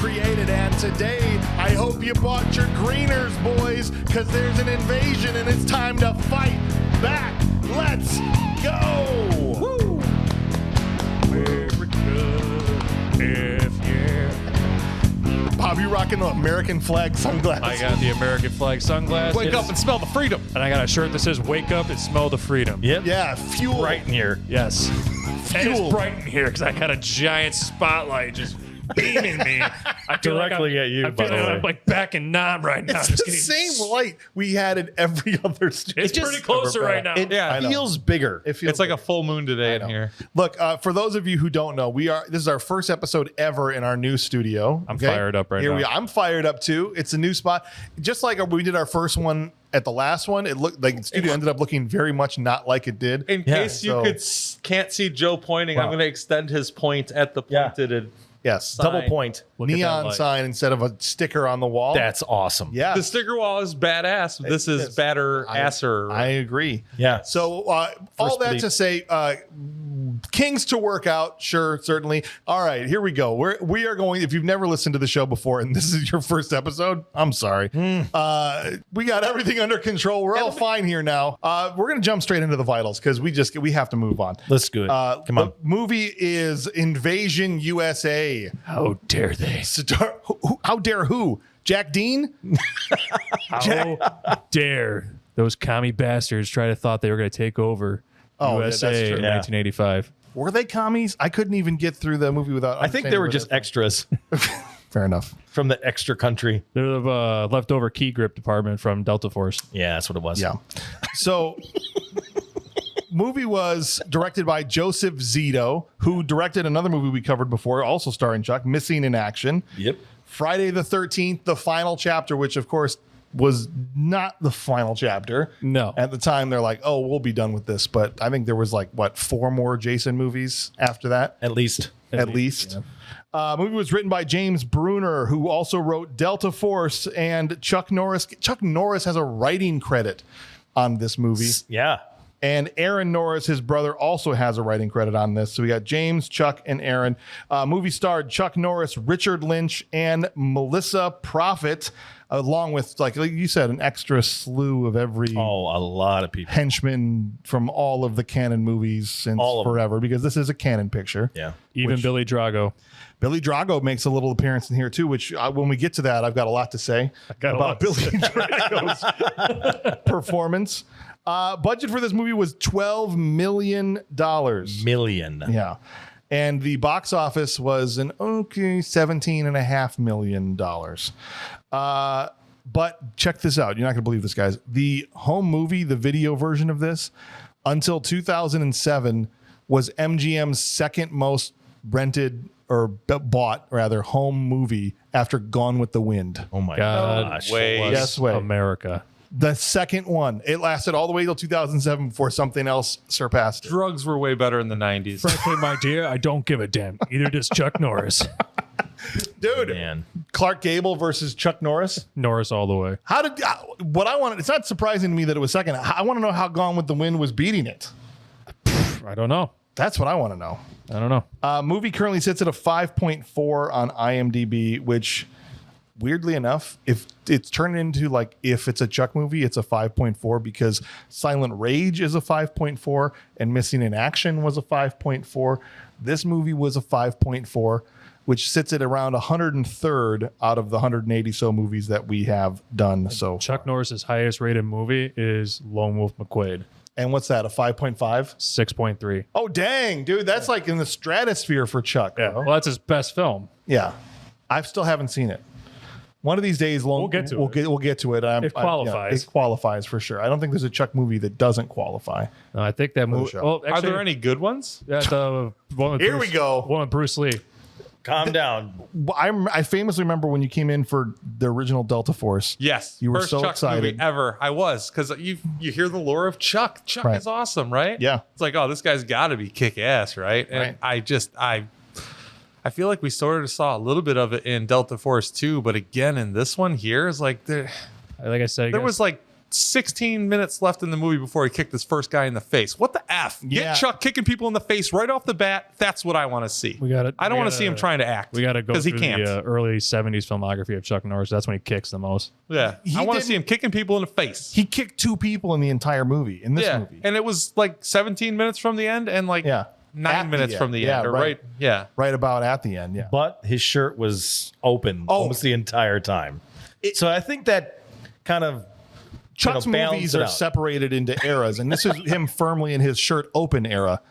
created. And today, I hope you bought your greeners, boys, because there's an invasion and it's time to fight back. Let's go! Woo! America, Bob, you rocking the American flag sunglasses? I got the American flag sunglasses. Wake up and smell the freedom. And I got a shirt that says "Wake up and smell the freedom." Yep. Yeah, fuel. Right in here. Yes. And Fuel. it's bright in here because I got a giant spotlight just beaming me. I feel Directly at you, I by feel the like way. I'm like back in Nam right now. It's Just the getting- same light we had in every other studio. It's pretty closer right now. It I know. feels bigger. It feels It's like a bigger. full moon today I in know. here. Look, for those of you who don't know, this is our first episode ever in our new studio. I'm fired up right Here now. we are. I'm fired up too. It's a new spot. Just like we did our first one at the last one, it looked like the studio ended up looking very much not like it did. In Yeah, case you so- can't see Joe pointing, Wow. I'm going to extend his point at the Yeah. pointed. Yes. Sign. Double point. Look at that Neon light. sign instead of a sticker on the wall. That's awesome. yeah. The sticker wall is badass. This It is is. badder asser. I agree. Yeah. So all that belief. to say, Kings to work out, sure, certainly. All right, here we go. We are going. If you've never listened to the show before, and this is your first episode, I'm sorry. We got everything under control. We're all fine here now. We're gonna jump straight into the vitals because we have to move on. Let's do it. Come on. The movie is Invasion USA. How dare they? How dare who? Jack Dean? How dare those commie bastards try to thought they were going to take over Oh, yeah, USA that's true. in Yeah. 1985? Were they commies? I couldn't even get through the movie without. I think they were just extras fair enough. from the extra country. They're the leftover key grip department from Delta Force. Yeah, that's what it was. Yeah. So, movie was directed by Joseph Zito, who directed another movie we covered before, also starring Chuck, Missing in Action. Yep. Friday the 13th, the final chapter, which of course was not the final chapter. No. At the time, they're like, oh, we'll be done with this. But I think there was like, what, 4 more Jason movies after that? At least. At least. Movie was written by James Bruner, who also wrote Delta Force and Chuck Norris. Chuck Norris has a writing credit on this movie. Yeah. And Aaron Norris, his brother, also has a writing credit on this. So we got James, Chuck, and Aaron. Movie starred Chuck Norris, Richard Lynch, and Melissa Prophet, along with, like you said, an extra slew of every Oh, a lot of people. henchman from all of the canon movies since All of them. forever, because this is a canon picture. Yeah. Even Billy Drago. Billy Drago makes a little appearance in here too, which when we get to that, I've got a lot to say got a about lot to Billy Drago's performance. Budget for this movie was $12 million. Million. Yeah. And the box office was an okay $17.5 million. But check this out. You're not going to believe this, guys. The home movie, the video version of this, until 2007, was MGM's second most rented or bought, rather, home movie after Gone with the Wind. Oh my God, gosh. wait. bless Yes, wait. America. The second one. It lasted all the way till 2007 before something else surpassed it. Drugs were way better in the 90s. Frankly, my dear, I don't give a damn. Either does Chuck Norris. Dude, Man. Clark Gable versus Chuck Norris. Norris all the way. How did what I wanted? It's not surprising to me that it was second. I want to know how Gone with the Wind was beating it. I don't know. That's what I want to know. I don't know. Movie currently sits at a 5.4 on IMDb, which weirdly enough, if it's turned into like if it's a Chuck movie, it's a 5.4 because Silent Rage is a 5.4 and Missing in Action was a 5.4. This movie was a 5.4, which sits at around 103rd out of the 180 so movies that we have done so Chuck far. Norris's highest rated movie is Lone Wolf McQuade. And what's that, a 5.5? 6.3. Oh, dang, dude, that's like in the stratosphere for Chuck. Yeah. bro. Well, that's his best film. Yeah. I still haven't seen it. One of these days, we'll get to it. We'll get to it. It qualifies. It qualifies for sure. I don't think there's a Chuck movie that doesn't qualify. No, I think that movie. show. Well, Are actually, there any good ones? Yeah, the one with Here we go. One with Bruce Lee. Calm down. I famously remember when you came in for the original Delta Force. Yes. You were First so Chuck excited. movie ever. I was, because you hear the lore of Chuck. Chuck Right. is awesome, right? Yeah. It's like, oh, this guy's got to be kick ass, right? And Right. I feel like we sort of saw a little bit of it in Delta Force 2, but again in this one here is like there Like I said, was like 16 minutes left in the movie before he kicked this first guy in the face. What the F? Get Yeah. Chuck kicking people in the face right off the bat. That's what I want to see. I don't want to see him trying to act. We got to go because he through can't. the early 70s filmography of Chuck Norris. That's when he kicks the most. Yeah. I want to see him kicking people in the face. He kicked 2 people in the entire movie, in this movie. And it was like 17 minutes from the end and like 9 At the minutes end. from the Yeah, end. Or right. right. Yeah. Right about at the end, yeah. But his shirt was open almost the entire time. So I think that kind of Chuck's balance movies it are out. separated into eras, and this is him firmly in his shirt open era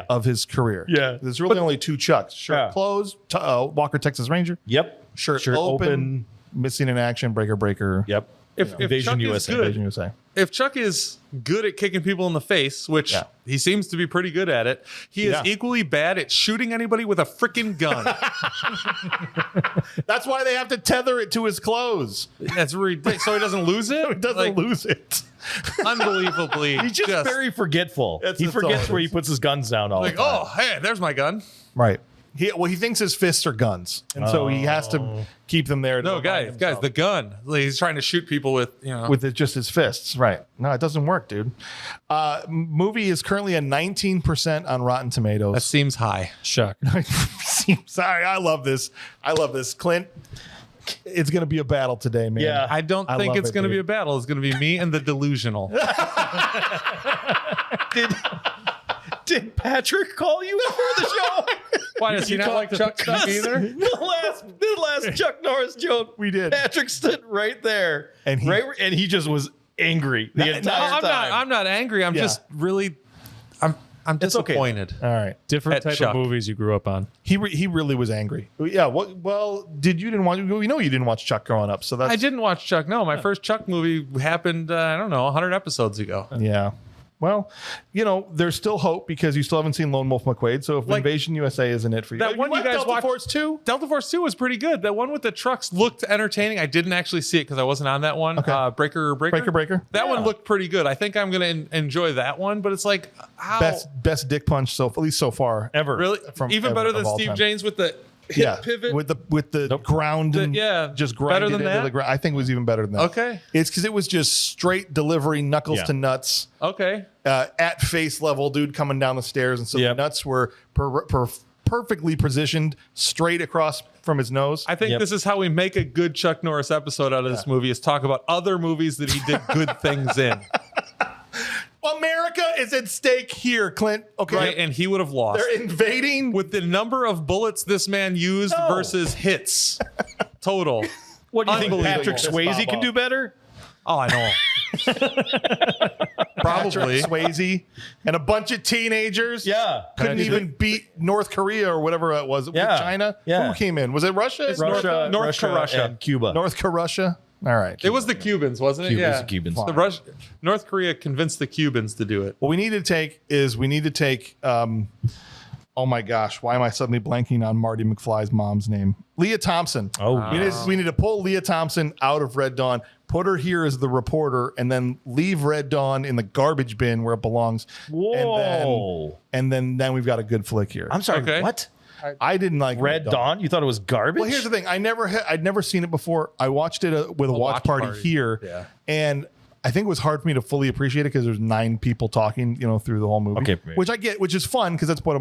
of his career. Yeah. There's really only 2 Chucks. Shirt closed, Walker, Texas Ranger. Yep. Shirt open, missing in action, breaker. Yep. If Invasion Chuck USA. is good, Invasion USA. if Chuck is good at kicking people in the face, which he seems to be pretty good at it, he is equally bad at shooting anybody with a freaking gun. That's why they have to tether it to his clothes. That's ridiculous. So he doesn't lose it? He doesn't lose it. Unbelievably. He's just very forgetful. He forgets where he puts his guns down all the like, time. oh, hey, there's my gun. Right. He thinks his fists are guns, and so he has to keep them there. No, guys, the gun. Like, he's trying to shoot people with, just his fists. Right. No, it doesn't work, dude. Movie is currently a 19% on Rotten Tomatoes. That seems high. Chuck. Sorry, I love this. Clint, it's going to be a battle today, man. Yeah. I don't think it's going to be a battle. It's going to be me and the delusional. Did Patrick call you before the show? Why does he not like Chuck stuff either? The last Chuck Norris joke we did. Patrick stood right there, and he just was angry the entire time. I'm not angry. I'm just really, I'm disappointed. All right. Different type Chuck. of movies you grew up on. He really was angry. Yeah. Well, you didn't watch Chuck growing up, so that's I didn't watch Chuck. No, my first Chuck movie happened, I don't know, 100 episodes ago. Yeah. Well, there's still hope because you still haven't seen Lone Wolf McQuade. So if Invasion USA isn't it for you, That one you guys Delta watched, Force 2? Delta Force 2 was pretty good. That one with the trucks looked entertaining. I didn't actually see it because I wasn't on that one. Okay. Breaker. Breaker. That one looked pretty good. I think I'm going to enjoy that one, but it's like, how? Best dick punch at least so far Ever. Really? Even better than Steve James with the hip pivot? with the ground and just better grinded than into that? the ground. I think it was even better than that. Okay. It's because it was just straight delivery, knuckles to nuts. Okay. At face level, dude coming down the stairs, and so the nuts were perfectly positioned straight across from his nose. I think this is how we make a good Chuck Norris episode out of this movie, is talk about other movies that he did good things in. America is at stake here, Clint. Okay, Right, and he would have lost. they're invading. With the number of bullets this man used versus hits total. What do you think Unbelievable. Patrick Swayze can do better? Oh, I know. Probably. Patrick Swayze and a bunch of teenagers. Yeah. couldn't even beat North Korea or whatever it was. Yeah. China. Yeah. Who came in? Was it Russia? North Korea. and Cuba. North Korea. All right. It was the Cubans, wasn't it? Cubans, Yeah. the Cubans. North Korea convinced the Cubans to do it. What we need to take. Oh my gosh! Why am I suddenly blanking on Marty McFly's mom's name? Leah Thompson. Oh, we need to pull Leah Thompson out of Red Dawn, put her here as the reporter, and then leave Red Dawn in the garbage bin where it belongs. Whoa. And then we've got a good flick here. I'm sorry. Okay. What? I didn't like Red Dawn? You thought it was garbage? Well, here's the thing. I'd never seen it before. I watched it with a watch party here, and I think it was hard for me to fully appreciate it because there's 9 people talking, through the whole movie. Okay. Which I get, which is fun because that's what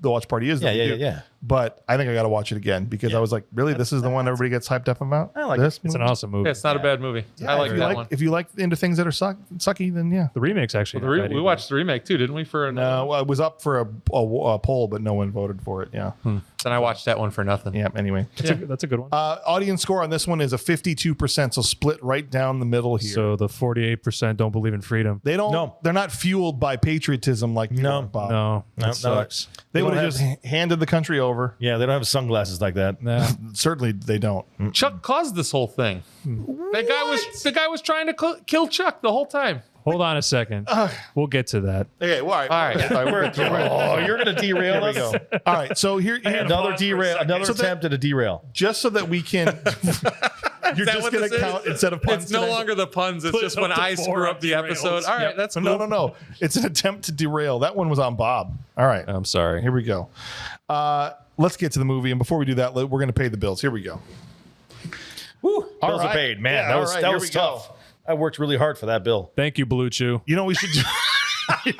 the watch party is. Yeah. But I think I got to watch it again because I was like, really, this is the one everybody gets hyped up about. I like this. It's an awesome movie. Yeah, it's not a bad movie. I like that one. If you like into things that are sucky, then yeah. The remake's actually. not bad We either. watched the remake too, didn't we? For No, it was up for a poll, but no one voted for it. Yeah. Then I watched that one for nothing. Yeah. Anyway, That's a good one. audience score on this one is a 52%, so split right down the middle here. So the 48% don't believe in freedom. They don't. No. They're not fueled by patriotism like you are, Bob. No, that sucks. They They would don't have just handed the country over. Yeah, they don't have sunglasses like that. Nah. Certainly, they don't. Chuck caused this whole thing. The guy was trying to kill Chuck the whole time. Hold on a second. We'll get to that. Okay, well, all right. Oh, you're going to derail us? Go. All right, so here Another attempt at a derail. just so that we can. You're just going to count instead of puns. It's no today? longer the puns. It's just when I screw up the episode. All right, that's cool. No. It's an attempt to derail. That one was on Bob. All right, I'm sorry. here we go. Let's get to the movie, and before we do that, we're going to pay the bills. Here we go. Bills are paid. Man, that was here we tough. go. I worked really hard for that bill. Thank you, Blue Chew. You know what we should do?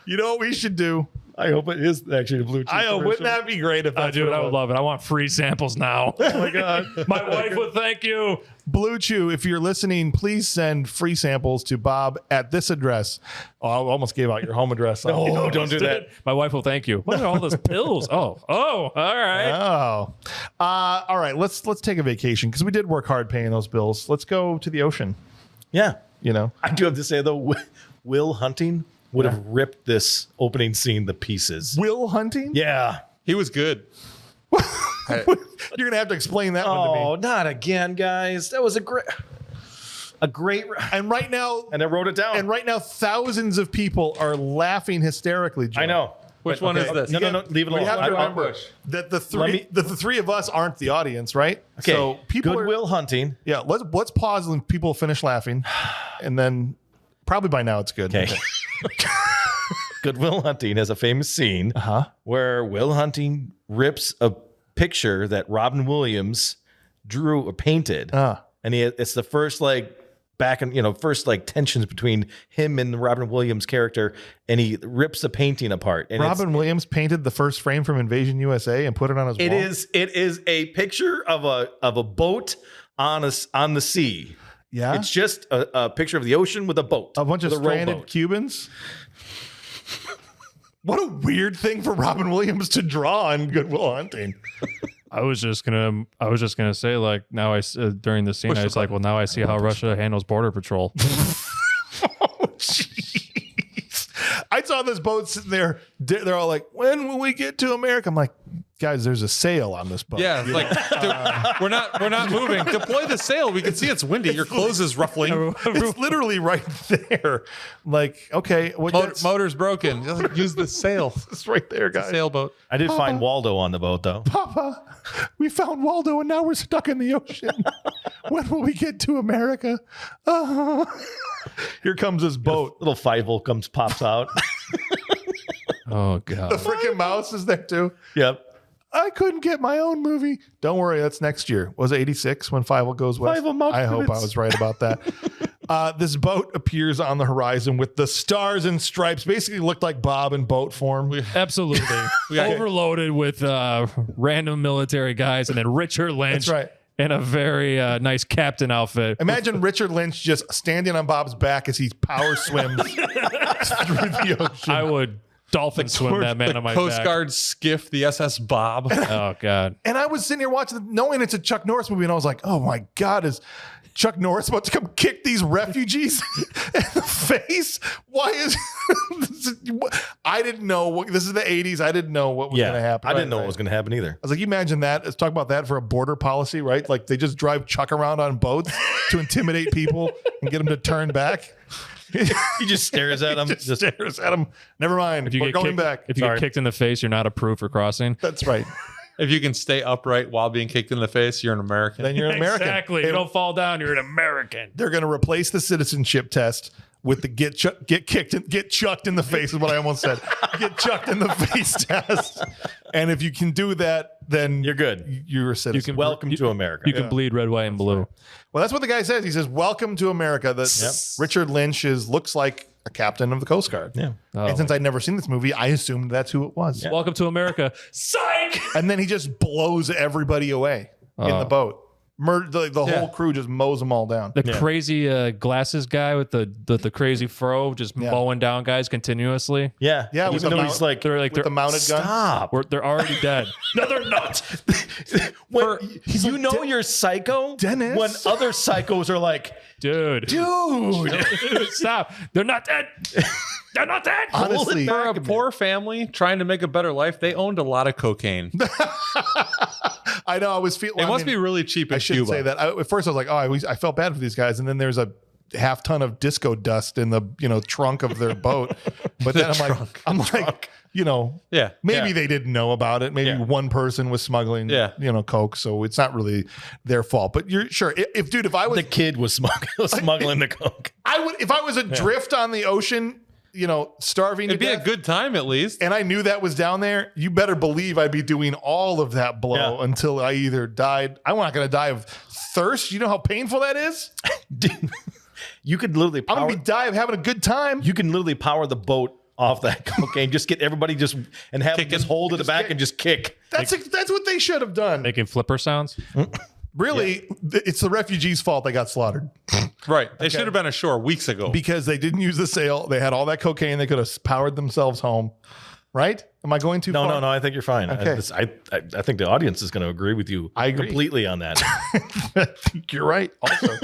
You know what we should do? I hope it is actually a Blue Chew. I wouldn't that be great if that's Dude, what it I would was? love it. I want free samples now. Oh my God. My wife would thank you. Blue Chew, if you're listening, please send free samples to Bob at this address. Oh, I almost gave out your home address. No, don't do that. My wife will thank you. What are all those pills? Oh, all right. Oh. All right, let's take a vacation because we did work hard paying those bills. Let's go to the ocean, Yeah. you know. I do have to say, though, Will Hunting would have ripped this opening scene to pieces. Will Hunting? Yeah. He was good. You're going to have to explain that one to Oh, me. not again, guys. That was a great. And right now, And I wrote it down. and right now, thousands of people are laughing hysterically, Joe. I know. Which one is this? No, leave it We alone. have to I- remember that the three of us aren't the audience, right? Okay. So people Good are, Will Hunting. Yeah, let's pause when people finish laughing, and then probably by now it's good. Okay. Good Will Hunting has a famous scene where Will Hunting rips a picture that Robin Williams drew or painted, and it's the first first tensions between him and the Robin Williams character, and he rips the painting apart. And Robin Williams painted the first frame from Invasion USA and put it on his wall. it is a picture of a boat on the sea. Yeah, It's just a picture of the ocean with a boat. a bunch of with a stranded rowboat. Cubans. What a weird thing for Robin Williams to draw on Good Will Hunting. I was just gonna say, like, now during the scene, I was like, well, now I see how Russia handles border patrol. Jeez. I saw this boat sitting there. They're all like, "When will we get to America?" I'm like, "Guys, there's a sail on this boat." Yeah, like we're not moving. Deploy the sail. We can see it's windy. Your clothes is ruffling. It's literally right there. Like, okay, Motor's broken. Just use the sail. it's right there, guys. Sailboat. I did find Waldo on the boat, though. Papa, we found Waldo and now we're stuck in the ocean. When will we get to America? Here comes this boat. Little Fievel pops out. Oh God. The freaking mouse is there too. Yep. I couldn't get my own movie. Don't worry, that's next year. Was it 86 when Fievel goes west? Fievel Mountain I hope I Minutes. was right about that. This boat appears on the horizon with the stars and stripes. Basically looked like Bob in boat form. Absolutely. Overloaded with random military guys, and then Richard Lynch That's right. in a very nice captain outfit. Imagine Richard Lynch just standing on Bob's back as he power swims through the ocean. I would dolphin swim that man on my Coast back. Guard skiff, the SS Bob. Oh God. And I was sitting here watching, knowing it's a Chuck Norris movie, and I was like, "Oh my God, is Chuck Norris about to come kick these refugees in the face? Why is?" I didn't know. This is the '80s. I didn't know what was going to happen. I didn't know what was going to happen either. I was like, you imagine that. Let's talk about that for a border policy, right? Like they just drive Chuck around on boats to intimidate people and get them to turn back. He just stares at him. Just stares at him. Never mind. We're going back. If you get kicked in the face, you're not approved for crossing. That's right. If you can stay upright while being kicked in the face, you're an American. Then you're an American. Exactly. You don't fall down. You're an American. They're going to replace the citizenship test with the get chucked in the face is what I almost said. Get chucked in the face test. And if you can do that, then You're good. You're a citizen. Welcome to America. You can bleed red, white, and blue. Well, that's what the guy says. He says, "Welcome to America." Richard Lynch looks like a captain of the Coast Guard. Yeah. Oh. And since I'd never seen this movie, I assumed that's who it was. Welcome to America. Psych. And then he just blows everybody away in the boat. The whole crew just mows them all down. The crazy glasses guy with the crazy fro just mowing down guys continuously. Yeah. Yeah, with Even the though mount- he's like, They're With the mounted gun. stop. they're already dead. No, they're not. You know you're psycho Dennis. when other psychos are like, Dude. Stop. They're not dead. They're not dead. Honestly, For a poor family trying to make a better life, they owned a lot of cocaine. I know. I was feeling. It must be really cheap in I shouldn't Cuba. say that. At first, I was like, "Oh, I felt bad for these guys," and then there's a half ton of disco dust in the trunk of their boat. But then I'm like, Yeah. maybe they didn't know about it. Maybe one person was smuggling, coke. So it's not really their fault. But you're sure if I was the kid was smuggling the coke. if I was adrift on the ocean, starving It'd to be a death, good time at least. and I knew that was down there, you better believe I'd be doing all of that blow until I either died. I'm not going to die of thirst. You know how painful that is? You could literally I'm going to die of having a good time. You can literally power the boat off that cocaine. Just get everybody and have them just hold to the back and just kick. That's what they should have done. Making flipper sounds. Really, it's the refugees' fault they got slaughtered. Right. They should have been ashore weeks ago. Because they didn't use the sail. They had all that cocaine. They could have powered themselves home. Right? Am I going too far? No. I think you're fine. Okay. I think the audience is going to agree with you. I agree completely on that. I think you're right. Also,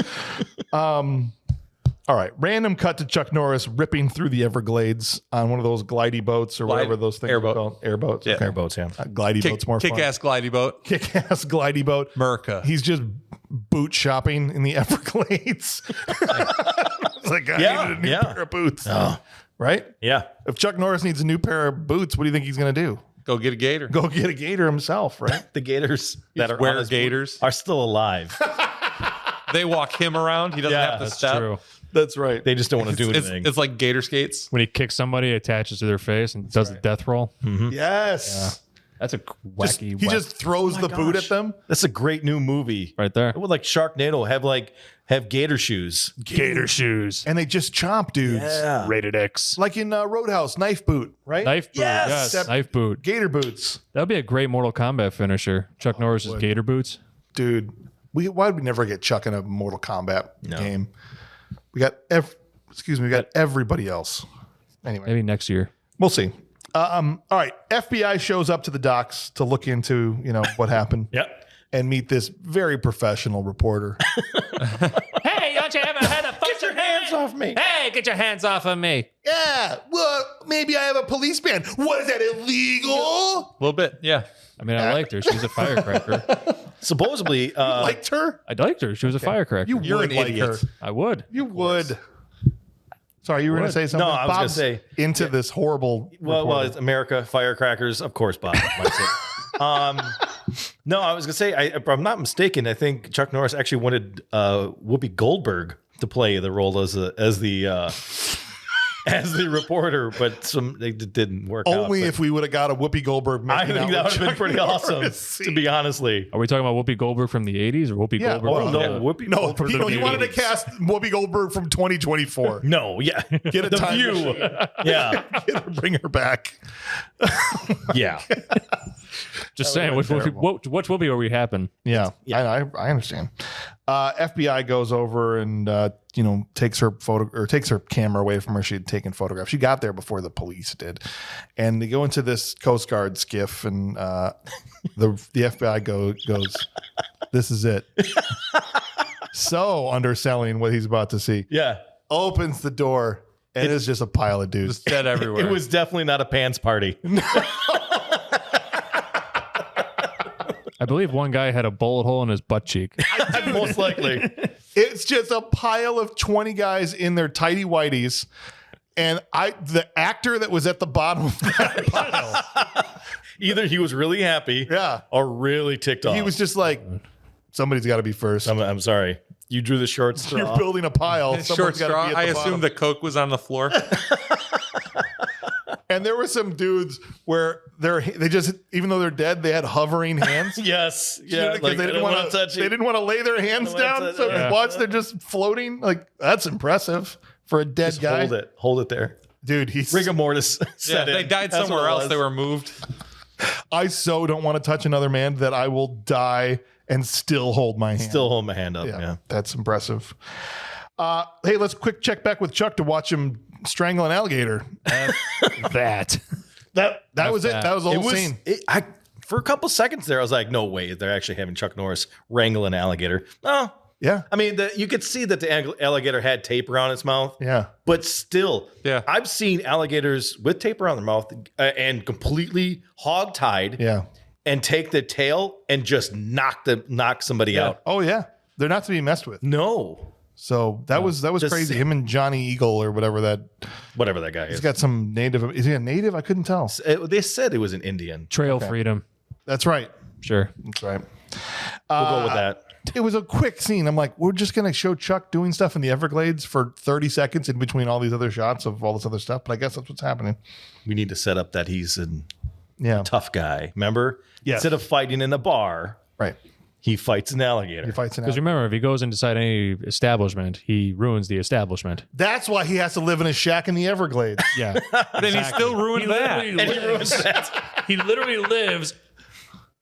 all right. Random cut to Chuck Norris ripping through the Everglades on one of those glidey boats or whatever those things are called. Airboats. Yeah. Okay. Airboats, yeah. Glidey boats more fun. Kick-ass glidey boat. Kick-ass glidey boat. America. He's just boot shopping in the Everglades. It's like I needed a new pair of boots. Oh. Right? Yeah. If Chuck Norris needs a new pair of boots, what do you think he's going to do? Go get a gator. Go get a gator himself, right? The gators that are wear on his gators. boot are still alive. They walk him around. He doesn't have to That's step. true. That's right. They just don't want to do anything. It's like gator skates. When he kicks somebody, it attaches to their face and does the death roll. Yes. That's a wacky. He just throws the boot at them. That's a great new movie. right there. It would like Sharknado have gator shoes. Gator shoes. And they just chomp dudes. Yeah. Rated X. Like in Roadhouse, knife boot, right? Knife boot. Yes. Except Knife boot. Gator boots. That would be a great Mortal Kombat finisher. Chuck Norris's gator boots. Dude, why'd we never get Chuck in a Mortal Kombat game? We got everybody else. Anyway, Maybe next year. we'll see. All right. FBI shows up to the docks to look into, what happened. Yep. And meet this very professional reporter. Hey, don't you ever had a Get your hands off me. Hey, get your hands off of me. Yeah, well, maybe I have a police band. What is that, illegal? A little bit. Yeah. I mean, I liked her. She was a firecracker. Supposedly, Liked her? I liked her. She was a firecracker. You're would an like idiot. her. I would. You would. Sorry, you were going to say something? No, I was gonna Bob's say- into this horrible. well, it's America, firecrackers. Of course, Bob likes it. No, I was gonna say, if I'm not mistaken, I think Chuck Norris actually wanted Whoopi Goldberg to play the role as the reporter, but it didn't work out. Only but if we would have got a Whoopi Goldberg. I making think out that with would have been Chuck pretty Norris. awesome, to be honestly. Are we talking about Whoopi Goldberg from the 80s or Whoopi Yeah, Goldberg? well, from No, the- Whoopi No, Goldberg he from the wanted to 80s. cast Whoopi Goldberg from 2024. No, yeah. Get a The time View. machine. Yeah. Get her, bring her back. Yeah. Just saying, which Whoopi are we happen? Yeah. I understand. FBI goes over and takes her camera away from her. She had taken photographs. She got there before the police did, and they go into this Coast Guard skiff, and the FBI goes, "This is it." So underselling what he's about to see. Yeah. Opens the door, and it's just a pile of dudes. Just dead everywhere. It was definitely not a pants party. I believe one guy had a bullet hole in his butt cheek. Most likely. It's just a pile of 20 guys in their tighty whities. And the actor that was at the bottom of that pile, Either he was really happy or really ticked off. he was just like, somebody's got to be first. I'm sorry. You drew the short straw. You're building a pile. Short Someone's gotta straw. be at I the assumed bottom. the Coke was on the floor. And there were some dudes where they just, even though they're dead, they had hovering hands. Yes. Yeah. Because they didn't want to touch They didn't want to lay their hands Don't wanna down. touch So it. if you watch, they're just floating. Like, that's impressive for a dead guy. Hold it there. Dude, he's Rigor mortis. Yeah, they died somewhere else. They were moved. I so don't want to touch another man that I will die and still hold my hand. Still hold my hand up. Yeah. That's impressive. Hey, let's quick check back with Chuck to watch him strangle an alligator. That. That was it. That was the whole scene. For a couple seconds there, I was like, no way. They're actually having Chuck Norris wrangle an alligator. Oh, Yeah. I mean, you could see that the alligator had tape around its mouth. Yeah. But still, Yeah. I've seen alligators with tape around their mouth and completely hog-tied Yeah. and take the tail and just knock somebody out. Oh, yeah. They're not to be messed with. No. So that was Just- crazy. Him and Johnny Eagle or whatever Whatever that guy is. he's got some native. Is he a native? I couldn't tell. They said it was an Indian. Trail freedom. That's right. Sure. That's right. We'll go with that. It was a quick scene. I'm like, we're just going to show Chuck doing stuff in the Everglades for 30 seconds in between all these other shots of all this other stuff. But I guess that's what's happening. We need to set up that he's a Yeah. tough guy. Remember? Yes. Instead of fighting in a bar, Right. he fights an alligator. He fights an Because alligator. remember, if he goes inside any establishment, he ruins the establishment. That's why he has to live in a shack in the Everglades. Yeah. Then he still ruined that. He literally lives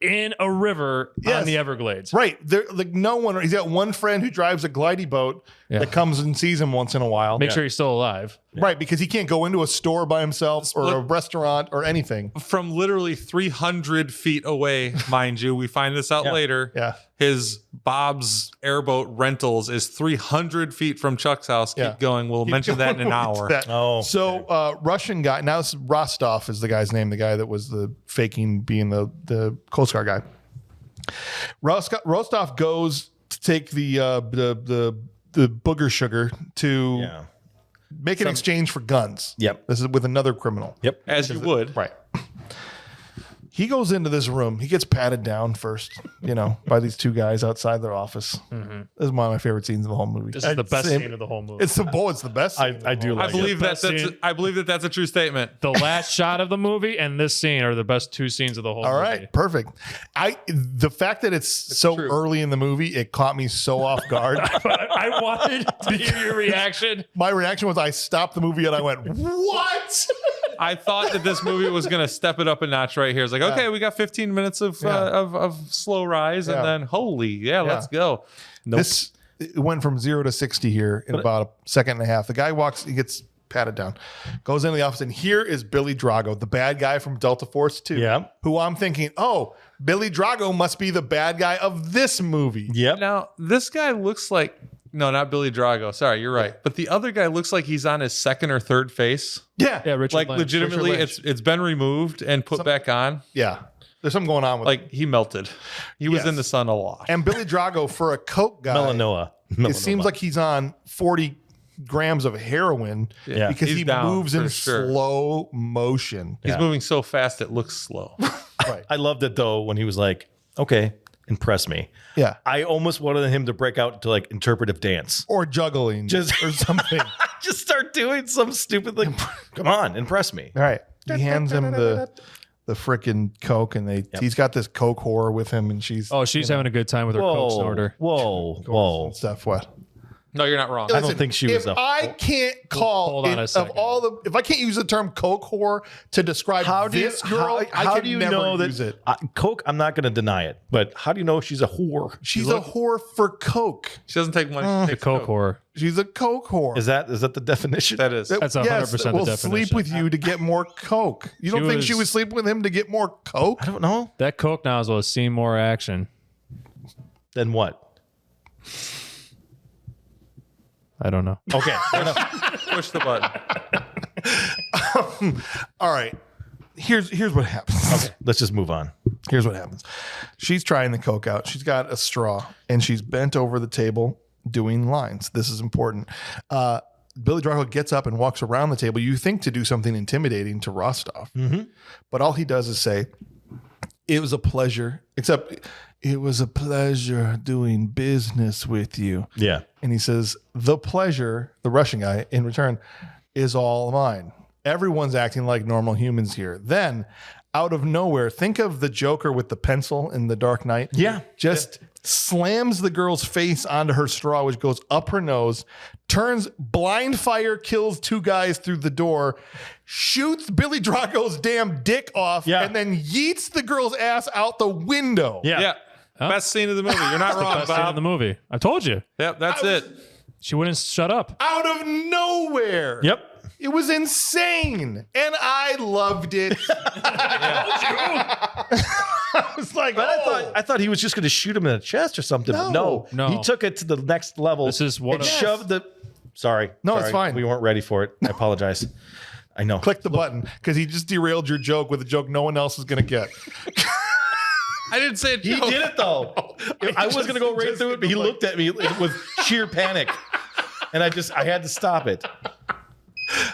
in a river Yes. on the Everglades. Right. There, like no one. He's got one friend who drives a glidey boat that comes and sees him once in a while. Make sure he's still alive. Right, because he can't go into a store by himself or a restaurant or anything. From literally 300 feet away, mind you, we find this out later. Yeah. His Bob's Airboat Rentals is 300 feet from Chuck's house. Yeah. Keep going. We'll mention that in an hour. Oh, So Russian guy, now this is Rostov is the guy's name, the guy that was the faking being the Coast Guard guy. Rostov goes to take the booger sugar to make an exchange for guns. Yep. This is with another criminal. Yep. As you would. Right. He goes into this room. He gets patted down first, by these two guys outside their office. Mm-hmm. This is one of my favorite scenes of the whole movie. This is the best scene of the whole movie. It's the best. Scene I do like I believe Best scene. I believe that's a true statement. The last shot of the movie and this scene are the best two scenes of the whole movie. All right, perfect. The fact that it's so true. early in the movie, it caught me so off guard. I wanted to hear your reaction. My reaction was I stopped the movie and I went, "What?" I thought that this movie was going to step it up a notch right here. It's like, okay, we got 15 minutes of slow rise, and then let's go. Nope. This it went from 0 to 60 here in about a second and a half. The guy walks, he gets patted down, goes into the office, and here is Billy Drago, the bad guy from Delta Force 2. Yeah. Who I'm thinking, oh, Billy Drago must be the bad guy of this movie. Yep. Now, this guy looks like, no, not Billy Drago. Sorry, you're right. But the other guy looks like he's on his second or third face. Yeah. Yeah, Richard Like Lynch. legitimately, Richard Lynch. it's been removed and put back on. Yeah. There's something going on with Like he melted. He was Yes. in the sun a lot. And Billy Drago, for a coke guy, Melanoma. it seems like he's on 40 grams of heroin Yeah. because He's he down, moves for in sure. slow motion. He's moving so fast it looks slow. Right. I loved it though when he was like, "Okay, impress me." Yeah. I almost wanted him to break out to like interpretive dance. Or juggling Just- or something. Just start doing some stupid like, come on, impress me. All right. He hands him the frickin' coke, and he's got this coke whore with him, and she's Oh, she's having a good time with her coke snorter. Whoa. and stuff. What? No, you're not wrong. I don't think she was If a- I can't call Hold on a of second. all the, if I can't use the term coke whore to describe this girl, how I can do you never know that use it. Coke? I'm not going to deny it, but how do you know she's a whore? She's a whore for coke. She doesn't take money. She The takes coke whore. She's a coke whore. Is that the definition? That is. That's 100% the We'll definition. sleep with you to get more coke. You don't think she was sleeping with him to get more coke? I don't know. That coke nozzle has seen more action. Then what? I don't know. Okay. Push the button. All right. Here's what happens. Okay. Let's just move on. Here's what happens. She's trying the coke out. She's got a straw and she's bent over the table doing lines. This is important. Billy Drago gets up and walks around the table. You think to do something intimidating to Rostov, but all he does is say, "It was a pleasure," except "It was a pleasure doing business with you." Yeah. And he says, "The pleasure," the Russian guy, in return, "is all mine." Everyone's acting like normal humans here. Then, out of nowhere, think of the Joker with the pencil in The Dark Knight. Yeah. Just slams the girl's face onto her straw, which goes up her nose, turns blind fire, kills two guys through the door, shoots Billy Drago's damn dick off, Yeah. and then yeets the girl's ass out the window. Yeah. Yeah. Best scene of the movie. You're not wrong, Best scene of Bob. the movie. I told you. Yep, that's it. She wouldn't shut up. Out of nowhere. Yep. It was insane. And I loved it. I was like, I thought he was just going to shoot him in the chest or something. but No. No. He took it to the next level. This is one and of- shoved the. Sorry. No, it's Sorry. fine. We weren't ready for it. I apologize. I know. click the button because he just derailed your joke with a joke no one else is going to get. I didn't say it. He did it though. I was going to go right through it, but he looked at me with sheer panic, and I had to stop it.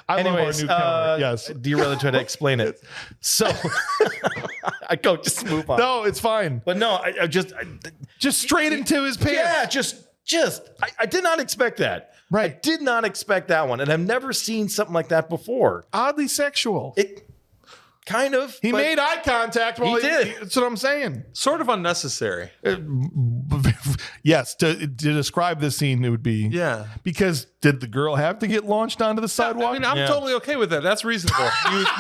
I Anyways, love our new camera. Yes. do you really try to explain it? So, I go just move on. No, it's fine. But no, I just Straight into his pants. Yeah, I did not expect that. Right. I did not expect that one. And I've never seen something like that before. Oddly sexual. It kind of. He made eye contact while He did. That's what I'm saying. Sort of unnecessary. Yes, to describe this scene, it would be because did the girl have to get launched onto the sidewalk? I mean, I'm totally okay with that. That's reasonable.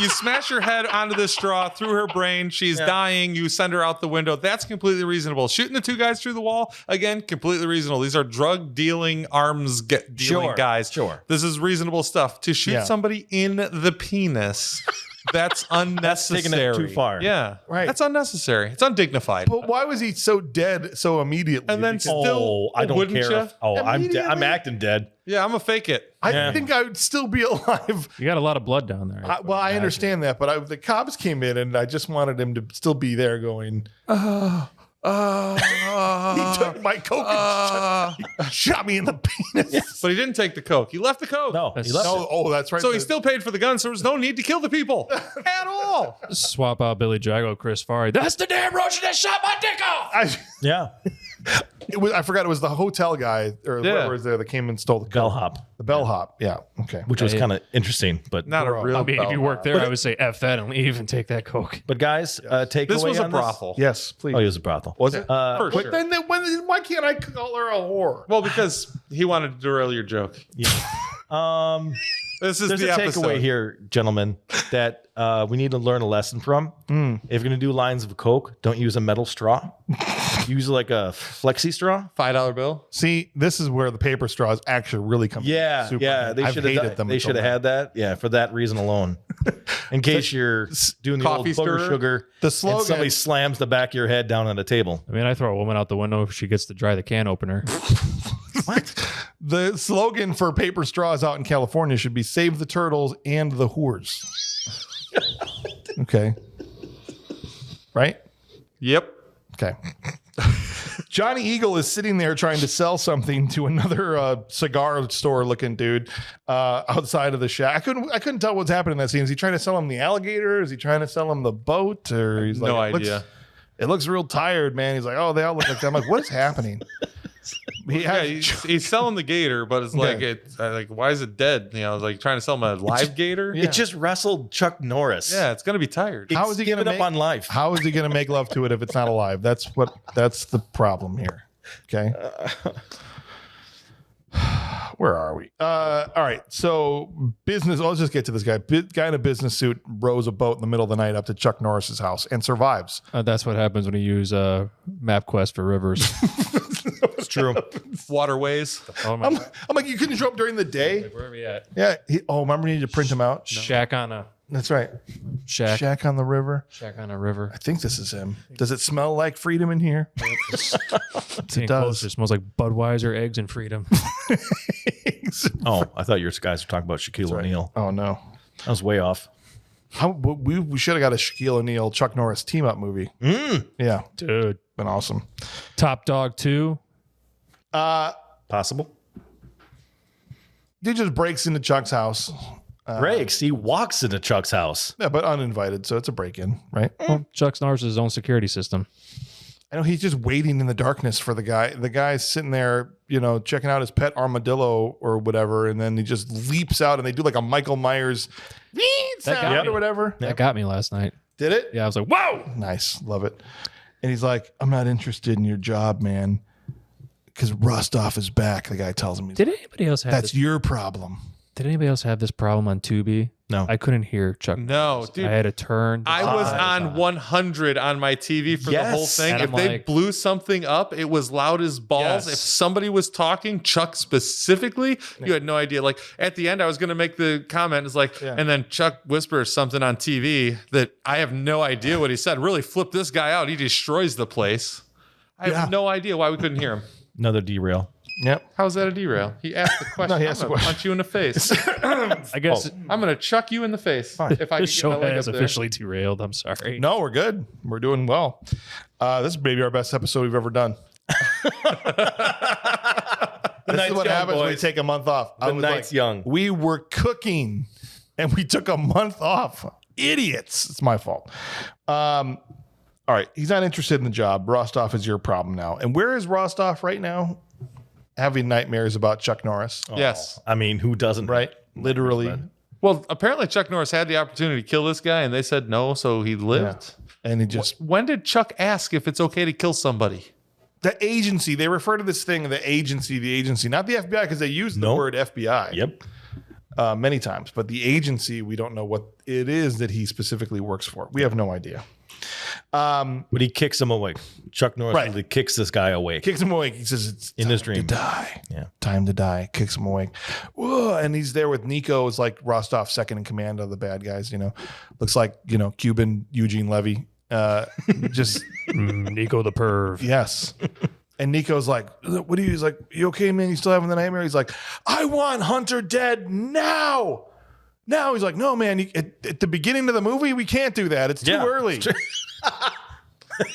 You smash your head onto this straw through her brain. She's dying. You send her out the window. That's completely reasonable. Shooting the two guys through the wall, again, completely reasonable. These are drug dealing, arms dealing guys. Sure. This is reasonable stuff. To shoot somebody in the penis. That's unnecessary. Taking it too far. Yeah. Right. That's unnecessary. It's undignified. But why was he so dead so immediately? And then still, I don't wouldn't care. ya? I'm acting dead. Yeah, I'm gonna fake it. I think I would still be alive. You got a lot of blood down there. I understand that, but the cops came in and I just wanted him to still be there going, he took my coke and shot me in the penis. But he didn't take the coke. He left the coke. No, he left it. Oh, that's right. So he still paid for the gun, so there was no need to kill the people at all. Swap out Billy Drago, Chris Farley. That's the damn Russian that shot my dick off. Yeah. I forgot it was the hotel guy or whoever was there that came and stole the Bellhop. The bellhop. Yeah. Okay. Which was kind of interesting, but Not a real. I mean, if you work there, I would say F that and leave and take that coke. But guys, take This away was a on brothel. Yes, please. Oh, it was a brothel. Was it? For But sure. then why can't I call her a whore? Well, because he wanted to derail your joke. This is There's the a episode. takeaway here, gentlemen, that we need to learn a lesson from. If you're going to do lines of Coke, don't use a metal straw. Use like a flexi straw. $5 bill. See, this is where the paper straws actually really come. Yeah, super yeah. handy. They I've should hated have them. They should have had that. Yeah, for that reason alone. In case you're doing the Coffee old booger stirrer? sugar, The and slogan. somebody slams the back of your head down on the table. I mean, I throw a woman out the window if she gets to dry the can opener. The slogan for paper straws out in California should be "Save the turtles and the whores." Okay. Right? Yep. Okay. Johnny Eagle is sitting there trying to sell something to another cigar store looking dude outside of the shack. I couldn't tell what's happening in that scene. Is he trying to sell him the alligator? Is he trying to sell him the boat? Or he's like, No idea. It looks real tired, man. He's like, oh, they all look like that. I'm like, what is happening? Yeah, he's selling the gator, but it's like it's like why is it dead? You know, like trying to sell him a live gator. Yeah. It just wrestled Chuck Norris. Yeah, it's gonna be tired. How is he giving gonna up on life? How is he going to make love to it if it's not alive? That's the problem here. Okay. Where are we? All right. So business. Let's just get to this guy. Guy in a business suit rows a boat in the middle of the night up to Chuck Norris's house and survives. That's what happens when you use MapQuest for rivers. It's true. Waterways. Oh my! I'm like, you couldn't show up during the day. Where are we at? Yeah. Remember, you need to print him out. Shack on a That's right. shack. Shack on the river. Shack on a river. I think this is him. Does it smell like freedom in here? It does. It smoles like Budweiser, eggs, and freedom. Oh, I thought you guys were talking about Shaquille O'Neal. Oh no. I was way off. We should have got a Shaquille O'Neal Chuck Norris team up movie. Yeah, Dude. been awesome. Top Dog 2. Possible. Dude just breaks into Chuck's house. Breaks. He walks into Chuck's house. Yeah, but uninvited, so it's a break-in, right? Well, Chuck Norris has his own security system. I know he's just waiting in the darkness for the guy. The guy's sitting there, checking out his pet armadillo or whatever, and then he just leaps out, and they do like a Michael Myers sound or whatever. That got me last night. Did it? Yeah, I was like, whoa! Nice, love it. And he's like, "I'm not interested in your job, man, because rust off his back." The guy tells him, Did anybody else have "That's this? your problem." Did anybody else have this problem on Tubi? No. I couldn't hear Chuck. No, dude. I had to turn. I was on 100 on my TV for the whole thing. And If I'm they like- blew something up, it was loud as balls. Yes. If somebody was talking, Chuck specifically, you had no idea. Like at the end, I was going to make the comment, it's like, and then Chuck whispers something on TV that I have no idea what he said. Really flip this guy out. He destroys the place. I have no idea why we couldn't hear him. Another derail. Yep. How's that a derail? He asked the question. No, he asked I'm the going to question. punch you in the face. I guess I'm going to chuck you in the face. If I this can get my show leg has up there. officially derailed. I'm sorry. No, we're good. We're doing well. This is maybe our best episode we've ever done. This is what happens when we take a month off. The night's young. We were cooking and we took a month off. Idiots. It's my fault. all right, he's not interested in the job. Rostov is your problem now. And where is Rostov right now? Having nightmares about Chuck Norris. Yes. I mean, who doesn't? Right? Literally. Well, apparently Chuck Norris had the opportunity to kill this guy, and they said no, so he lived. Yeah. And he just... When did Chuck ask if it's okay to kill somebody? The agency, they refer to this thing, the agency, not the FBI, because they use the word FBI. Yep. Many times. But the agency, we don't know what it is that he specifically works for. We have no idea. But he kicks him awake. Chuck Norris really kicks this guy awake. Kicks him awake. He says, it's in his dream to die. Yeah. Time to die. Kicks him awake. Whoa. And he's there with Nico, is like Rostov's second in command of the bad guys, Looks like, Cuban Eugene Levy. Just Nico the perv. Yes. And Nico's like, what are you? He's like, you okay, man? You still having the nightmare? He's like, I want Hunter dead now. Now he's like, no, man. At the beginning of the movie, we can't do that. It's too early.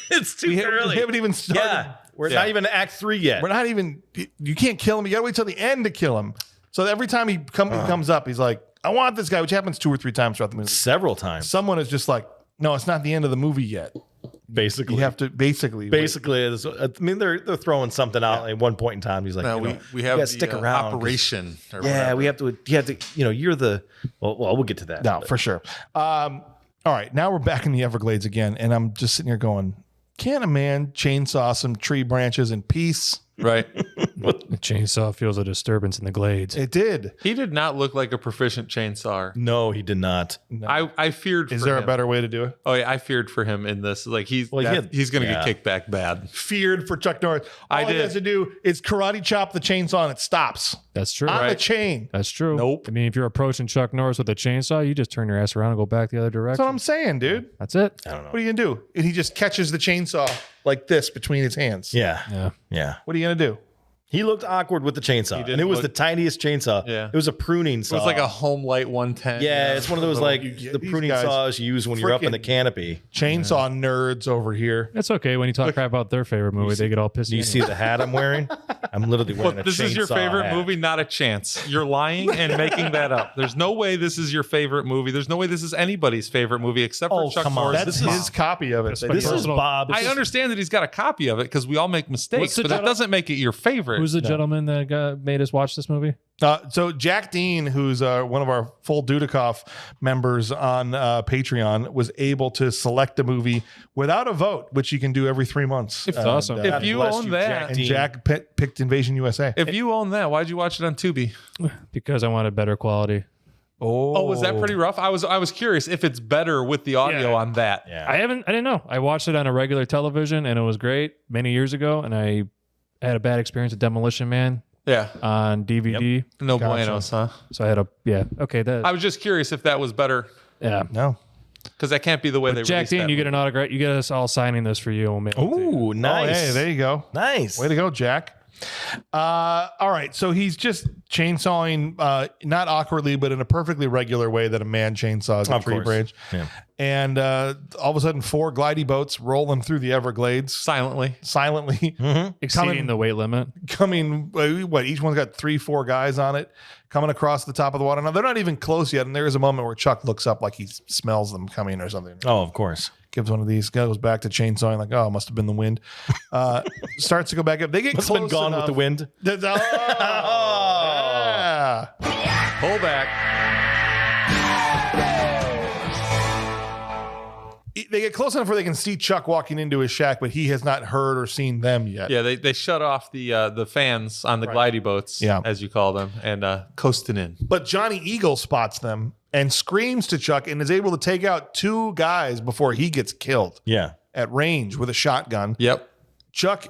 It's too early. We haven't even started. Yeah. We're not even Act 3 yet. We're not even. You can't kill him. You gotta wait till the end to kill him. So every time he comes up, he's like, I want this guy, which happens 2 or 3 times throughout the movie. Several times. Someone is just like, no, it's not the end of the movie yet. Basically, you have to basically. I mean, they're throwing something out at one point in time. He's like, no, we have to the stick around. Operation. Yeah, we have to. You have to. You're the. Well, we'll get to that. No, for sure. All right, now we're back in the Everglades again, and I'm just sitting here going, can a man chainsaw some tree branches in peace? Right. The chainsaw feels a disturbance in the glades. It did. He did not look like a proficient chainsawer. No, he did not. No. I feared. Is for there him. a better way to do it? Oh yeah, I feared for him in this. Like he's going to get kicked back bad. For Chuck Norris. All he has to do is karate chop the chainsaw and it stops. That's true. On the chain. That's true. Nope. I mean, if you're approaching Chuck Norris with a chainsaw, you just turn your ass around and go back the other direction. That's what I'm saying, dude. That's it. I don't know. What are you gonna do? And he just catches the chainsaw like this between his hands. Yeah. What are you gonna do? He looked awkward with the chainsaw, and it was the tiniest chainsaw. Yeah. It was a pruning saw. It was like a Home Light 110. Yeah, it's one of those like the pruning saws you use when you're up in the canopy. Chainsaw nerds over here. It's okay when you talk crap about their favorite movie, they get all pissy. Do you see the hat I'm wearing? I'm literally wearing a chainsaw This is your favorite hat. movie? Not a chance. You're lying and making that up. There's no way this is your favorite movie. There's no way this is anybody's favorite movie except for Chuck Norris. That's his copy of it. This is Bob. I understand that he's got a copy of it because we all make mistakes, but that doesn't make it your favorite. Who's the gentleman that made us watch this movie? So Jack Dean, who's one of our full Dudikoff members on Patreon, was able to select a movie without a vote, which you can do every 3 months. It's awesome. If you own that, and Jack picked Invasion USA. If you own that, why'd you watch it on Tubi? Because I wanted better quality. Oh, was that pretty rough? I was curious if it's better with the audio on that. Yeah. I didn't know. I watched it on a regular television and it was great many years ago, and I had a bad experience with Demolition Man. Yeah. On DVD. Yep. No buenos, huh? So I had okay. I was just curious if that was better. Yeah. No. Because that can't be the way they Jack Dean, you get an autograph. You get us all signing this for you. Ooh, nice. Oh, hey, there you go. Nice. Way to go, Jack. All right. So he's just chainsawing, not awkwardly, but in a perfectly regular way that a man chainsaws a tree branch. Yeah. And all of a sudden, 4 glidey boats rolling through the Everglades silently, exceeding the weight limit. Coming, each one's got 3-4 guys on it coming across the top of the water. Now, they're not even close yet. And there is a moment where Chuck looks up like he smells them coming or something. Oh, of course. Gives one of these, goes back to chainsawing, like, oh, it must have been the wind. Starts to go back up. They get Must close have been gone enough. with the wind. Yeah. Pull back. They get close enough where they can see Chuck walking into his shack, but he has not heard or seen them yet. Yeah, they shut off the fans on the glidey boats, as you call them, and coasting in. But Johnny Eagle spots them and screams to Chuck and is able to take out 2 guys before he gets killed. Yeah. At range with a shotgun. Yep. Chuck,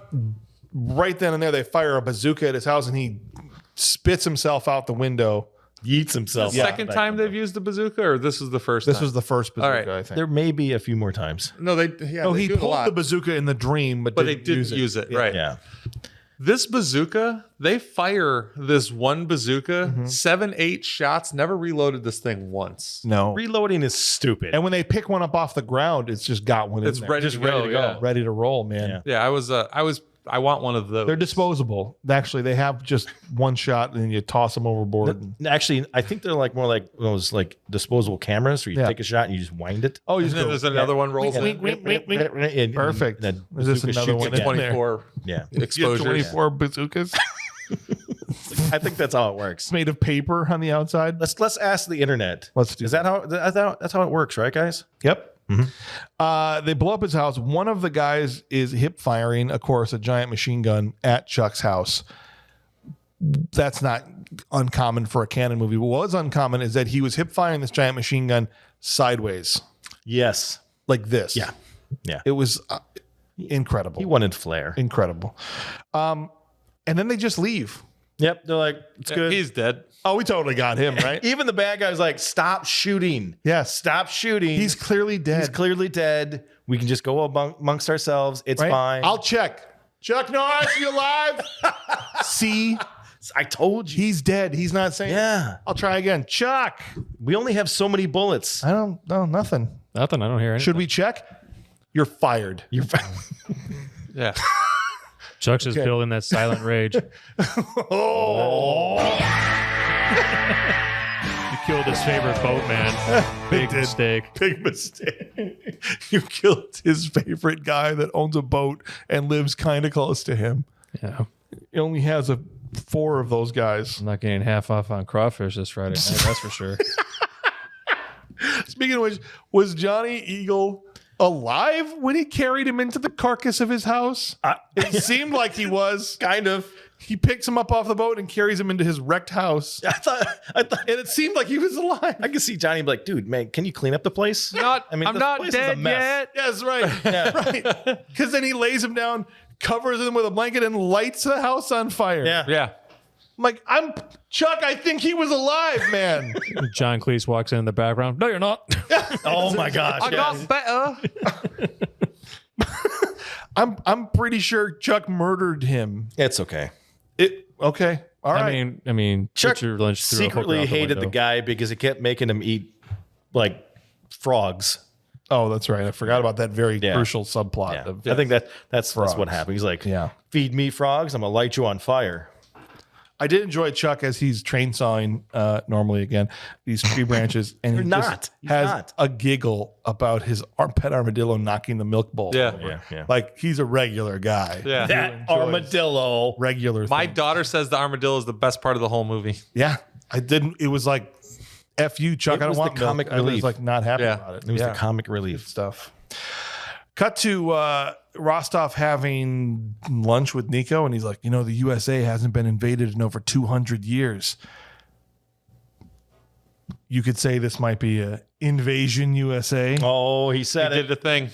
right then and there, they fire a bazooka at his house and he spits himself out the window. Yeets himself. The second time they've used the bazooka, or this was the first time? This was the first bazooka, right. I think. There may be a few more times. No, he do it a pulled lot. the bazooka in the dream, but they didn't use it. Right. Yeah. This bazooka, they fire this one bazooka, 7-8 shots, never reloaded this thing once. No. Reloading is stupid. And when they pick one up off the ground, it's just got one It's in there. ready Just to go, ready to go. yeah. Ready to roll, man. Yeah. Yeah, I was I want one of those. They're disposable. Actually, they have just one shot and then you toss them overboard. Actually, I think they're like more like those like disposable cameras where you take a shot and you just wind it. Oh, and then there's another one rolls in. Perfect. And Is this another one? 24 exposures. 24 bazookas. I think that's how it works. It's made of paper on the outside. Let's ask the internet. Let's do Is that how that's how it works, right, guys? Yep. They blow up his house. One of the guys is hip firing, of course, a giant machine gun at Chuck's house. That's not uncommon for a Cannon movie. What was uncommon is that he was hip firing this giant machine gun sideways, Yes. like this. Yeah. Yeah. It was incredible. He wanted flair. Incredible. And then they just leave. Yep. They're like, it's good. He's dead. Oh, we totally got him, right? Even the bad guy was like, stop shooting. Yes. Stop shooting. He's clearly dead. He's clearly dead. We can just go amongst ourselves. It's Right? fine. I'll check. Chuck Norris, you alive? See? I told you. He's dead. He's not saying. Yeah. I'll try again. Chuck. We only have so many bullets. I don't know. Nothing. Nothing. I don't hear anything. Should we check? You're fired. You're Yeah. Chuck's just building that silent rage. You killed his favorite boatman. Big mistake. Big mistake. You killed his favorite guy that owns a boat and lives kind of close to him. Yeah. He only has 4 of those guys. I'm not getting half off on crawfish this Friday night, that's for sure. Speaking of which, was Johnny Eagle alive when he carried him into the carcass of his house? It seemed like he was. kind of. He picks him up off the boat and carries him into his wrecked house. I thought, And it seemed like he was alive. I could see Johnny be like, dude, man, can you clean up the place? I'm this not place is a dead mess. yet. Yes, right. Right. Because then he lays him down, covers him with a blanket, and lights the house on fire. Yeah. Yeah. I'm like, Chuck, I think he was alive, man. John Cleese walks in the background. No, you're not. Oh my gosh. I got better. I'm pretty sure Chuck murdered him. It's okay. Okay. All right. I mean, Chuck Richard Lynch threw a hooker secretly out the hated the window. guy because he kept making him eat like frogs. Oh, that's right. I forgot about that very Yeah. crucial subplot. Yeah. Of, I think that's Frogs. what happened. He's like, Yeah. feed me frogs, I'm gonna light you on fire. I did enjoy Chuck as he's train sawing normally again these tree branches, and he You're just not. He's has not. a giggle about his pet armadillo knocking the milk bowl. Yeah. over. Yeah. Like he's a regular guy. Yeah. That armadillo. Regular. My thing. daughter says the armadillo is the best part of the whole movie. Yeah, I didn't. It was like, "F you, Chuck. It I don't was want the milk." comic I was relief. like not happy Yeah. about it. It was Yeah. the comic relief. Stuff. Cut to Rostov having lunch with Nico, and he's like, the USA hasn't been invaded in over 200 years. You could say this might be a invasion USA. Oh, he said He it. did the thing.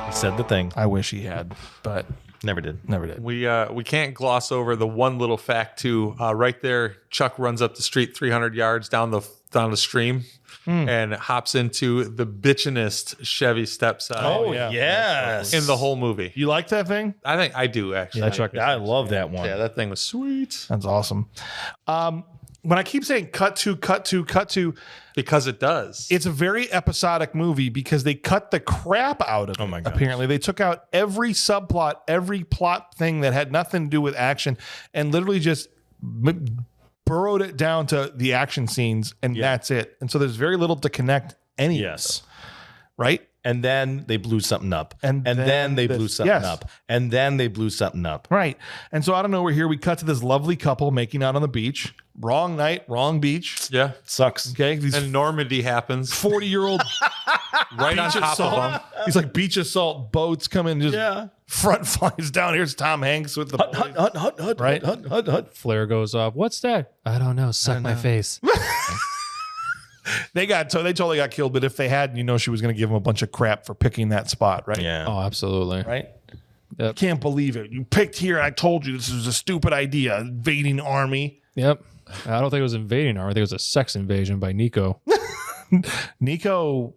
He said the thing. I wish he had, but Never did. never did. We can't gloss over the one little fact too. Right there, Chuck runs up the street 300 yards down the stream and hops into the bitchinest Chevy stepside Oh, yeah. yes. in the whole movie. You like that thing? I think I do actually. Yeah, Chuck. I love that one. Yeah, that thing was sweet That's awesome. When I keep saying cut to, because it does. it's a very episodic movie because they cut the crap out of it. Oh my gosh. Apparently, they took out every subplot, every plot thing that had nothing to do with action, and literally just burrowed it down to the action scenes, and that's it. And so there's very little to connect any. Yes. Right. And then they blew something up. And then then they this- blew something yes. up. And then they blew something up. Right. And so I don't know. We're here. We cut to this lovely couple making out on the beach. Wrong night, wrong beach. yeah. Sucks. Okay. These And Normandy happens 40-year-old right on beach top assault. of them. These like beach assault boats come in. Just Yeah. front flies down. Here's Tom Hanks with the boys. Right. Flare goes off. What's that? I don't know. Suck my face. They totally got killed. But if they hadn't, she was going to give them a bunch of crap for picking that spot. Right. Yeah. Oh, absolutely. Right. Yep. Can't believe it. You picked here. I told you this was a stupid idea. Invading army. Yep. I don't think it was invading her. I think it was a sex invasion by Nico. Nico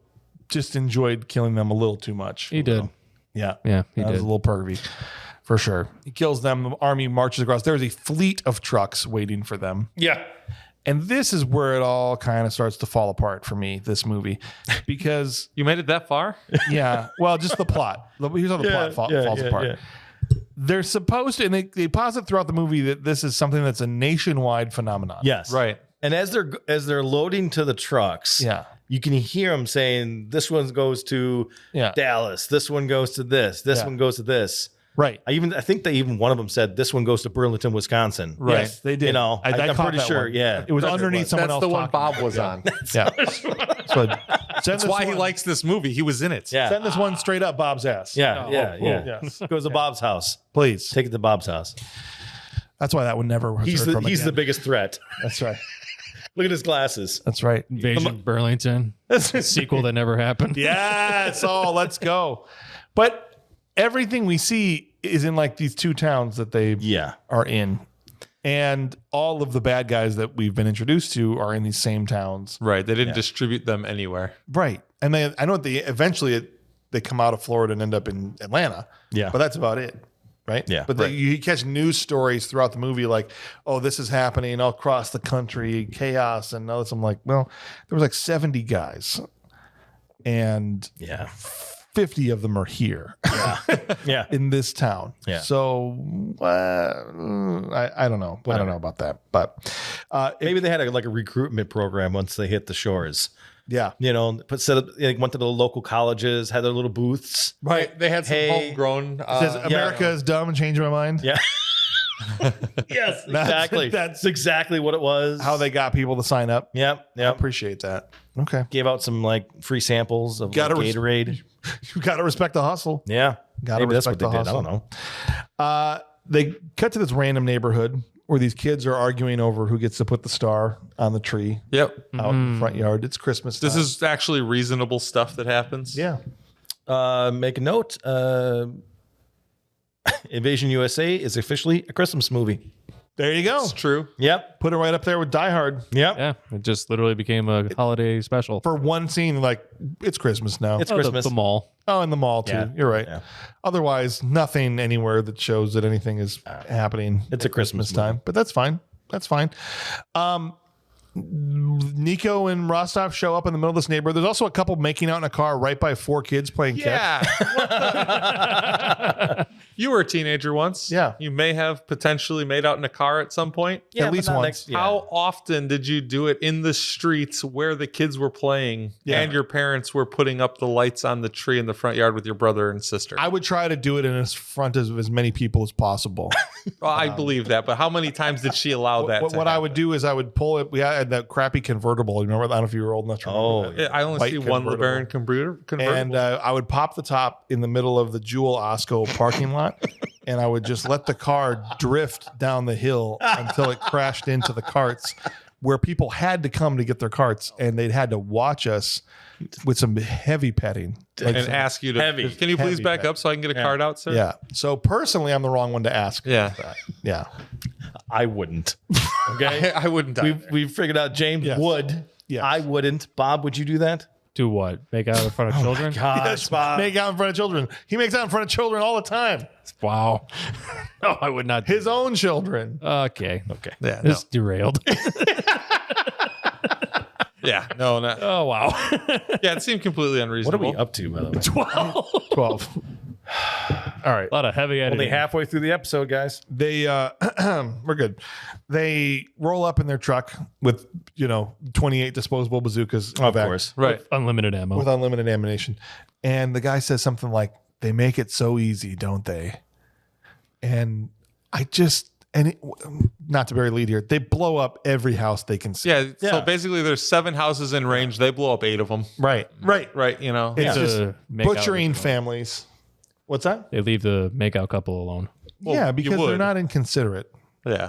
just enjoyed killing them a little too much. He did. Yeah. Yeah, he That was did. a little pervy. For sure. He kills them. The army marches across. There's a fleet of trucks waiting for them. Yeah. And this is where it all kind of starts to fall apart for me, this movie, because You made it that far? yeah, well, just the plot. Here's how the plot falls apart. Yeah. They're supposed to, and they posit throughout the movie that this is something that's a nationwide phenomenon. Yes. Right. And as they're loading to the trucks, Yeah. you can hear them saying, "This one goes to Dallas. This one goes to this. This one goes to this." Right. I think one of them said, "This one goes to Burlington, Wisconsin." Right. Yes, they did. You know, I'm caught pretty that sure. one. Yeah, It was underneath someone That's else. the one talking. Bob was on. Yeah. So That's why he likes this movie. He was in it. Yeah. Send this one straight up Bob's ass. Yeah, yeah. Yes. Goes to Bob's house. Please. Take it to Bob's house. That's why that one never was He's heard from the again. biggest threat. That's right. Look at his glasses. That's right. Invasion of Burlington. Sequel that never happened. Yes. Oh, let's go. But everything we see is in like these two towns that they are in. And all of the bad guys that we've been introduced to are in these same towns. Right. They didn't distribute them anywhere. Right. And I know they eventually they come out of Florida and end up in Atlanta. Yeah. But that's about it. Right. Yeah. But you catch news stories throughout the movie like, oh, this is happening all across the country, chaos and all this. I'm like, well, there was like 70 guys and 50 of them are here. Yeah. In this town. Yeah. So I don't know. I don't know about that. But Maybe they had a recruitment program once they hit the shores. yeah. You know, went to the local colleges, had their little booths. Right. They had some homegrown. It says America is dumb and change my mind. Yeah. Yes, exactly. That's exactly what it was. How they got people to sign up. Yep. I appreciate that. Okay. Gave out some free samples of Gatorade. You got to respect the hustle. Yeah. Gotta Maybe that's what respect they the did. I hustle. don't know. They cut to this random neighborhood where these kids are arguing over who gets to put the star on the tree Yep. out in the front yard. It's Christmas time. This is actually reasonable stuff that happens. Yeah. Make a note. Invasion USA is officially a Christmas movie. There you go. It's true. Yep. Put it right up there with Die Hard. Yep. Yeah, it just literally became a holiday special. For one scene, like, it's Christmas now. It's Oh, Christmas. the mall. Oh, in the mall too. Yeah. You're right. Yeah. Otherwise, nothing anywhere that shows that anything is happening. It's at a Christmas time, but that's fine. That's fine. Nico and Rostov show up in the middle of this neighborhood. There's also a couple making out in a car right by 4 kids playing catch. Yeah. You were a teenager once. Yeah. You may have potentially made out in a car at some point. Yeah, At least but not once. How often did you do it in the streets where the kids were playing and your parents were putting up the lights on the tree in the front yard with your brother and sister? I would try to do it in front of as many people as possible. Well, I believe that, but how many times did she allow that? What I would do is I would pull it. We had that crappy convertible. You remember? I don't know if you were old enough to remember that. I only White see one convertible. LeBaron convertible. And I would pop the top in the middle of the Jewel Osco parking lot, and I would just let the car drift down the hill until it crashed into the carts, where people had to come to get their carts, and they'd had to watch us with some heavy petting. and ask you to, heavy. can you please Heavy back pet. up so I can get a card out, sir? Yeah. So personally, I'm the wrong one to ask. Yeah. That. Yeah. I wouldn't. Okay. I wouldn't. We've figured out James Yes. would. Yes. I wouldn't. Bob, would you do that? Do what? Make out in front of children? Gosh, Bob. Make out in front of children. He makes out in front of children all the time. Wow. No, I would not. His own children. Okay. Yeah. No. It's derailed. Yeah. No. No. Oh, wow. Yeah. It semed completely What are unreasonable. we up to, by the way? 12. All right. A lot of heavy editing. Only halfway through the episode, guys. They we're good. They roll up in their truck with 28 disposable bazookas, Of course. Right. Unlimited ammo. with unlimited ammunition. And the guy says something like, "They make it so easy, don't they?" And not to bury lead here, they blow up every house they can see. Yeah. Yeah. So basically, there's 7 houses in range. They blow up 8 of them. Right. Right. You know. It's Yeah. just To make out butchering with- families. What's that? They leave the makeout couple alone. Well, yeah, you because they're would. not inconsiderate. Yeah.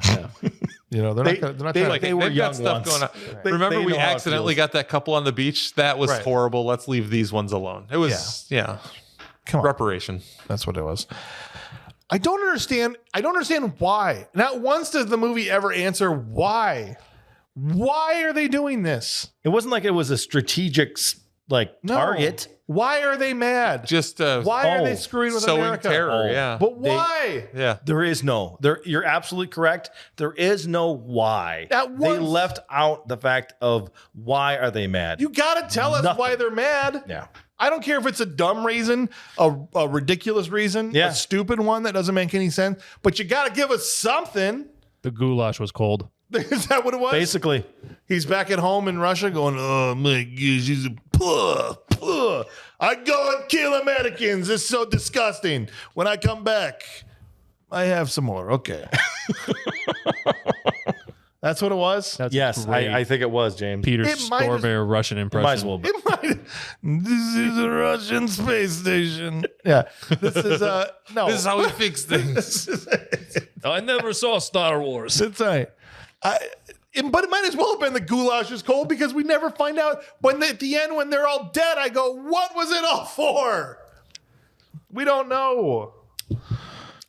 They're not. They're not trying they to, were They've got young stuff once. going on. They- Remember, they we know how it accidentally feels. got that couple on the beach. That was Right. horrible. Let's leave these ones alone. It was, Come on. reparation. That's what it was. I don't understand why. Not once does the movie ever answer why. Why are they doing this? It wasn't like it was a strategic like No. Target. Why are they mad? Just Why are they screwing with sowing America? terror. Yeah. But why? Yeah. There is no. You're absolutely correct. There is no why. They left out the fact of why are they mad. You got to tell us why they're mad. Yeah. I don't care if it's a dumb reason, a ridiculous reason, a stupid one that doesn't make any sense, but you got to give us something. The goulash was cold. Is that what it was? Basically. He's back at home in Russia going, oh my gosh, he's I go and kill Americans. It's so disgusting. When I come back, I have some more. Okay. That's what it was? Yes, I think it was, James. Peter It might Stormare Russian impression. Might as well be. It might. This is a Russian space station. Yeah. This is no. This is how we fix things. I never saw Star Wars. That's right. But it might as well have been the goulash is cold because we never find out at the end when they're all dead. I go, what was it all for? We don't know.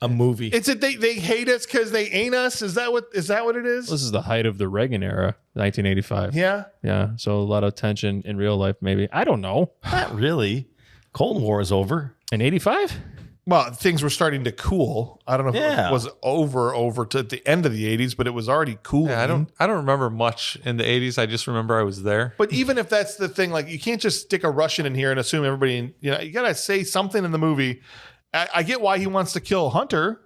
A movie. It's they hate us because they ain't us. Is that what it is? This is the height of the Reagan era, 1985. Yeah. Yeah. So a lot of tension in real life, maybe. I don't know. Not really. Cold War is over. In 85? Well, things were starting to cool. I don't know if it was over to the end of the 80s, but it was already cool. Yeah, I don't remember much in the 80s. I just remember I was there. But even if that's the thing, like you can't just stick a Russian in here and assume everybody, you got to say something in the movie. I get why he wants to kill Hunter.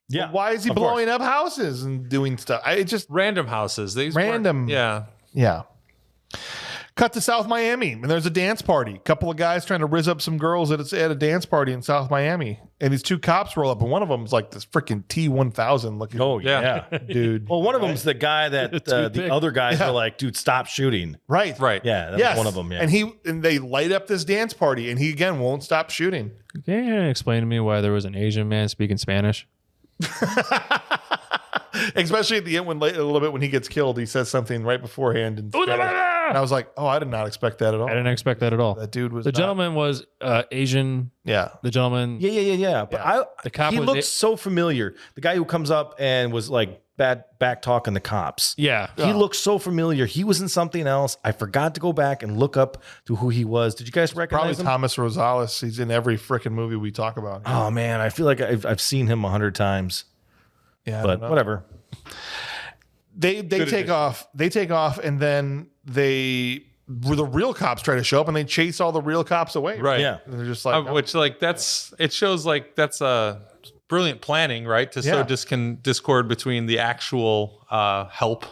Yeah. Why is he blowing up houses and doing stuff? I just Random houses. These Random. Yeah. Yeah. Cut to South Miami, and there's a dance party. Couple of guys trying to rizz up some girls at a dance party in South Miami. And these two cops roll up, and one of them's like this freaking T-1000 looking. Oh, yeah. Dude. Well, one of them's the guy that the other guys were like, dude, stop shooting. Right. Yeah, that's one of them. Yeah. And they light up this dance party, and he again won't stop shooting. Can you explain to me why there was an Asian man speaking Spanish? Especially at the end, a little bit when he gets killed, he says something right beforehand. And I was like, oh, I did not expect that at all. I didn't expect that at all. That dude was the gentleman was Asian. Yeah. The gentleman. Yeah. But the cop he was looks so familiar. The guy who comes up and was like back talking the cops. Yeah. He looks so familiar. He was in something else. I forgot to go back and look up to who he was. Did you guys recognize him? Thomas Rosales. He's in every freaking movie we talk about. Oh man, I feel like I've seen him 100 times. Yeah, but whatever. They take off. They take off, and then the real cops try to show up, and they chase all the real cops away. Right. Yeah. And they're just like, which like it shows like that's a brilliant planning, right? To sow discord between the actual help.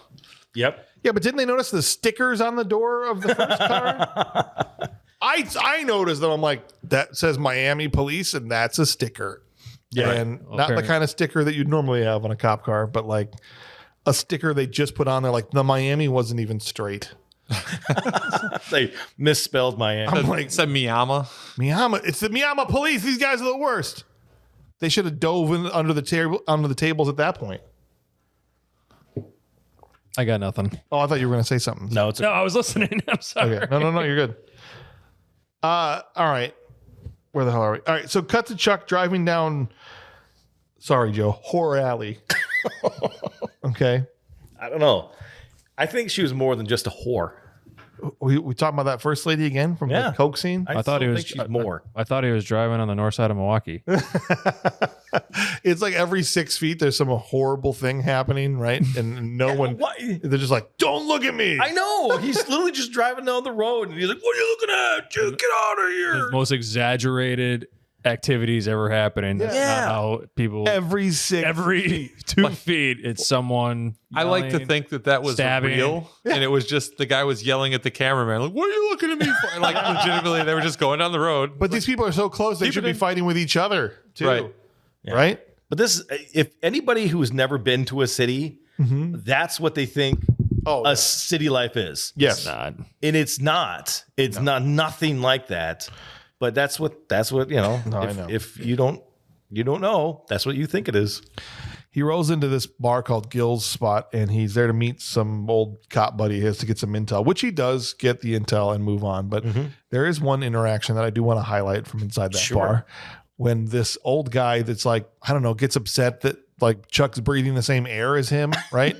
Yep. Yeah, but didn't they notice the stickers on the door of the first car? I noticed them. I'm like, that says Miami Police, and that's a sticker. Yeah. And not the kind of sticker that you'd normally have on a cop car, but like a sticker they just put on there. Like the Miami wasn't even straight. They misspelled Miami. I'm like, It said Miyama. It's the Miyama Police. These guys are the worst. They should have dove in under the tables at that point. I got nothing. Oh, I thought you were going to say something. No, I was listening. I'm sorry. Okay. No, you're good. All right. Where the hell are we? All right. So cut to Chuck driving down. Sorry, Joe. Horror Alley. Okay. I don't know. I think she was more than just a whore. We talking about that first lady again from the Coke scene? I thought he was she's more. I thought he was driving on the north side of Milwaukee. It's like every 6 feet there's some horrible thing happening, right? And no one, they're just like, don't look at me. I know. He's literally just driving down the road and he's like, what are you looking at? Dude, get out of here. The most exaggerated activities ever happening. That's not how people every 2 feet it's someone I like to think that was stabbing. real, and it was just the guy was yelling at the cameraman, like, "What are you looking at me for?" And like legitimately, they were just going down the road. But these people are so close; they should be fighting with each other too, Right. Right? But this, if anybody who's never been to a city, that's what they think a city life is. Yes. It's not. And it's not. It's not nothing like that. But that's what you know. I know. If you don't know, that's what you think it is. He rolls into this bar called Gil's Spot, and he's there to meet some old cop buddy of his to get some intel, which he does get the intel and move on. But there is one interaction that I do want to highlight from inside that bar, when this old guy that's like, I don't know, gets upset that like Chuck's breathing the same air as him, right?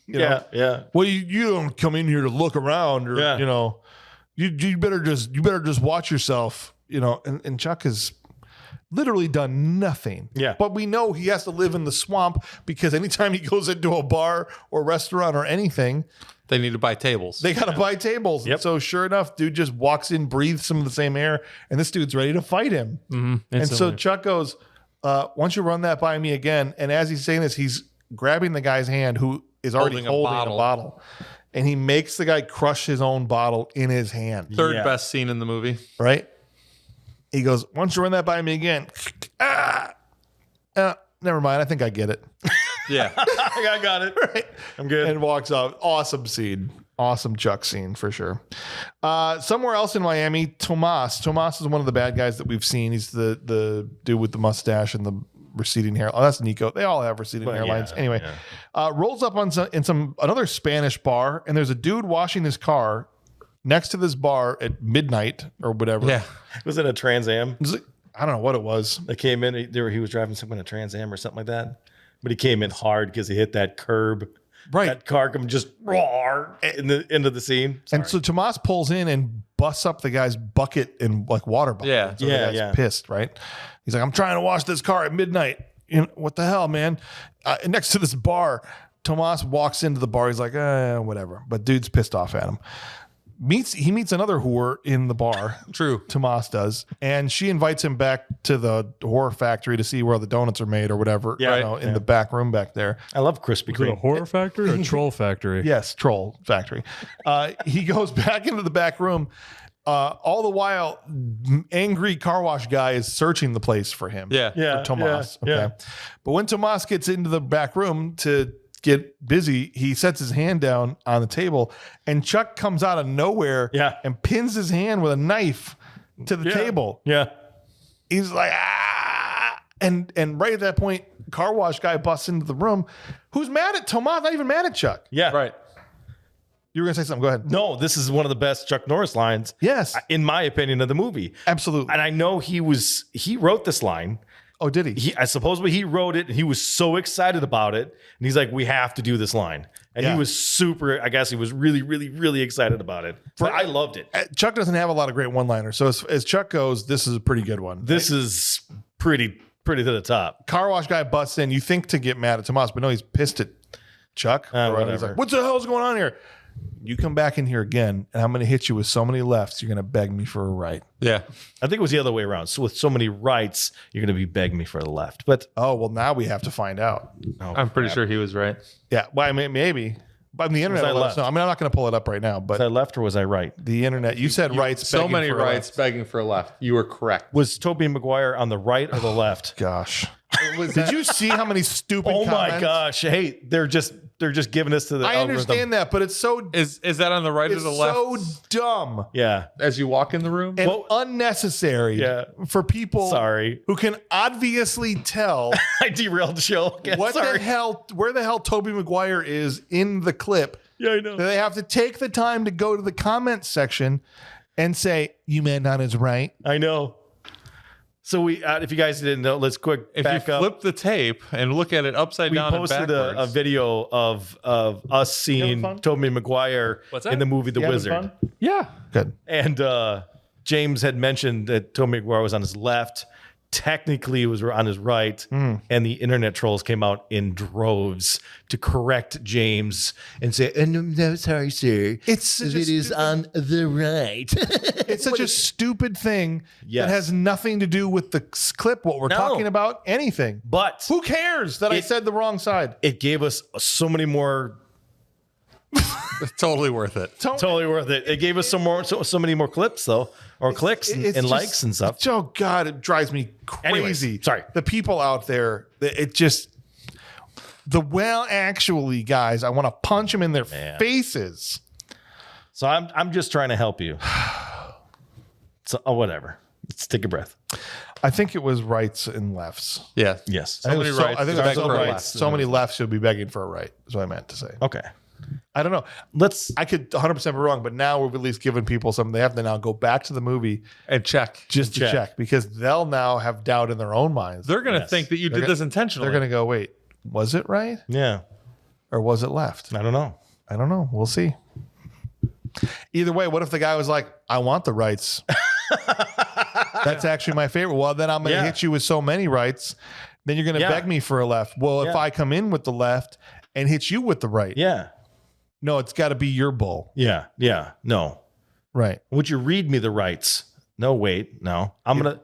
You know, Yeah. well, you don't come in here to look around, or you know. you better just watch yourself, and Chuck has literally done nothing. Yeah. But we know he has to live in the swamp because anytime he goes into a bar or restaurant or anything, They need to buy tables. they got to buy tables. Yep. So sure enough, dude just walks in, breathes some of the same air, and this dude's ready to fight him. And so Chuck goes, why don't you run that by me again? And as he's saying this, he's grabbing the guy's hand who is already holding a bottle. And he makes the guy crush his own bottle in his hand. Third best scene in the movie. Right? He goes, why don't you run that by me again? Never mind. I think I get it. Yeah. I got it. Right? I'm good. And walks off. Awesome scene. Awesome Chuck scene for sure. Somewhere else in Miami, Tomas. Tomas is one of the bad guys that we've seen. He's the dude with the mustache and the receding hair. Oh, that's Nico. They all have receding hairlines. Yeah, anyway, rolls up on another Spanish bar, and there's a dude washing his car next to this bar at midnight or whatever. Yeah. Was it a Trans Am? I don't know what it was. That came in. He was driving something in a Trans Am or something like that. But he came in hard because he hit that curb. Right. That car come just roar into the scene. And so Tomas pulls in and busts up the guy's bucket and like water bucket. Yeah. So the guy's pissed, right? He's like, I'm trying to wash this car at midnight. What the hell, man? Next to this bar, Tomas walks into the bar. He's like, whatever. But dude's pissed off at him. He meets another whore in the bar. True. Tomas does. And she invites him back to the whore factory to see where the donuts are made or whatever. Yeah. In the back room back there. I love Krispy Is it a Kreme. horror factory or a troll factory? Yes, troll factory. He goes back into the back room. All the while, angry car wash guy is searching the place for him. Yeah. For Tomas. Yeah, Okay. But when Tomas gets into the back room to get busy, he sets his hand down on the table, and Chuck comes out of nowhere and pins his hand with a knife to the table. Yeah. He's like, ah. And right at that point, car wash guy busts into the room. Who's mad at Tomas? Not even mad at Chuck. Yeah. Right. You were going to say something. Go ahead. No, this is one of the best Chuck Norris lines. Yes. In my opinion, of the movie. Absolutely. And I know he wrote this line. Oh, did he? I supposedly he wrote it and he was so excited about it. And he's like, we have to do this line. And he was super, I guess he was really, really, really excited about it. I loved it. Chuck doesn't have a lot of great one-liners. So as Chuck goes, this is a pretty good one. This is pretty to the top. Car wash guy busts in. You think to get mad at Tomas, but no, he's pissed at Chuck. Whatever. He's like, what the hell's going on here? You come back in here again, and I'm going to hit you with so many lefts, you're going to beg me for a right. Yeah. I think it was the other way around. So with so many rights, you're going to be begging me for the left. But Oh, well, now we have to find out. I'm pretty sure he was right. Yeah, well, I mean, maybe. But the internet will let us know. I mean, I'm not going to pull it up right now, was I but left or was I right? the internet, you said rights. So begging many for a rights left. begging for a left. You were correct. Was Tobey Maguire on the right or the left? Gosh. Did you see how many stupid Oh my comments? gosh. Hey, they're just giving us to the I algorithm. understand that, but it's so Is that on the right or it's the left? so dumb Yeah. As you walk in the room? and unnecessary for people Sorry. who can obviously tell I derailed the show. Again. where the hell Tobey Maguire is in the clip. Yeah, I know. They have to take the time to go to the comments section and say, you meant on his right. I know. So we, if you guys didn't know, let's quick If back you up. flip the tape and look at it upside We down posted and backwards. a video of us seeing fun? Tobey Maguire What's that? in the movie The You having Wizard. fun? Yeah. Good. And James had mentioned that Tobey Maguire was on his left. Technically, it was on his right. And the internet trolls came out in droves to correct James and say, oh, no, sorry, sir. It's such a It is on the right. It's such a stupid thing Yes. that has nothing to do with the clip, what we're No. talking about, anything. But Who cares that I said the wrong side? it gave us so many more. It's totally worth it. Totally worth it. It gave us so many more clips though, or clicks and It's just- likes and stuff. Oh God, it drives me crazy. Anyways, sorry. The people out there, it just actually, guys, I want to punch them in their faces. So I'm just trying to help you. So whatever. Let's take a breath. I think it was rights and lefts. Yeah. Yes. So many rights. I think begging so, for a right. left. So many lefts should be begging for a right. Is what I meant to say. Okay. I don't know. I could 100% be wrong, but now we've at least given people something. They have to now go back to the movie And check. just to check because they'll now have doubt in their own minds. They're going to think that you did this intentionally. They're going to go, wait, was it right Yeah. or was it left? I don't know. I don't know. We'll see. Either way, what if the guy was like, I want the rights? That's actually my favorite. Well, then I'm going to hit you with so many rights. Then you're going to beg me for a left. Well, if I come in with the left and hit you with the right. Yeah. No, it's got to be your bull. Yeah. Yeah. No. Right. Would you read me the rights? No, wait. No. I'm going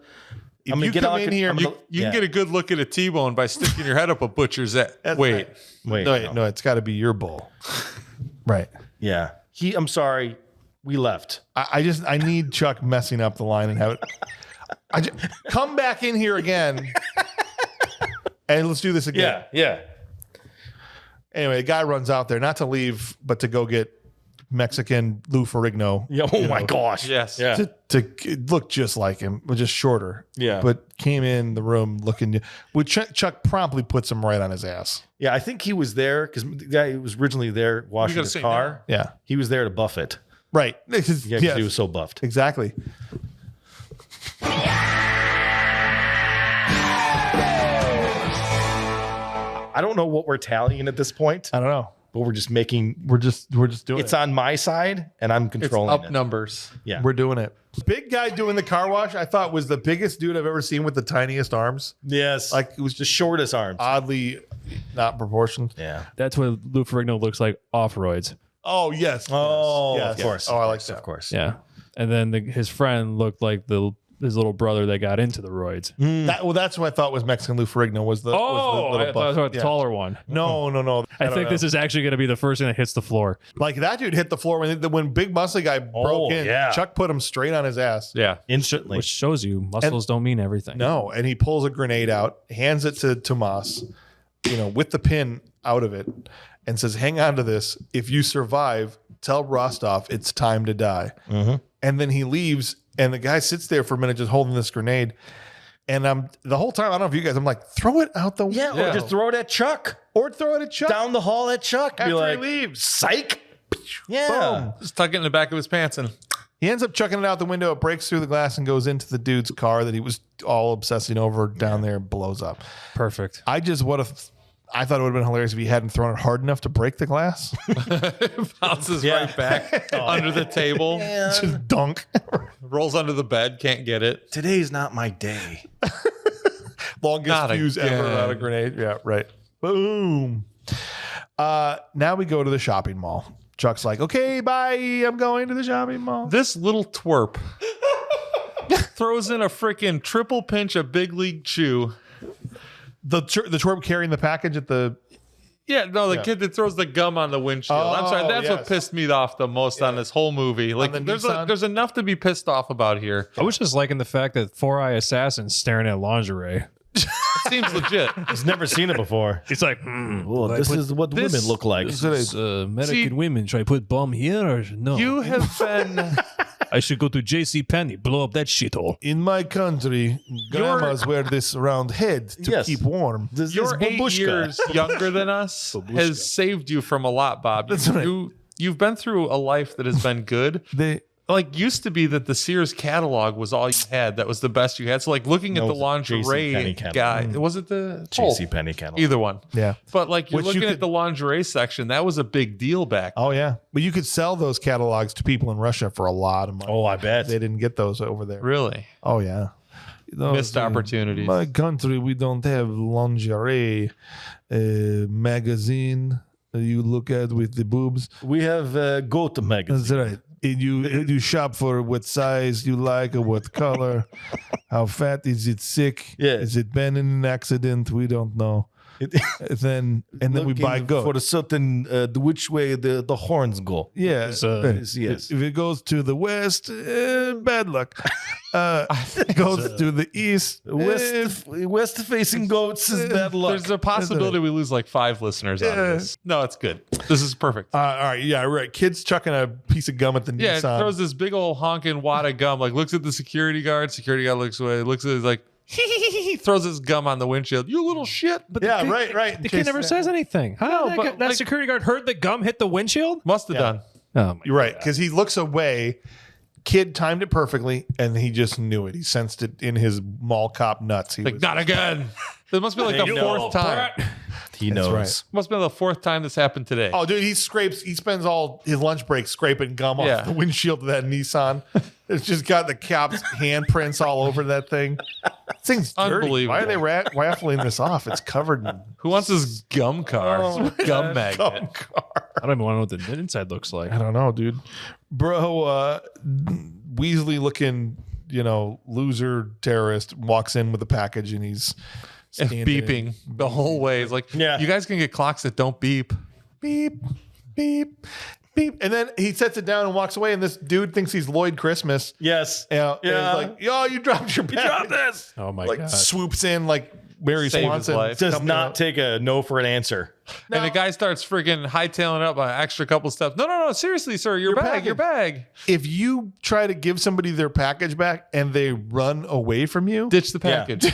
to get in here. You can get a good look at a T-bone by sticking your head up a butcher's Wait. No, it's got to be your bull. Right. Yeah. I'm sorry. We left. I need Chuck messing up the line and have it. Come back in here again. And let's do this again. Yeah. Anyway, the guy runs out there, not to leave, but to go get Mexican Lou Ferrigno. Yeah. Oh my gosh. Yes. Yeah. To look just like him, but just shorter. Yeah. But came in the room looking. Chuck promptly puts him right on his ass. Yeah. I think he was there because the guy who was originally there washing his car. Yeah. He was there to buff it. Right. Yeah. Because he was so buffed. Exactly. I don't know what we're tallying at this point, I don't know. but we're just making. We're just doing It's it. on my side, and I'm It's controlling up it. numbers. Yeah. We're doing it. Big guy doing the car wash, I thought was the biggest dude I've ever seen with the tiniest arms. Yes. Like it was the just shortest arms. oddly not proportioned. Yeah. That's what Lou Ferrigno looks like off roids. Oh, yes. Oh, yes. of course. Oh, I like that. Of course. Yeah. And then his friend looked like his little brother that got into the roids. That's what I thought was Mexican Lou Ferrigno was the Oh, little I buff. thought the taller one. No. I think this is actually going to be the first thing that hits the floor. Like that dude hit the floor when big muscle guy broke in. yeah. Chuck put him straight on his ass. Yeah. Instantly. Which shows you muscles don't mean everything. No, and he pulls a grenade out, hands it to Tomas, with the pin out of it, and says, "Hang on to this. If you survive, tell Rostov it's time to die." Mm-hmm. And then he leaves, and the guy sits there for a minute just holding this grenade. And I'm the whole time, I don't know if you guys, I'm like, throw it out the window. Or just throw it at Chuck. Or throw it at Chuck. Down the hall at Chuck. Be after like, he leaves. psych. Yeah. Boom. Just tuck it in the back of his pants and He ends up chucking it out the window. It breaks through the glass and goes into the dude's car that he was all obsessing over down there and blows up. Perfect. I thought it would have been hilarious if he hadn't thrown it hard enough to break the glass. bounces right back under the table. Just dunk. Rolls under the bed, can't get it. Today's not my day. Longest Not fuse ever again. out of grenade. Yeah, right. Boom. Now we go to the shopping mall. Chuck's like, okay, bye. I'm going to the shopping mall. This little twerp throws in a freaking triple pinch of Big League Chew. The twerp carrying the package at the... Yeah, no, the kid that throws the gum on the windshield. I'm sorry, that's what pissed me off the most on this whole movie. Like, the there's Nissan? there's enough to be pissed off about here. I was just liking the fact that Four Eye Assassin's staring at lingerie. It seems legit. He's never seen it before. He's like, Well, this is what this- women look like. American See- women. Should I put bomb here or no? You have been... I should go to J.C. Penney, blow up that shithole. In my country, grandmas wear this round head to Yes. keep warm. This You're is 8 babushka. years younger than us has saved you from a lot, Bob. That's right. You've been through a life that has been good. Like, used to be that the Sears catalog was all you had. That was the best you had. So, like, looking at No, the lingerie JCPenney catalog. guy, was it the JC Penney catalog. Either one. Yeah. But like, you're Which you looking could- at the lingerie section. That was a big deal back. Oh, yeah. But you could sell those catalogs to people in Russia for a lot of money. Oh, I bet. They didn't get those over there. Really? Oh, yeah. Missed opportunities. My country, we don't have lingerie magazine you look at with the boobs. We have Goat magazine. That's right. And you shop for what size you like or what color. How fat is it? Sick? Yeah. Is it been in an accident? We don't know. And then we buy goat. for a certain which way the horns go. Yeah. Yes. If it goes to the west, bad luck. It goes to the east, West facing goats is bad luck. There's a possibility we lose like 5 listeners out of this. No, it's good. This is perfect. all right. Yeah. Right. Kids chucking a piece of gum at the Yeah, Nissan. throws this big old honking wad of gum, like looks at the security guard looks away, looks at it, like, throws his gum on the windshield. You little shit. But Yeah. Right. The kid never says anything. How did but, that like- security guard heard the gum hit the windshield? must have done. Oh my You're right. Because he looks away. Kid timed it perfectly, and he just knew it. He sensed it in his mall cop nuts. He Like, was, not again. It must be like the 4th time. He knows. right. Must have been the 4th time this happened today. Oh, dude, he spends all his lunch break scraping gum off the windshield of that Nissan. It's just got the cap's handprints all over that thing. This thing's dirty. Unbelievable. Why are they raffling this off? It's covered in Who wants this gum car? Gum magnet. gum car. I don't even want to know what the inside looks like. I don't know, dude. Bro, Weasley looking, loser terrorist walks in with a package and he's beeping the whole way. It's like, you guys can get clocks that don't beep. Beep, beep, beep. And then he sets it down and walks away. And this dude thinks he's Lloyd Christmas. Yes. And he's like, yo, you dropped your package. You dropped this. Oh my like god. swoops in like Mary Save his Swanson. life. Does not take a no for an answer. And the guy starts freaking hightailing up an extra couple steps. No. Seriously, sir, your bag. If you try to give somebody their package back and they run away from you, Ditch the package.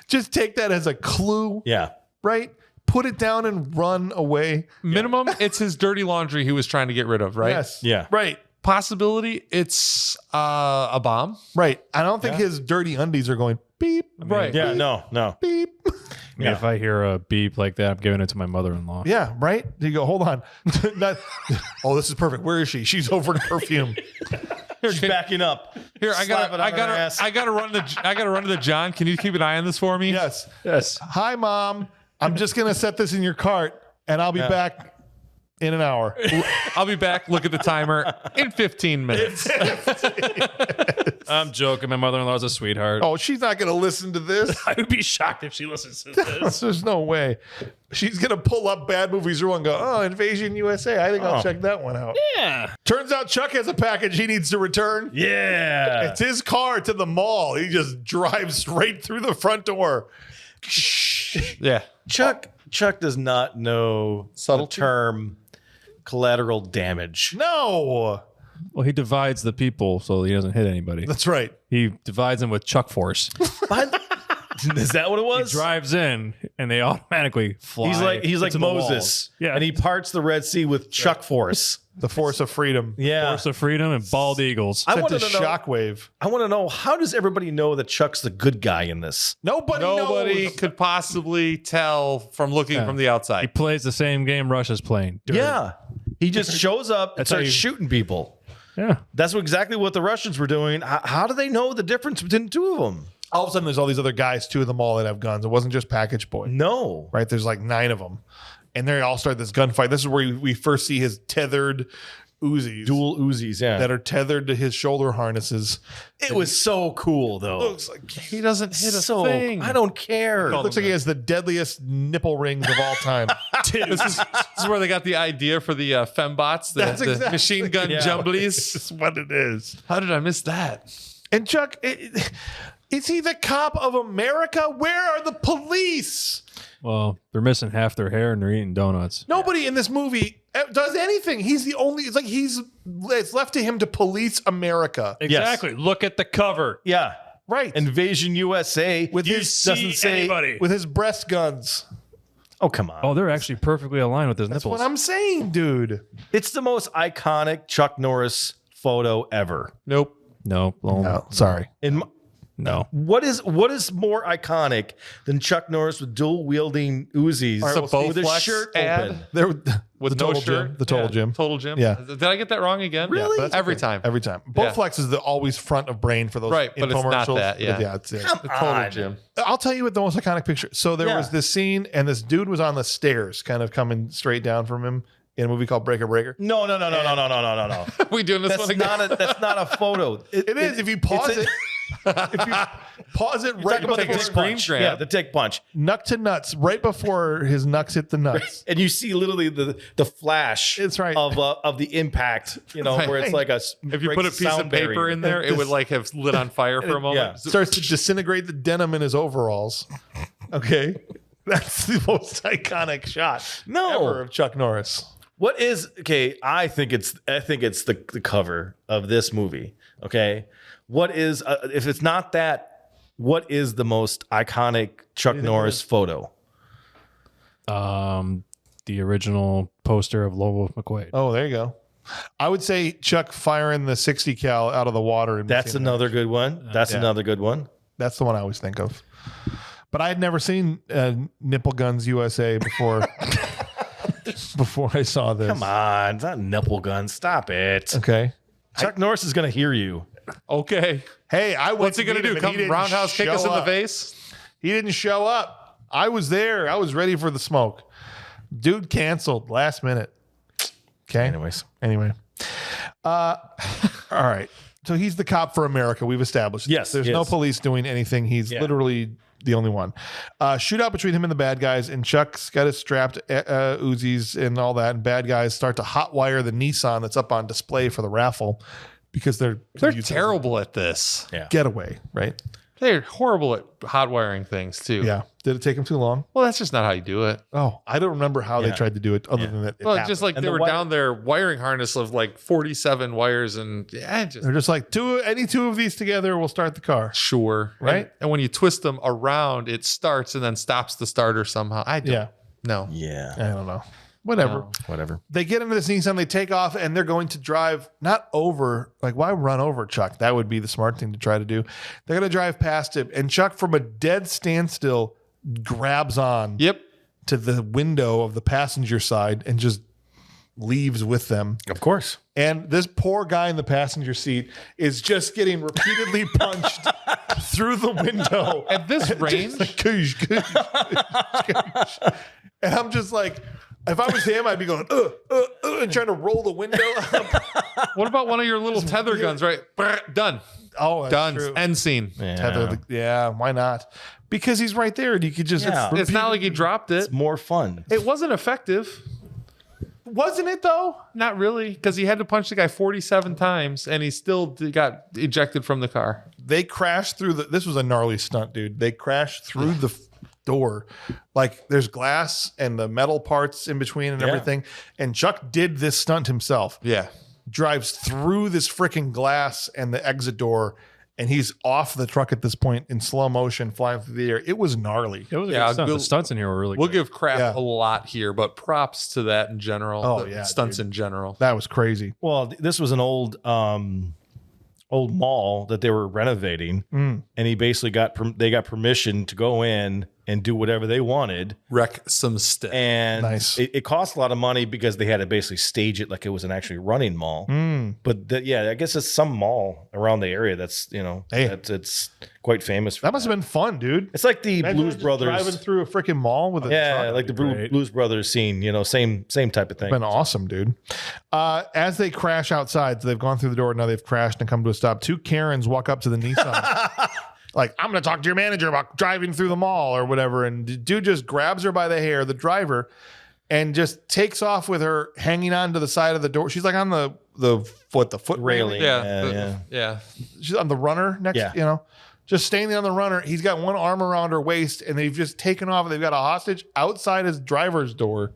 just take that as a clue, Yeah. right? Put it down and run away. Minimum, it's his dirty laundry he was trying to get rid of, right? Yes. Yeah. Right. Possibility, it's a bomb. Right. I don't think his dirty undies are going beep. Right. Yeah. No. Beep. I mean, if I hear a beep like that, I'm giving it to my mother-in-law. Yeah, right? You go, hold on. This is perfect. Where is she? She's over in perfume. She's backing up. Here, I gotta run to the John. Can you keep an eye on this for me? Yes. Hi, Mom. I'm just going to set this in your cart, and I'll be back in an hour. I'll be back. Look at the timer in 15 minutes. I'm joking. My mother-in-law's a sweetheart. Oh, she's not going to listen to this. I would be shocked if she listens to this. There's no way. She's going to pull up Bad Movies Rule and go, oh, Invasion USA. I think I'll check that one out. Yeah. Turns out Chuck has a package he needs to return. Yeah. It's his car to the mall. He just drives straight through the front door. Yeah. Chuck does not know the term collateral damage. No. Well, he divides the people so he doesn't hit anybody. That's right. He divides them with Chuck Force. Is that what it was? He drives in and they automatically fly. He's like into the Moses. walls. Yeah. And he parts the Red Sea with Chuck Force. The force of freedom. Yeah. Force of freedom and bald eagles. I Sent want a to know. shockwave. I want to know, how does everybody know that Chuck's the good guy in this? Nobody knows. could possibly tell from looking from the He outside. plays the same game Russia's playing. Dirt. Yeah. He just shows up and That's how starts you- shooting people. Yeah. That's exactly what the Russians were doing. How do they know the difference between the two of them? All of a sudden, there's all these other guys, too, in the mall that have guns. It wasn't just Package Boy, No. right? There's like 9 of them. And they all start this gunfight. This is where we first see his tethered Uzis. Dual Uzis, yeah. That are tethered to his shoulder harnesses. It was so cool, though. Looks like He doesn't hit a so thing. I don't care. It looks like he has the deadliest nipple rings of all time. This is where they got the idea for the fembots, That's the exactly- machine gun Yeah. jumblies. This is what it is. How did I miss that? And Chuck, is he the cop of America? Where are the police? Well, they're missing half their hair and they're eating donuts. Nobody in this movie does anything. He's the only. It's like it's left to him to police America. Exactly. Look at the cover. Yeah. Right. Invasion USA with You his see anybody. with his breast guns. Oh, come on. Oh, they're actually perfectly aligned with his That's nipples. what I'm saying, dude. It's the most iconic Chuck Norris photo ever. Nope. No. Well, Oh, sorry. no. What is more iconic than Chuck Norris with dual wielding Uzis The with his Bowflex shirt ad open? There with the no total shirt. gym. The total gym. Total gym. Yeah. Did I get that wrong again? Really? Yeah, every time. Every time. Bowflex is the always front of brain for those Right, but it's not infomercials. that, yeah. Yeah, it's it. The total gym. I'll tell you what the most iconic picture. So there was this scene, and this dude was on the stairs, kind of coming straight down from him in a movie called Breaker Breaker. No. We doing this one again? That's not a photo. It is. If you pause it, if you pause it right Talk about the before dick punch. grab. Yeah, the dick punch. nut to nuts, right before his nuts hit the nuts. And you see literally the flash It's right. of the impact, where it's like If you put a piece of paper in there, it would like have lit on fire for a moment. Yeah. Starts to disintegrate the denim in his overalls. Okay. That's the most iconic shot ever of Chuck Norris. What is okay? I think it's the cover of this movie. Okay, what is if it's not that? What is the most iconic Chuck Norris photo? The original poster of Lobo McQuaid. Oh, there you go. I would say Chuck firing the 60 cal out of the water. And That's another good one. That's another good one. That's the one I always think of. But I had never seen Nipple Guns USA before. Before I saw this. Come on, it's not nipple guns. Stop it. Okay. Chuck Norris is going to hear you. Okay. Hey, What's he going to do? Come roundhouse kick us in the face? He didn't show up. I was there. I was ready for the smoke. Dude canceled last minute. Okay. Anyway. All right. So he's the cop for America. We've established. Yes. There's no police doing anything. He's literally the only one. Shootout between him and the bad guys, and Chuck's got his strapped Uzis and all that. And bad guys start to hotwire the Nissan that's up on display for the raffle because they're terrible at this. Yeah. Getaway, right? They're horrible at hot wiring things too. Yeah. Did it take him too long? Well, that's just not how you do it. Oh, I don't remember how they tried to do it other than that. Well, just like And they the were down their wiring harness of like 47 wires and they're just like any two of these together will start the car. sure. Right? And when you twist them around, it starts and then stops the starter somehow. I don't know. Yeah. I don't know. Whatever. No. Whatever. They get into this Nissan, they take off, and they're going to drive not over. Like, why run over Chuck? That would be the smart thing to try to do. They're going to drive past him, and Chuck, from a dead standstill, grabs on to the window of the passenger side and just leaves with them. Of course. And this poor guy in the passenger seat is just getting repeatedly punched through the window. At this range, Like, "Goosh, goosh, goosh, goosh." And I'm just like, if I was him, I'd be going, and trying to roll the window up. what about one of your little tether guns, right? Brr, done. Oh, that's Done. true. End scene. Yeah, why not? Because he's right there and you could just. Yeah. It's not like he dropped it. It's more fun. It wasn't effective. Wasn't it though? Not really, because he had to punch the guy 47 times and he still got ejected from the car. They crashed through this was a gnarly stunt, dude. They crashed through the door. Like, there's glass and the metal parts in between and everything. And Chuck did this stunt himself. Yeah. Drives through this freaking glass and the exit door, and he's off the truck at this point in slow motion, flying through the air. It was gnarly. It was a good stunt. The stunts in here were really We'll good. give crap a lot here, but props to that in general. Oh, the yeah, stunts dude. in general. That was crazy. Well, this was an old mall that they were renovating, and he basically they got permission to go in and do whatever they wanted. Wreck some stuff. And Nice. it cost a lot of money because they had to basically stage it like it was an actually running mall. But I guess it's some mall around the area that's, it's quite famous for That must have been fun, dude. It's like the Imagine Blues just Brothers. driving through a freaking mall with a truck. Like the great. Blues Brothers scene, same type of thing. Been awesome, dude. As they crash outside, so they've gone through the door, now they've crashed and come to a stop. Two Karens walk up to the Nissan. Like, I'm going to talk to your manager about driving through the mall or whatever. And the dude just grabs her by the hair, the driver, and just takes off with her hanging on to the side of the door. She's like on the foot railing. Yeah. She's on the runner next, just standing on the runner. He's got one arm around her waist, and they've just taken off. They've got a hostage outside his driver's door.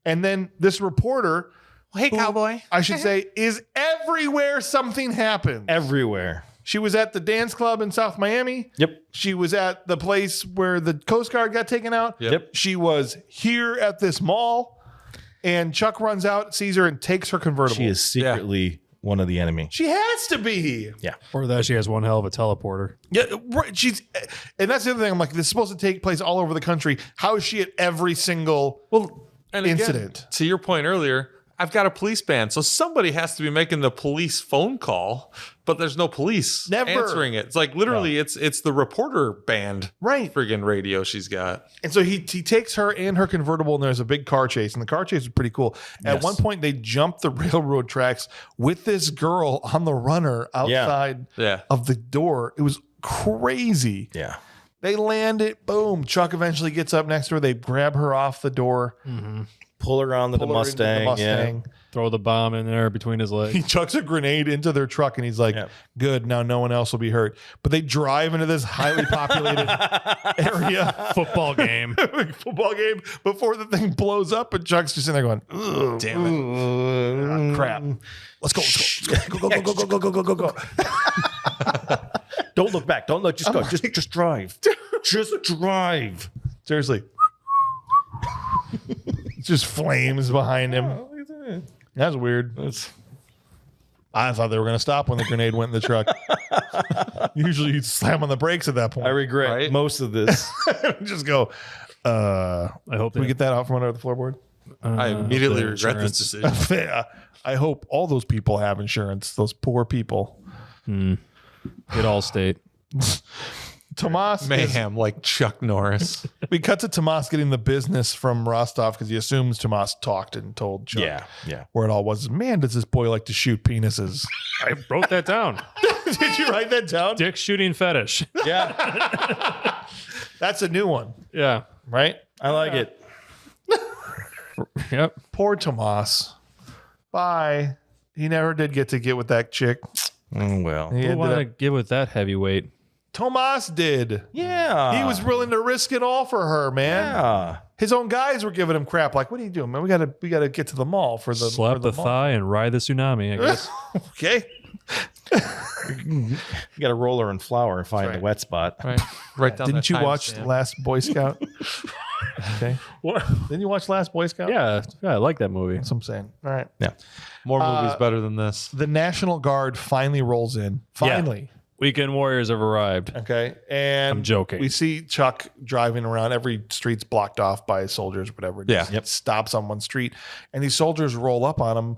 And then this reporter, Hey, cowboy. I should say, is everywhere something happens. Everywhere. She was at the dance club in South Miami. Yep. She was at the place where the Coast Guard got taken out. Yep. She was here at this mall. And Chuck runs out, sees her, and takes her convertible. She is secretly one of the enemy. She has to be. Yeah. Or that she has one hell of a teleporter. Yeah, right. And that's the other thing. I'm like, this is supposed to take place all over the country. How is she at every single incident? Again, to your point earlier, I've got a police band, so somebody has to be making the police phone call, but there's no police answering it. It's like literally, it's the reporter band, friggin' radio she's got. And so he takes her and her convertible, and there's a big car chase, and the car chase is pretty cool. At one point, they jump the railroad tracks with this girl on the runner outside of the door. It was crazy. Yeah. They land it. Boom. Chuck eventually gets up next to her. They grab her off the door. Pull her around the Mustang. Yeah. Throw the bomb in there between his legs. He chucks a grenade into their truck, and he's like, good, now no one else will be hurt. But they drive into this highly populated area. Football game. Before the thing blows up, and Chuck's just in there going, ugh, damn it. Crap. Let's go. Don't look back. Don't look. Just go. Just drive. Just drive. Seriously. Just flames behind him. That's weird. I thought they were going to stop when the grenade went in the truck. Usually you slam on the brakes at that point. I regret most of this. Just go. I hope we get that out from under the floorboard. I immediately regret this decision. I hope all those people have insurance. Those poor people. Get Allstate. Tomas Mayhem like Chuck Norris. We cut to Tomas getting the business from Rostov because he assumes Tomas talked and told Chuck. Yeah. Where it all was. Man, does this boy like to shoot penises? I wrote that down. Did you write that down? Dick shooting fetish. Yeah. That's a new one, Yeah. right? I like it. Yep. Poor Tomas. Bye. He never did get with that chick. Well. He Who ended want to up- get with that heavyweight? Tomas did. Yeah. He was willing to risk it all for her, man. Yeah. His own guys were giving him crap. Like, what are you doing, man? We gotta get to the mall for the Slap for the mall. thigh and ride the tsunami, I guess. Okay. You got to roll her in flour and find Right. the wet spot. Right down. Didn't you watch Last Boy Scout? Okay. What? Didn't you watch Last Boy Scout? Yeah, I like that movie. That's what I'm saying. All right. Yeah. More movies better than this? The National Guard finally rolls in. Finally. Weekend Warriors have arrived. Okay. And I'm joking. We see Chuck driving around. Every street's blocked off by soldiers, whatever. It is. Yeah. Stops on one street. And these soldiers roll up on him.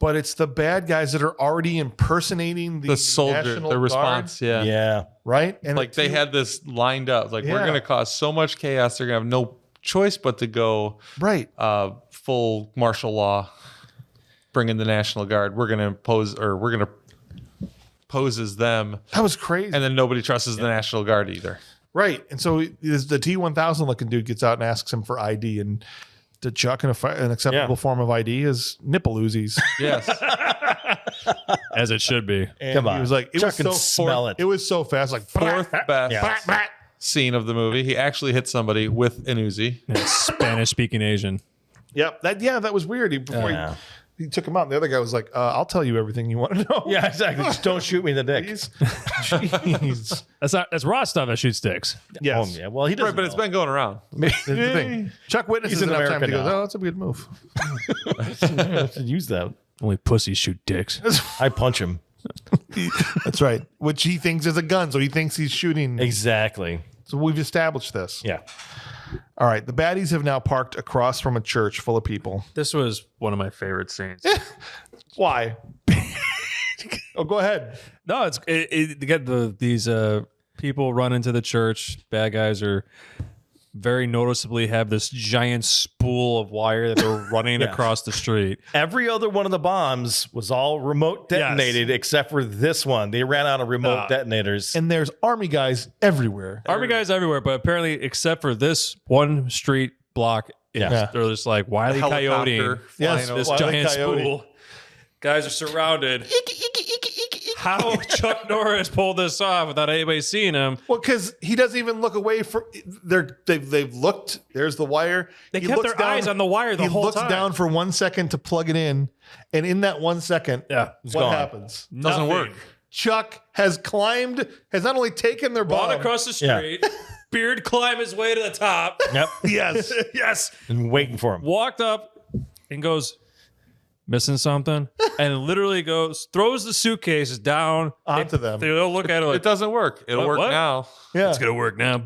But it's the bad guys that are already impersonating the soldier, National the Guard, response. Yeah. Yeah. right? And Like they had this lined up. Like we're Yeah. going to cause so much chaos. They're going to have no choice but to go right. full martial law, bring in the National Guard. We're going to impose, or we're going to pose as them. That was crazy. And then nobody trusts the National Guard either. Right. And so the T-1000 looking dude gets out and asks him for ID. And to Chuck, an acceptable form of ID is nipple Uzis. Yes. As it should be. And Come he on. was like, it Chuck was can so smell it. It was so fast, like Fourth best Yeah. scene of the movie. He actually hit somebody with an Uzi. Spanish speaking Asian. Yep. That was weird. Before Yeah. he took him out, and the other guy was like, "I'll tell you everything you want to know." Yeah, exactly. Just don't shoot me in the dick. Please. Jeez. That's Rostov that shoots dicks. Yes. Oh, yeah. Well, he doesn't Right, but it's been going around. That's the thing. Chuck witnesses He's an enough time. He American goes, now. "Oh, that's a good move." been use that. Only pussies shoot dicks. I punch him. That's right. Which he thinks is a gun, so he thinks he's shooting. Exactly. So we've established this. Yeah. All right. The baddies have now parked across from a church full of people. This was one of my favorite scenes. Why? Oh, go ahead. No, they get these people run into the church. Bad guys are very noticeably have this giant spool of wire that they're running across the street. Every other one of the bombs was all remote detonated except for this one. They ran out of remote detonators. And there's army guys everywhere. Army guys everywhere, but apparently, except for this one street block, Yeah. they're just like Wile E. Coyote. Helicopter Yes, flying This Wile E. giant Coyote. spool. Guys are surrounded. How Chuck Norris pulled this off without anybody seeing him? Well, because he doesn't even look away from. They've looked. There's the wire. They He kept looks their eyes on the wire the he whole looks time. down for 1 second to plug it in, and in that 1 second, Yeah, what gone. happens? Doesn't work. Chuck has not only taken their Run bomb. across the street. Beard climb his way to the top. Yep. Yes, Yes. And waiting for him. Walked up and goes, missing something, and literally throws the suitcases down onto them. They'll look at it like, It doesn't work. It'll work what? now. Yeah, it's gonna work now.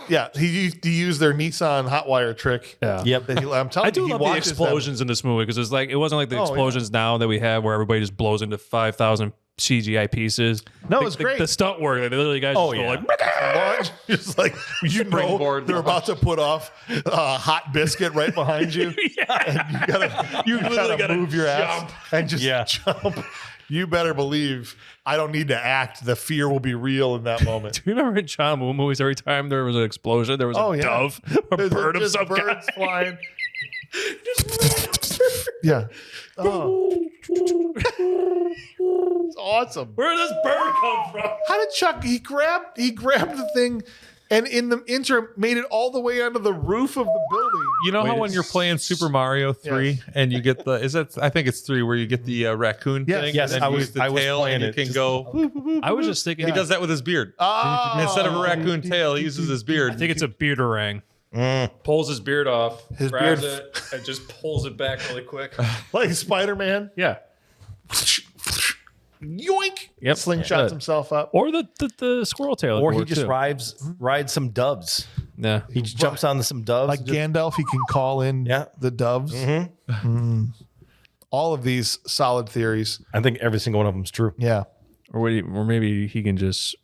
yeah. He used their Nissan hot wire trick. Yeah. Yep. That I'm telling I do you, he love the watches them. explosions in this movie because it wasn't like the Oh, yeah. explosions now that we have where everybody just blows into 5,000 CGI pieces. No, The- it's the- great. The stunt work, they literally guys Oh, just go yeah. like, Launch, just like you know, Springboard they're launch. about to put off a hot biscuit right behind you. And you literally gotta gotta move your ass and just Yeah. jump. You better believe I don't need to act. The fear will be real in that moment. Do you remember in John Woo movies, every time there was an explosion, there was Oh, a yeah. dove, a There's bird of just some kind? birds flying. Yeah. Oh. It's awesome. Where did this bird come from? How did Chuck? He grabbed the thing, and in the interim, made it all the way onto the roof of the building. You know how when you're playing Super Mario 3 and you get I think it's 3 where you get the raccoon Yes. thing Yes, and I then you was- use the I was tail playing and you it. can Just- go. I was just thinking, He does that with his beard. Oh. Instead of a raccoon tail, he uses his beard. I think it's a bearderang. Pulls his beard off, His grabs beard- it, and just pulls it back really quick. Like Spider-Man. Yeah. yoink, Yep. slingshots Yeah. himself up. Or the squirrel tail. Or he work, just too. rides some doves. Yeah. He just jumps on some doves. Like Gandalf, he can call in Yeah. the doves. All of these solid theories. I think every single one of them is true. Yeah. Or maybe he can just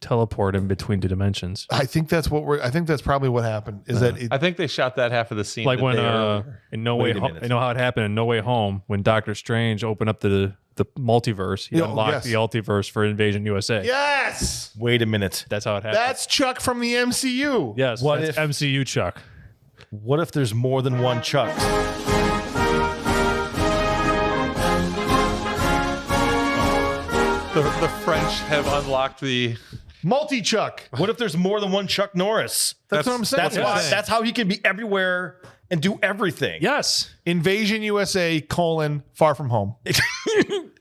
teleport in between the dimensions. I think that's probably what happened. Is that I think they shot that half of the scene. Like the when day earlier. in No Way Wait a Home, minute. you know how it happened in No Way Home when Doctor Strange opened up the multiverse. He Yeah, unlocked yes. the multiverse for Invasion USA. yes, Wait a minute. That's how it happened. that's Chuck from the MCU. yes. What That's if- MCU Chuck? What if there's more than one Chuck? The French have unlocked the. Multi Chuck. What if there's more than one Chuck Norris? That's what I'm saying. That's Yes. why. That's how he can be everywhere and do everything. Yes. Invasion USA : Far From Home.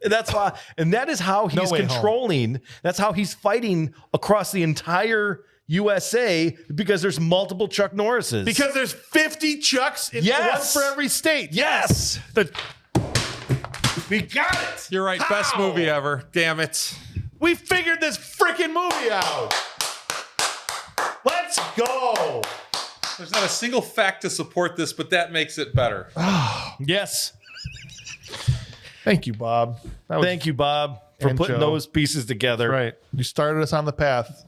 That's why, and that is how he's Way Home. controlling. That's how he's fighting across the entire USA because there's multiple Chuck Norrises. Because there's 50 Chucks in Yes. one for every state. yes, We got it. You're right. Best How? movie ever. Damn it. We figured this freaking movie out. Let's go. There's not a single fact to support this, but that makes it better. yes. Thank you, Bob. That was Thank you, Bob, for And putting Joe. those pieces together. right. You started us on the path.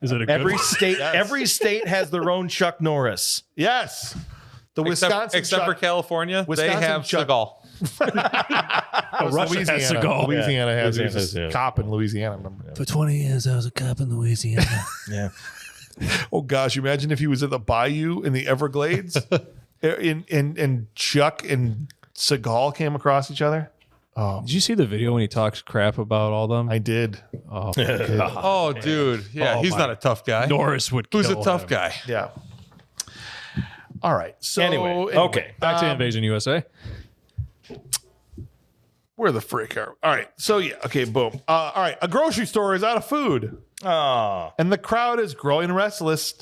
Is it a good Every one? state, every state has their own Chuck Norris. Yes. The Wisconsin Except for Chuck. California, Wisconsin they have Chuck. Seagal. Russia has Seagal. Louisiana has Louisiana there's has, a cop in Louisiana. Remember? For 20 years, I was a cop in Louisiana. Yeah. Oh gosh, imagine if he was at the bayou in the Everglades, and Chuck and Seagal came across each other. Did you see the video when he talks crap about all them? I did. Oh, Oh, dude. Yeah, Oh, he's my. not a tough guy. Norris would Who's a kill tough him. guy? Yeah. All right. So Anyway, okay. Back to Invasion USA. Where the frick are? All right. So yeah. Okay. Boom. All right. A grocery store is out of food, Oh, and the crowd is growing restless,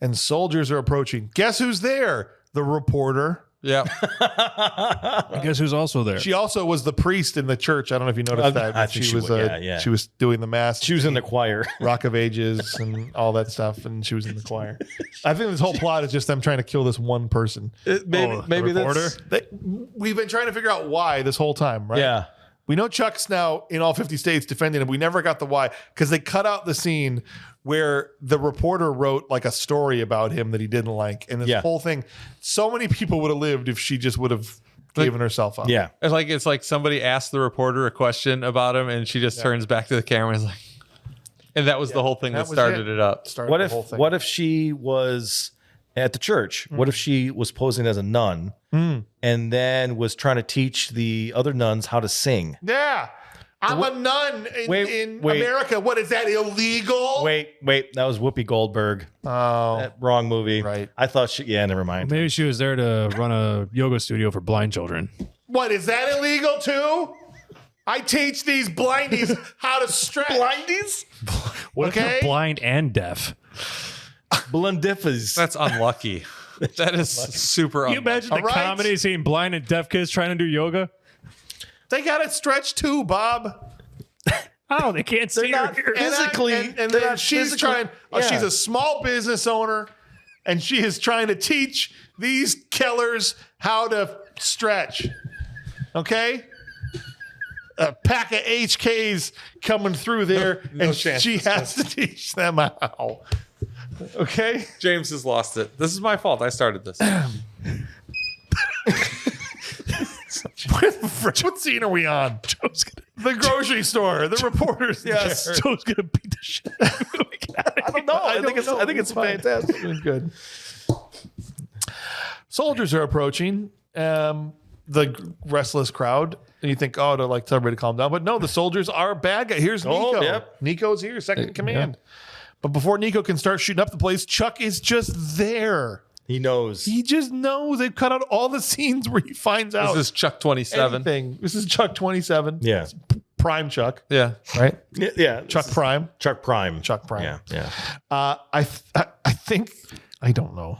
and soldiers are approaching. Guess who's there? The reporter. Yeah. I guess who's also there? She also was the priest in the church. I don't know if you noticed that. I But think she she was. was, yeah. She was doing the mass. she was in the choir. Rock of Ages and all that stuff, and she was in the choir. I think this whole plot is just them trying to kill this one person. Maybe reporter? that's. We've been trying to figure out why this whole time, right? Yeah. We know Chuck's now in all 50 states defending him. We never got the why because they cut out the scene where the reporter wrote like a story about him that he didn't like. And this whole thing, so many people would have lived if she just would have given herself up. Yeah. It's like somebody asked the reporter a question about him, and she just turns back to the camera and is like, and that was the whole thing that was started it up. Started What the if whole thing. what if she was at the church? What if she was posing as a nun and then was trying to teach the other nuns how to sing? Yeah. I'm a nun in America. What is that, illegal? Wait, that was Whoopi Goldberg. Oh, Wrong movie. Right. I thought she. Yeah, never mind. Maybe she was there to run a yoga studio for blind children. what is that illegal too? I teach these blindies how to stretch. Blindies? What if Okay. they're blind and deaf? Blundiffas. That's unlucky. That is super Can you unlucky. imagine the All right. comedy seeing blind and deaf kids trying to do yoga? They got to stretch too, Bob. Oh, they can't see not her. physically- and they're then not she's physically- trying. yeah. She's a small business owner, and she is trying to teach these killers how to stretch. Okay. A pack of HKs coming through there, and chance. she has to teach them how. Okay. James has lost it. This is my fault. I started this. What scene are we on? The grocery store. The reporters. Yes. there. Joe's gonna beat the shit out of me. I don't know. I think it's fine. fantastic. It's good. Soldiers are approaching the restless crowd, and you think, oh, to like tell everybody to calm down. But no, the soldiers are bad guys. Here's Nico. Yep. Nico's here, second in command. But before Nico can start shooting up the place, Chuck is just there. He knows. He just knows. They've cut out all the scenes where he finds out This is Chuck 27. anything. This is Chuck 27. Yeah. Prime Chuck, Yeah. right? Yeah. Chuck Prime. Chuck Prime. Chuck Prime. Yeah. Yeah. I think I don't know.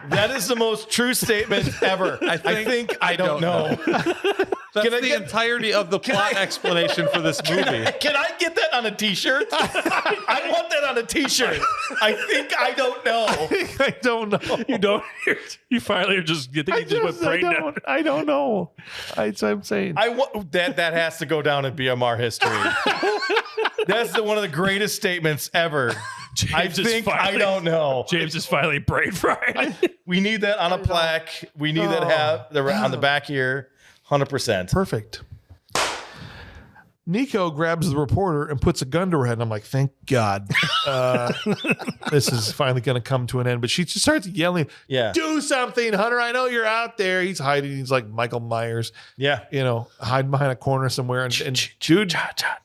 That is the most true statement ever. I think I don't know. That's the entirety of the plot explanation for this movie. Can I get that on a T-shirt? I want that on a T-shirt. I think I don't know. I don't know. You don't. You finally just. You think you just went brain down. I don't know. I'm saying. I want that has to go down in BMR history. That's one of the greatest statements ever. I don't know. James is finally brain fried. We need that on a plaque. We need that on the back here. 100%. Perfect. Nico grabs the reporter and puts a gun to her head. And I'm like, thank God. This is finally going to come to an end. But she just starts yelling, do something, Hunter. I know you're out there. He's hiding. He's like Michael Myers. Yeah. Hiding behind a corner somewhere. And Jude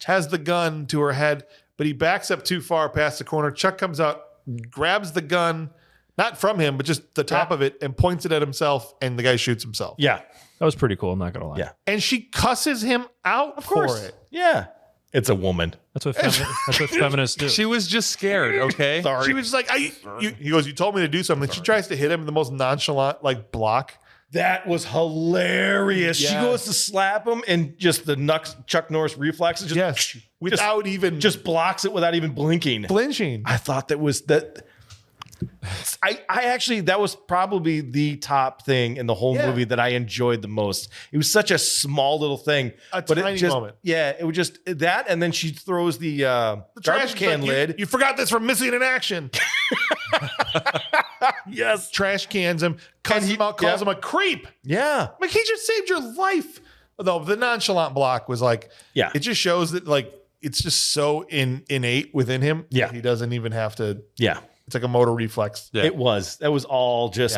has the gun to her head, but he backs up too far past the corner. Chuck comes out, grabs the gun, not from him, but just the top of it, and points it at himself. And the guy shoots himself. Yeah. That was pretty cool. I'm not going to lie. Yeah. And she cusses him out for it. Yeah. It's a woman. That's what feminists do. She was just scared, okay? Sorry. She was like, he goes, you told me to do something. She tries to hit him in the most nonchalant, block. That was hilarious. Yeah. She goes to slap him and just the Chuck Norris reflexes. Without even just blocks it without even blinking. flinching. I thought that was that. I actually, that was probably the top thing in the whole movie that I enjoyed the most. It was such a small little thing, but tiny moment. Yeah, it was just that, and then she throws the garbage can lid. You forgot this from Missing in Action. Yes, trash cans him, cuts him out, calls him a creep. Yeah, like he just saved your life. Though the nonchalant block was it just shows that it's just so innate within him. Yeah, that he doesn't even have to. Yeah. It's like a motor reflex. Yeah. It was. That was all just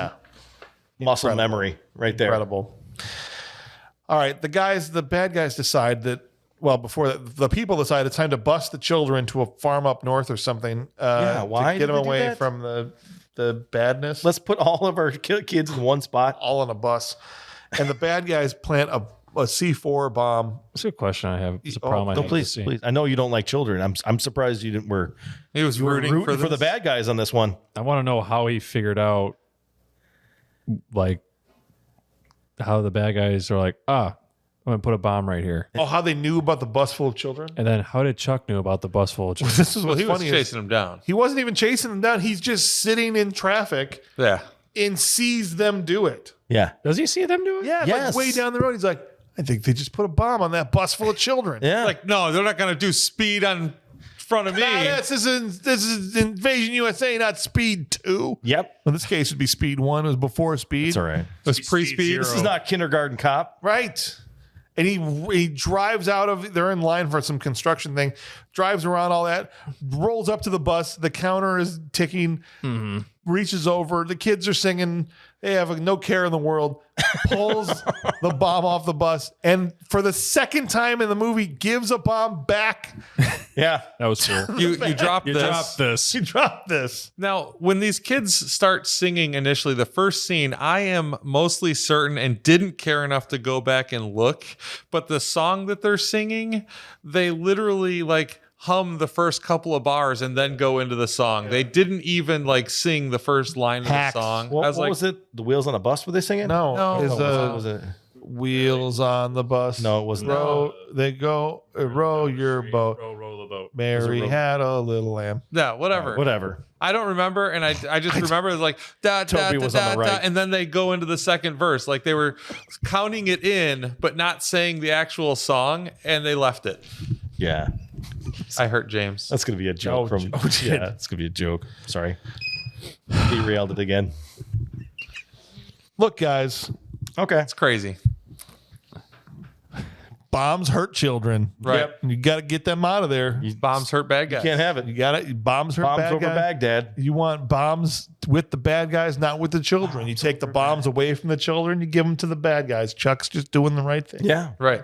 muscle memory right there. Incredible. All right. The bad guys decide that, before that, the people decide it's time to bust the children to a farm up north or something. Why? To get them away from the badness. Let's put all of our kids in one spot. All on a bus. And the bad guys plant a C4 bomb. That's a question I have. It's a problem. Please. I know you don't like children. I'm surprised you didn't. He was rooting for the bad guys on this one. I want to know how he figured out, how the bad guys are I'm gonna put a bomb right here. Oh, how they knew about the bus full of children? And then how did Chuck know about the bus full of children? This is what's he funny. Was chasing him down. He wasn't even chasing them down. He's just sitting in traffic. Yeah. And sees them do it. Yeah. Does he see them do it? Yeah. Yes. Way down the road. He's like, I think they just put a bomb on that bus full of children. Yeah. No, they're not going to do speed on front of me. This is Invasion USA, not Speed 2. Yep. In this case, it'd be Speed 1. It was before Speed. It's all right. It was pre-speed. This is not Kindergarten Cop. Right. And he drives out of, they're in line for some construction thing, drives around all that, rolls up to the bus. The counter is ticking, reaches over. The kids are singing. They have no care in the world, pulls the bomb off the bus, and for the second time in the movie, gives a bomb back. Yeah. That was cool. You dropped this. He dropped this. Now, when these kids start singing initially, the first scene, I am mostly certain and didn't care enough to go back and look, but the song that they're singing, they literally hum the first couple of bars and then go into the song. They didn't even sing the first line of the song. What was it? The Wheels on a Bus? Were they singing? No. Was it? Wheels on the bus. No, it wasn't. They go, row your boat. Row the boat. Mary had a little lamb. Yeah, whatever. Whatever. I don't remember, and I just remember da da Toby da was on da the right. da, and then they go into the second verse, they were counting it in, but not saying the actual song, and they left it. Yeah. I hurt James. That's going to be a joke it's going to be a joke. Sorry. Derailed it again. Look, guys, Okay. It's crazy. bombs hurt children. Right. Yep. You got to get them out of there. Bombs hurt bad guys. Can't have it. You got it. Bombs hurt Bombs bad over guys. Baghdad. You want bombs with the bad guys, not with the children. You take the bombs away from the children, you give them to the bad guys. Chuck's just doing the right thing. Yeah. Right.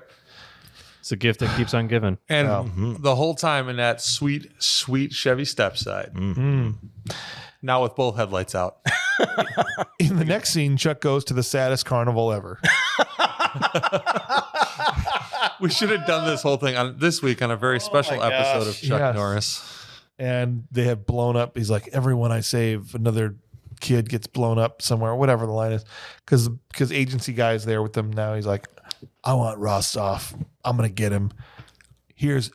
It's a gift that keeps on giving. And the whole time in that sweet, sweet Chevy stepside. Now with both headlights out. In the next scene, Chuck goes to the saddest carnival ever. We should have done this whole thing this week on a very special episode of Chuck Norris. And they have blown up. He's like, everyone I save, another kid gets blown up somewhere, whatever the line is. Because agency guy's there with them now. He's like, I want Rostov. I'm going to get him.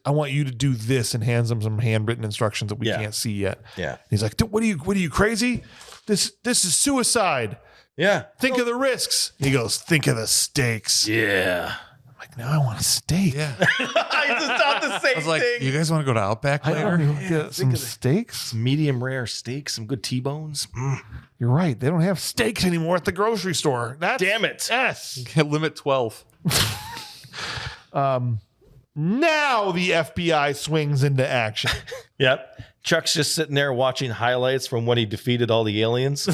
I want you to do this, and hands him some handwritten instructions that we can't see yet. Yeah. He's like, what are you crazy? This is suicide. Yeah. Think of the risks. He goes, think of the stakes. Yeah. I'm like, now I want a steak. Yeah. It's not the same I was like, you guys want to go to Outback I later? don't know, get some steaks. Medium rare steaks, some good T-bones. You're right. They don't have steaks anymore at the grocery store. Damn it. Yes. Limit 12. Now the FBI swings into action. Yep. Chuck's just sitting there watching highlights from when he defeated all the aliens.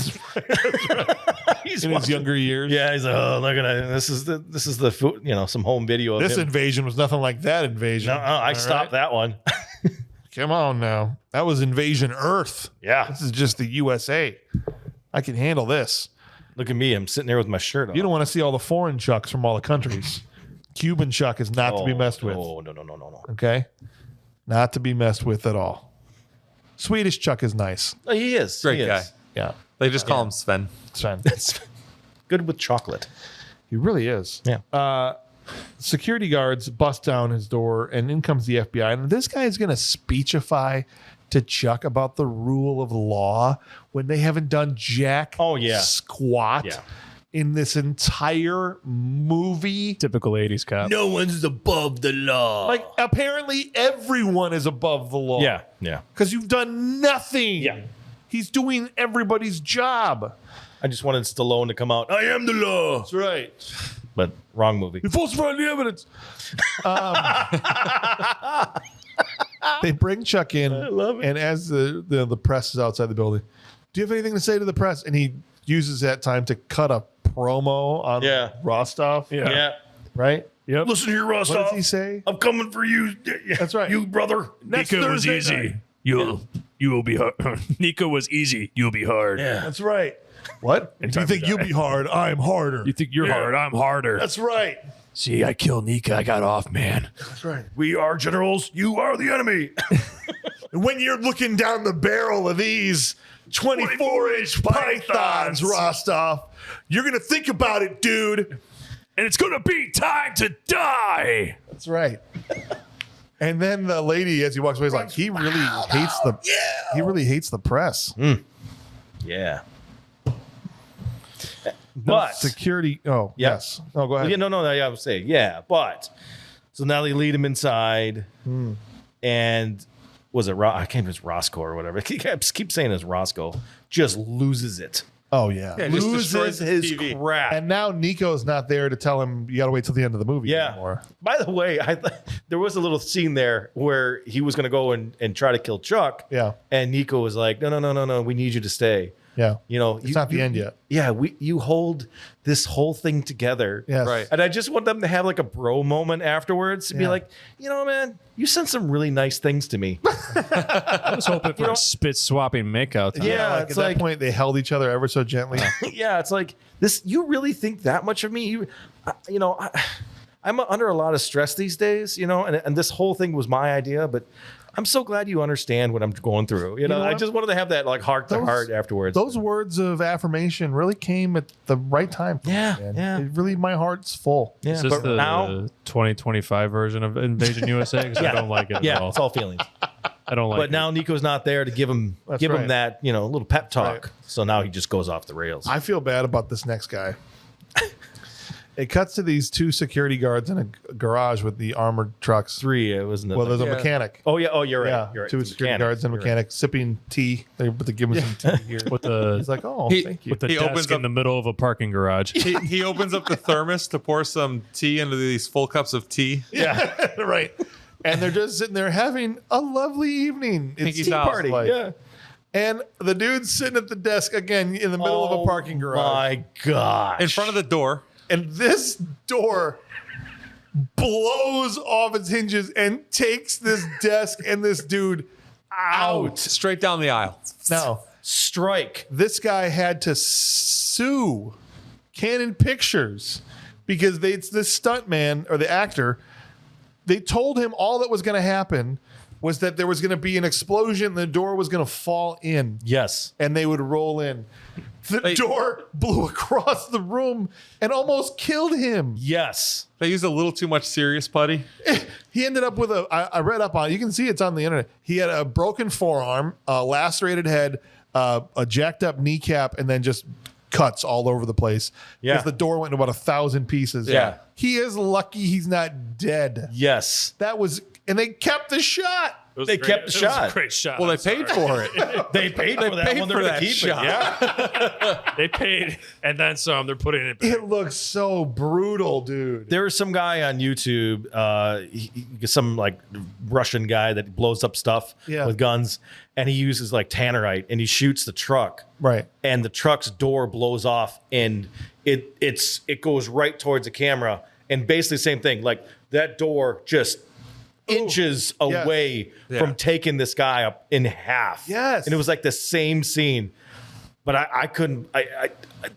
He's In his younger years. Yeah, he's like, oh, look at that. This is the food, some home video of This him. invasion was nothing like that invasion. No, I stopped that one. Come on now. That was Invasion Earth. Yeah. This is just the USA. I can handle this. Look at me. I'm sitting there with my shirt on. You don't want to see all the foreign Chucks from all the countries. Cuban Chuck is not to be messed with. Oh, no. Okay? Not to be messed with at all. Swedish Chuck is nice. Oh, he is. Great He guy. is. Yeah. They just call him Sven. Sven. That's good with chocolate. He really is. Yeah. Security guards bust down his door, and in comes the FBI. And this guy is going to speechify to Chuck about the rule of law when they haven't done jack squat in this entire movie. Typical 80s cop. No one's above the law. Like, apparently everyone is above the law. Yeah. Because you've done nothing. Yeah. He's doing everybody's job. I just wanted Stallone to come out. I am the law. That's right. But wrong movie. You falsified the evidence. They bring Chuck in, I love it. and as the press is outside the building, do you have anything to say to the press? And he uses that time to cut a promo on Rostov. Yeah. Right? Yep. Listen here, What Rostov. does he say? I'm coming for you. That's right. You brother. Next Nico was Thursday easy. night. You will be hard. Nico was easy. You'll be hard. Yeah. That's right. What? If you time think to you'll die. be hard, I'm harder. You think you're hard? I'm harder. That's right. See, I killed Nika. I got off, man. That's right. We are generals. You are the enemy. And when you're looking down the barrel of these 24-inch pythons, Rostov, you're going to think about it, dude. And it's going to be time to die. That's right. And then the lady, as he walks away, is like, he really hates the press. Yeah. But Security. Oh, Yeah. yes. Oh, go ahead. yeah, no, I would say, but so now they lead him inside, and was it I can't remember, it's Roscoe or whatever. I keep saying it's Roscoe. Just loses it. Oh, yeah. Yeah, just Loses destroys the his TV. crap. And now Nico's not there to tell him you got to wait till the end of the movie anymore. By the way, there was a little scene there where he was going to go and try to kill Chuck. Yeah. And Nico was like, no, we need you to stay. Yeah. It's not the end yet. Yeah, you hold this whole thing together. Yes. Right. And I just want them to have like a bro moment afterwards to be Yeah. like, man, you sent some really nice things to me. I was hoping for a spit swapping makeout. Time. Yeah, Like it's at that like- point, they held each other ever so gently. Yeah, it's like this. You really think that much of me? I'm under a lot of stress these days, and this whole thing was my idea, but I'm so glad you understand what I'm going through. know I what? just wanted to have that like heart to heart afterwards. Those words of affirmation really came at the right time. For Yeah, me, man. yeah. It really, my heart's full. yeah, Is this but the now, 2025 version of Invasion USA? Because I don't like it at all. it's all feelings. I don't like But it. now Nico's not there to give him That's him right. that little pep talk. Right. So now he just goes off the rails. I feel bad about this next guy. It cuts to these two security guards in a garage with the armored trucks. 3, it wasn't. Well, there's a Yeah. mechanic. oh yeah, you're right. Yeah, You're right. two It's a security mechanic. guards and a You're mechanic sipping tea. They give him some tea here. with the He's like, oh, He- thank you. with the He desk opens in up- the middle of a parking garage. He opens up the thermos to pour some tea into these full cups of tea. Yeah, right. And they're just sitting there having a lovely evening. It's Pinky tea house. party. Yeah. And the dude's sitting at the desk again in the middle of a parking garage. My gosh. In front of the door. And this door blows off its hinges and takes this desk and this dude out. Straight down the aisle. Now, strike. this guy had to sue Canon Pictures because it's this stuntman or the actor. They told him all that was going to happen was that there was going to be an explosion and the door was going to fall in Yes. and they would roll in. The door blew across the room and almost killed him. Yes. They used a little too much serious putty. He ended up with I read up on, you can see it's on the internet. He had a broken forearm, a lacerated head, a jacked up kneecap, and then just cuts all over the place. Yeah. Because the door went into about 1,000 pieces. Yeah. He is lucky he's not dead. Yes. And they kept the shot. They kept the shot. It was a great shot. Well, they paid for it. They paid for that paid one. for They're that keep shot. it. Yeah. They paid and then some. They're putting it back. It looks so brutal, dude. There was some guy on YouTube, some like Russian guy that blows up stuff with guns, and he uses like tannerite, and he shoots the truck, Right. and the truck's door blows off, and it goes right towards the camera, and basically same thing, like that door just inches away from taking this guy up in half. Yes. And it was like the same scene, but I couldn't.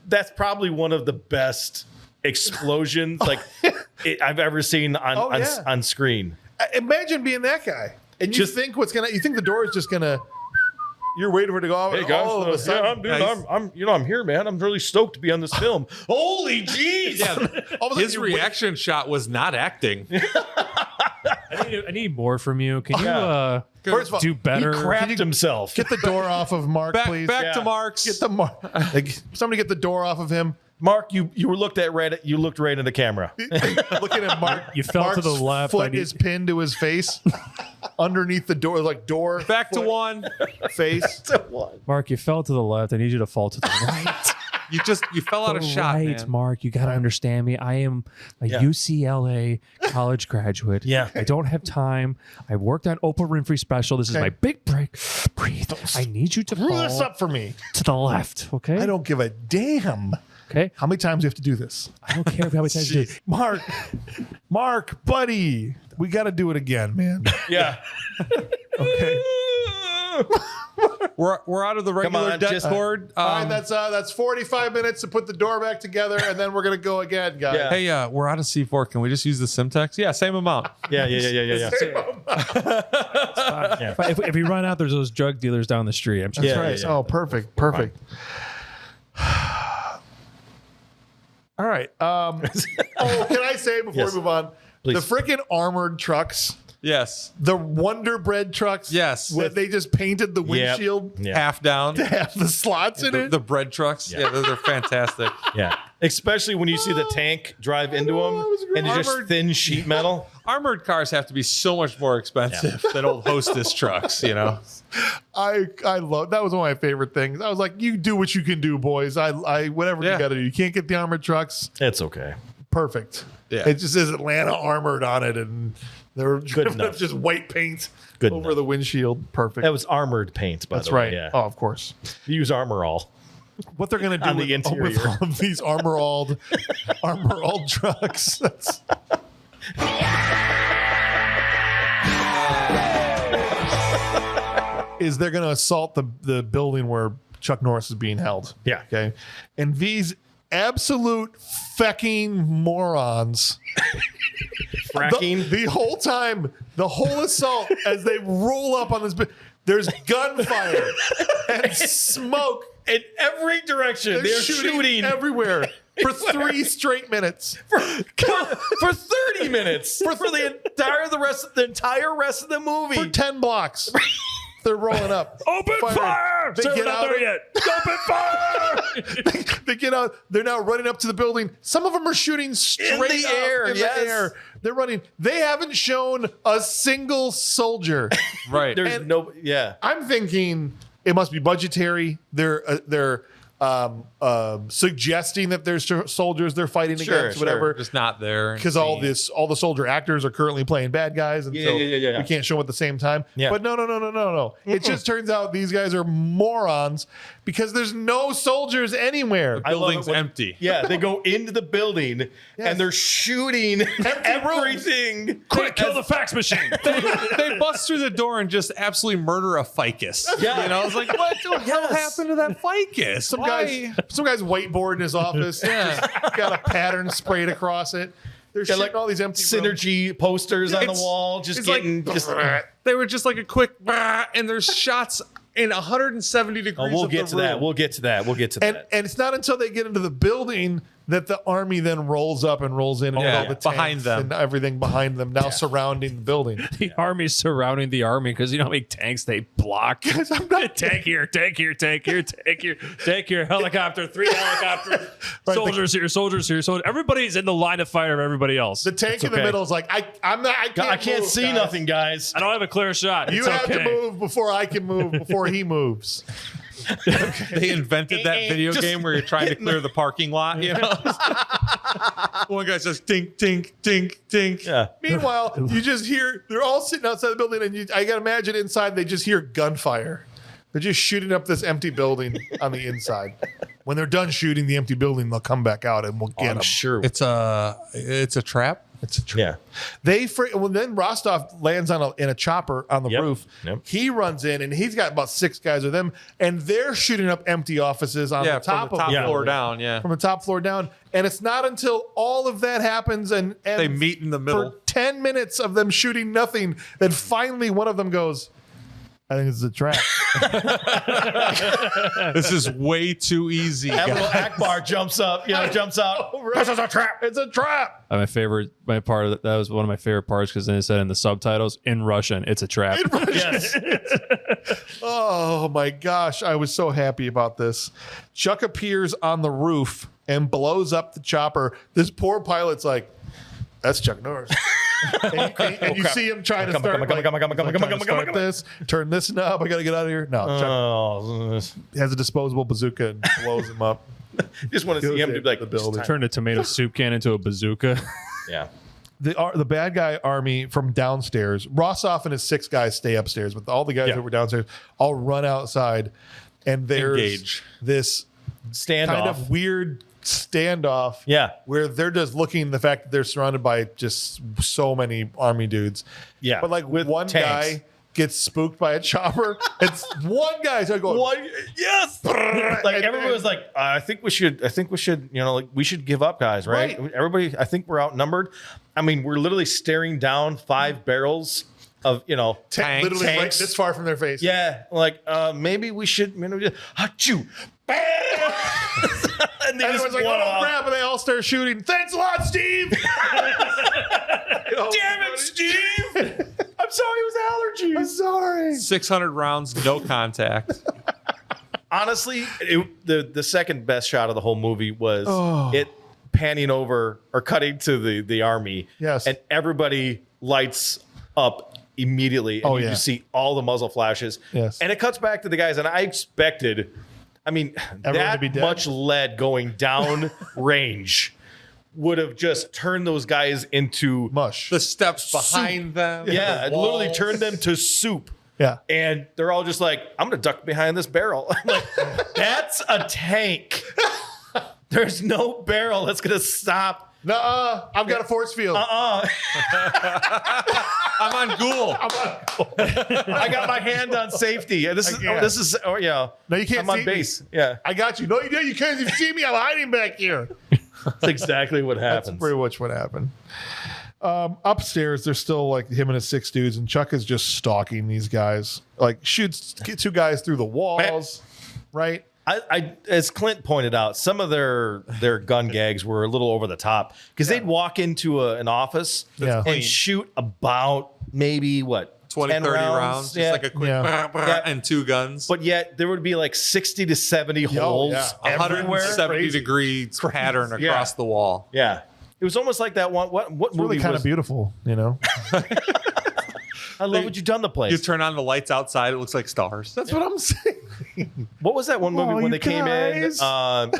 That's probably one of the best explosions I've ever seen on screen. Imagine being that guy. And you think the door is just gonna, you're waiting for it to go off. Hey guys, all of a sudden, I'm here, man. I'm really stoked to be on this film. Holy jeez! Yeah, all of a sudden his you're reaction shot was not acting. I need more from you. Can you First of all, do better? He crapped himself. get the door off of Mark, please. Back to Mark's. Get the somebody get the door off of him. Mark, you looked right at the camera. Looking at Mark. You fell to Mark's the left. Foot is pinned to his face underneath the door, like door. Back to foot, one. face. Mark, you fell to the left. I need you to fall to the right. You fell out of shot, right, man. Mark. You got to understand me. I am a UCLA college graduate. Yeah. I don't have time. I worked on Oprah Winfrey special. This is my big break. Breathe. I need you to Screw fall this up for me. to the left. Okay. I don't give a damn. Okay. How many times do you have to do this? I don't care how many times you do. Mark, buddy, we got to do it again, man. Yeah. Okay. We're out of the regular Discord. All right, that's 45 minutes to put the door back together, and then we're gonna go again, guys. Yeah. Hey, we're out of C4. Can we just use the Simtex? Yeah, same amount. Yeah. If we run out, there's those drug dealers down the street. I'm sure. Yeah, Right. yeah. Oh, perfect. All right. Can I say before we move on, Please. the freaking armored trucks, Yes. the Wonder Bread trucks, Yes. that they just painted the windshield Yeah. Half down. to have the slots in it. The bread trucks. Yeah, those are fantastic. Yeah. Especially when you see the tank drive into them, it was great. and it's just Armored- thin sheet metal. Armored cars have to be so much more expensive than old Hostess trucks, you know? I love that. Was one of my favorite things. I was like, you do what you can do, boys. I whatever you Yeah. got to do. You can't get the armored trucks. It's okay. Perfect. Yeah. It just says Atlanta armored on it, and they're enough. just white paint Good over enough. the windshield. Perfect. That was armored paint, by That's the way. right. Yeah. Oh, of course. You use armor all. What they're gonna do On the with interior. all of these armor-all trucks? That's... is they're gonna assault the building where Chuck Norris is being held. Yeah. Okay. And these absolute fecking morons. Fracking. The whole time, the whole assault, as they roll up on this, there's gunfire and smoke In every direction. They're shooting everywhere for 3 straight minutes. for 30 minutes. For the entire rest of the movie. For 10 blocks. They're rolling up. Open fire! They Sir, get we're not out. there yet. Open fire! They get out. They're now running up to the building. Some of them are shooting straight the up air, in yes. the air. They're running. They haven't shown a single soldier. Right. There's no. Yeah. I'm thinking it must be budgetary. They're suggesting that there's soldiers they're fighting against, whatever. Just not there. Because all the soldier actors are currently playing bad guys, and so Yeah. we can't show them at the same time. Yeah. But no. It just turns out these guys are morons because there's no soldiers anywhere. I love it Building's when- empty. Yeah, they go into the building Yes. and they're shooting everything. Quick, kill the fax machine. They bust through the door and just absolutely murder a ficus. Yeah. You know, I was like, what the hell happened to that ficus? Some guy's whiteboard in his office. Just got a pattern sprayed across it. They're Got, shooting like, all these empty Synergy posters on the It's- wall, just it's getting like, they were just like a quick, and there's shots in 170 degrees. We'll of get the to that. room. We'll get to that. We'll get to And that. it's not until they get into the building that the army then rolls up and rolls in and all the tanks behind them. and everything behind them now surrounding the building. The army's surrounding the army because you know how many tanks they block. I'm not Tank here, tank here, tank here, tank here, tank here, helicopter, 3 helicopters, Right, soldiers here, soldiers here, soldiers. Everybody's in the line of fire of everybody else. The tank It's in the okay. middle is like, I can't see guys. nothing, guys. I don't have a clear shot. You It's have okay. to move before I can move before he moves. They invented that video Just game where you're trying to clear the parking lot. You know, one guy says tink tink tink tink. Yeah. Meanwhile, you just hear they're all sitting outside the building, and I gotta imagine inside they just hear gunfire. They're just shooting up this empty building on the inside. When they're done shooting the empty building, they'll come back out and we'll get them. I'm sure. It's a trap. It's a trap. Yeah. Well, then Rostov lands in a chopper on the Yep. roof. Yep. He runs in and he's got about 6 guys with him, and they're shooting up empty offices on the top from the of top the floor building. down. Yeah, From the top floor down. And it's not until all of that happens and they meet in the middle. for 10 minutes of them shooting nothing that finally one of them goes, I think this is a trap. This is way too easy. Admiral Akbar jumps up, jumps out. This is a trap. It's a trap. My part of that was one of my favorite parts because then it said in the subtitles in Russian, it's a trap. Yes. Oh my gosh. I was so happy about this. Chuck appears on the roof and blows up the chopper. This poor pilot's like, that's Chuck Norris. And you see him trying to start this, turn this knob. I got to get out of here. No, Chuck Oh, has a disposable bazooka and blows him up. just want to see him do like the building. Turned a tomato soup can into a bazooka. Yeah. The bad guy army from downstairs, Rossoff and his 6 guys stay upstairs, but all the guys that were downstairs all run outside, and there's Engage. this Standoff. kind of weird standoff. Yeah. Where they're just looking the fact that they're surrounded by just so many army dudes. Yeah. But like With one tanks. guy gets spooked by a chopper. It's one guy's going, Yes. Like everyone was like, I think we should, we should give up, guys, right? Right. Everybody, I think we're outnumbered. I mean, we're literally staring down 5 barrels of, tank, literally right tanks. this far from their face. Yeah. Like, maybe we should, achoo, bam! And they And just everyone's like, blow oh off. crap, and they all start shooting. Thanks a lot, Steve. Damn it, Steve! I'm sorry, it was allergies. I'm sorry. 600 rounds, no contact. Honestly, the second best shot of the whole movie was it panning over or cutting to the army. Yes. And everybody lights up immediately. And you just see all the muzzle flashes. Yes. And it cuts back to the guys. And I expected, Everyone that to be dead. much lead going down range would have just turned those guys into Mush. The steps behind them. Yeah, it the literally walls. turned them to soup. Yeah. And they're all just like, I'm going to duck behind this barrel. I'm like, that's a tank. There's no barrel that's going to stop. Nuh-uh. I've got a force field. I'm on Ghoul. I got my hand on safety. can't. No, you can't I'm on see base. me. Yeah, I got you. No, you didn't. You can't even see me. I'm hiding back here. that's exactly what That's happens. pretty much what happened. Upstairs, there's still like him and his 6 dudes, and Chuck is just stalking these guys. Like shoots 2 guys through the walls, right? I as Clint pointed out, some of their gun gags were a little over the top because they'd walk into an office and shoot about maybe 20, 10 30 rounds. Just like a quick and 2 guns. But yet there would be like 60 to 70 holes everywhere. 170 degree pattern across the wall. Yeah. It was almost like that one. What It's movie really kind was of beautiful, I love what you've done the place. You turn on the lights outside, it looks like stars. That's what I'm saying. What was that one movie when you they came guys. in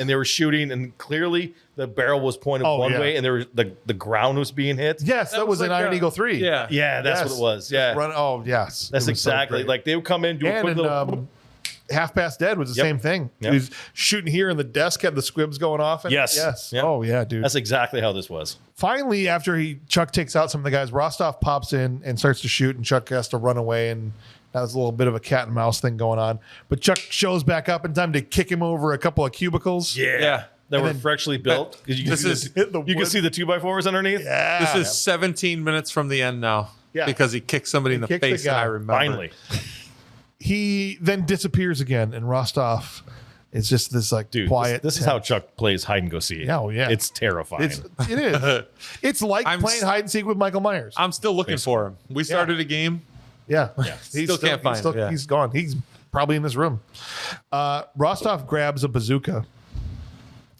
and they were shooting and clearly the barrel was pointed one way and there was the ground was being hit? Yes, that was in like Iron Eagle 3. Yeah. Yeah, that's Yes. what it was. Yeah. Run. Oh, yes. That's It was so exactly great. like they would come in, do a And quick in little Half Past Dead was the same thing. Yep. He was shooting here and the desk had the squibs going off. And Yes. Yes. Yep. Oh, yeah, dude. That's exactly how this was. Finally, after Chuck takes out some of the guys, Rostov pops in and starts to shoot, and Chuck has to run away, and that was a little bit of a cat and mouse thing going on. But Chuck shows back up in time to kick him over a couple of cubicles. Yeah. That were then- freshly built. 'Cause You can, This see is- hit the you can wood. see the 2x4s underneath. Yeah. This is 17 minutes from the end now. Yeah. Because he kicked somebody in the kicked the face, and guy. I remember. Finally. he then disappears again, and Rostov is just this like Dude, quiet. this is how Chuck plays hide and go seek. Yeah, oh, yeah. It's terrifying. It is. It's like playing hide and seek with Michael Myers. I'm still looking for him. We started a game. Yeah. Still can't find him. Yeah. He's gone. He's probably in this room. Rostov grabs a bazooka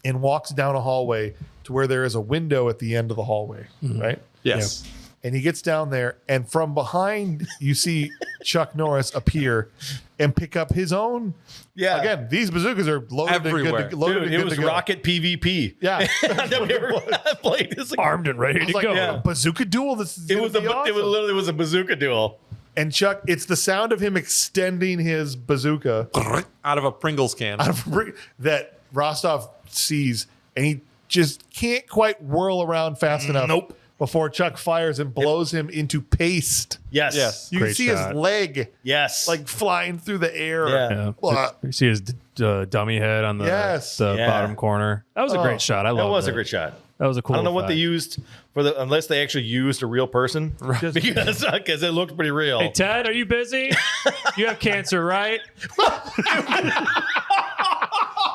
and walks down a hallway to where there is a window at the end of the hallway, right? Yes. Yeah. And he gets down there, and from behind, you see Chuck Norris appear and pick up his own. Yeah. Again, these bazookas are loaded Everywhere. and good to, loaded Dude, and it good was to go. Rocket PvP. Yeah. I've never played this. Armed and ready It's to like go. a bazooka duel. This is It gonna was be it awesome. literally was a bazooka duel. And Chuck, it's the sound of him extending his bazooka Out of a Pringles can. that Rostov sees, and he just can't quite whirl around fast enough. Nope. Before Chuck fires and blows him into paste. Yes. Yes. You can Great see shot. his leg Yes. like flying through the air. Yeah. Yeah. You see his dummy head on the, Yes. the Yeah. bottom corner. That was a great shot. I love that was it. a great shot. That was a cool I don't know what they effect. used for the unless they actually used a real person because it looked pretty real. Hey, Ted, are you busy? You have cancer, right?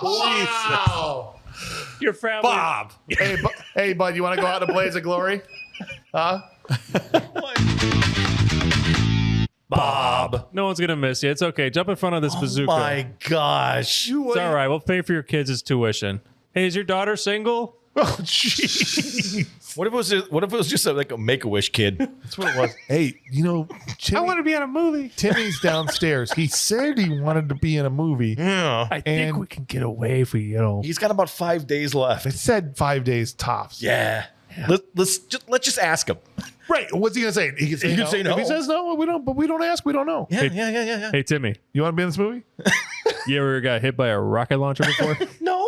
Wow. Your family. Bob. Hey, bud, you want to go out in a blaze of glory? Huh? Bob. No one's gonna miss you. It's okay. Jump in front of this bazooka. My gosh. It's all right. We'll pay for your kids' tuition. Hey, is your daughter single? Oh, jeez. What if it was just like a Make-A-Wish kid? That's what it was. Hey, I want to be in a movie. Timmy's downstairs. He said he wanted to be in a movie. Yeah. I think And- we can get away if we, He's got about 5 days left. It said 5 days tops. Yeah. Let's just ask him. Right. What's he gonna say? He can say no. no. If he says no, we don't. But we don't ask. We don't know. Yeah. Hey, Timmy, You want to be in this movie? you ever got hit by a rocket launcher before? No.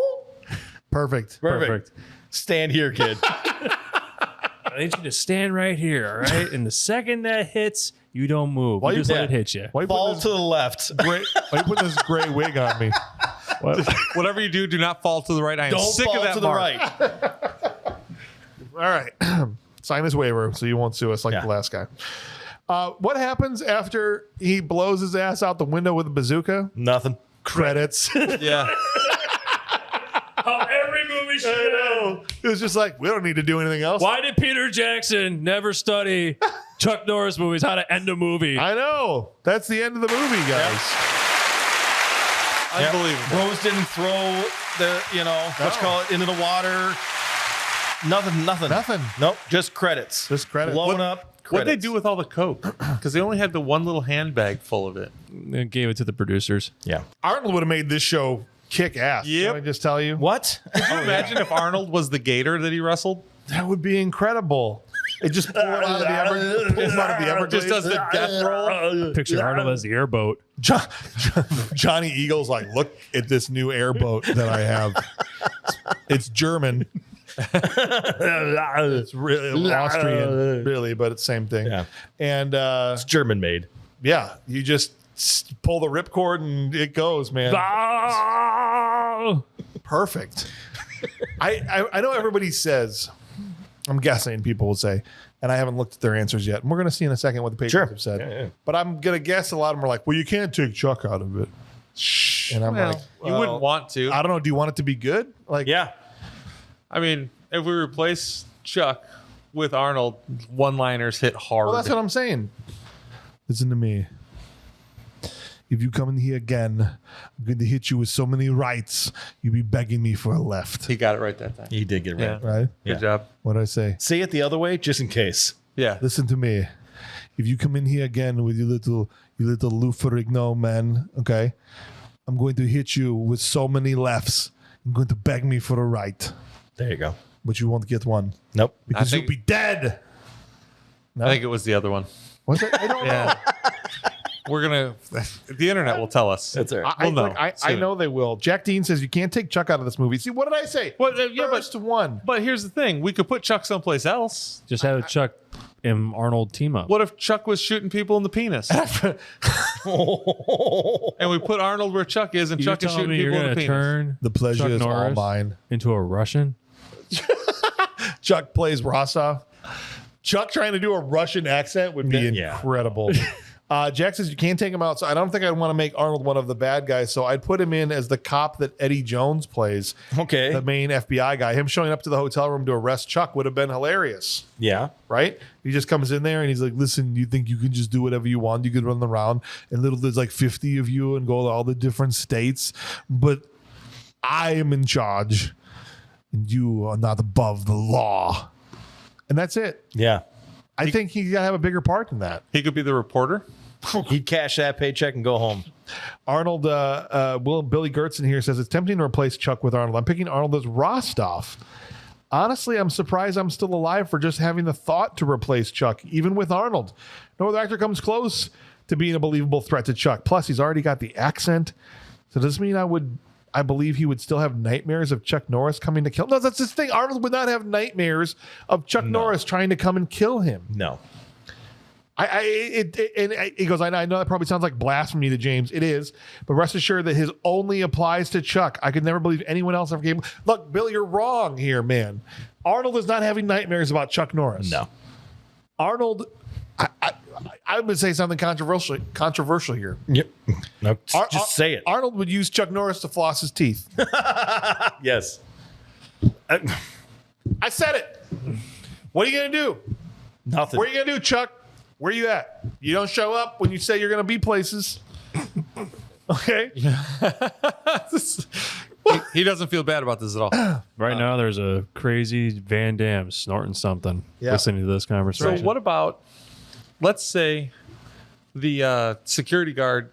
Perfect. Perfect. Stand here, kid. I need you to stand right here, all right? And the second that hits, you don't move. Why You you just let it hit you. Why you Fall put to the left. why you put this gray wig on me? What? Whatever you do not fall to the right. I am Don't sick fall of that to the mark. right. All right. Sign his waiver so you won't sue us like the last guy. What happens after he blows his ass out the window with a bazooka? Nothing. Credits. Yeah. How every movie should end. It was just like, we don't need to do anything else. Why did Peter Jackson never study Chuck Norris movies, how to end a movie? I know. That's the end of the movie, guys. Unbelievable. Rose didn't throw into the water. Nothing. Nothing. Nope. Just credits. Just credits. Blown up. What'd they Credits. do with all the coke? Because they only had the one little handbag full of it. They gave it to the producers. Yeah. Arnold would have made this show kick ass. Yep. Can I just tell you? What? Could you imagine if Arnold was the gator that he wrestled? That would be incredible. It just pulls him out of the Everglades. Just does the death roll. Picture Arnold as the airboat. Johnny Eagle's like, look at this new airboat that I have. It's German. It's really Austrian, really, but it's the same thing. Yeah. And It's German made. yeah, you just pull the ripcord and it goes, man. Oh! Perfect. I know everybody says, I'm guessing people will say, and I haven't looked at their answers yet. And we're going to see in a second what the Patriots have said. Yeah. But I'm going to guess a lot of them are like, well, you can't take Chuck out of it. And I'm like, You wouldn't want to. I don't know. Do you want it to be good? Like, Yeah. I mean, if we replace Chuck with Arnold, one-liners hit hard. well, that's what I'm saying. Listen to me. If you come in here again, I'm going to hit you with so many rights, you'll be begging me for a left. He got it right that time. He did get it right. Yeah. Right? Good job. What did I say? Say it the other way, just in case. Yeah. Listen to me. If you come in here again with your little Lou Ferrigno man, okay, I'm going to hit you with so many lefts. You're going to beg me for a right, There you go. but you won't get one Nope. because think- you'll be dead. I think it was the other one. Was it? I don't know. Yeah. We're going to, the internet will tell us. That's all right. I, We'll know I soon. know they will. Jack Dean says you can't take Chuck out of this movie. See, what did I say? Well, yeah, First one. But here's the thing. We could put Chuck someplace else. Just have Chuck and Arnold team up. What if Chuck was shooting people in the penis? And we put Arnold where Chuck is, and You're Chuck is telling shooting me you're people in going the to penis. turn The pleasure Chuck is all Norris mine. into a Russian? Chuck plays Rostov. Chuck trying to do a Russian accent would be Yeah. incredible. Jack says you can't take him out, so I don't think I'd want to make Arnold one of the bad guys. So I'd put him in as the cop that Eddie Jones plays. Okay. The main FBI guy. Him showing up to the hotel room to arrest Chuck would have been hilarious. Yeah. Right? He just comes in there and he's like, listen, you think you can just do whatever you want? You could run around and there's like 50 of you and go to all the different states, but I am in charge and you are not above the law. And that's it. Yeah. I think he's got to have a bigger part than that. He could be the reporter. He'd cash that paycheck and go home. Arnold, Billy Gertzen here says it's tempting to replace Chuck with Arnold. I'm picking Arnold as Rostov. Honestly, I'm surprised I'm still alive for just having the thought to replace Chuck, even with Arnold. No other actor comes close to being a believable threat to Chuck. Plus, he's already got the accent. So does this mean I believe he would still have nightmares of Chuck Norris coming to kill? No, that's his thing. Arnold would not have nightmares of Chuck Norris trying to come and kill him. No. He goes, I know that probably sounds like blasphemy to James. It is, but rest assured that his only applies to Chuck. I could never believe anyone else ever came. Look, Bill, you're wrong here, man. Arnold is not having nightmares about Chuck Norris. No. Arnold, I would say something controversial here. Yep. No, just say it. Arnold would use Chuck Norris to floss his teeth. Yes. I said it. What are you going to do? Nothing. What are you going to do, Chuck? Where you at? You don't show up when you say you're going to be places. Okay? He doesn't feel bad about this at all. Right now, there's a crazy Van Damme snorting something. Yeah. Listening to this conversation. So what about, let's say, the security guard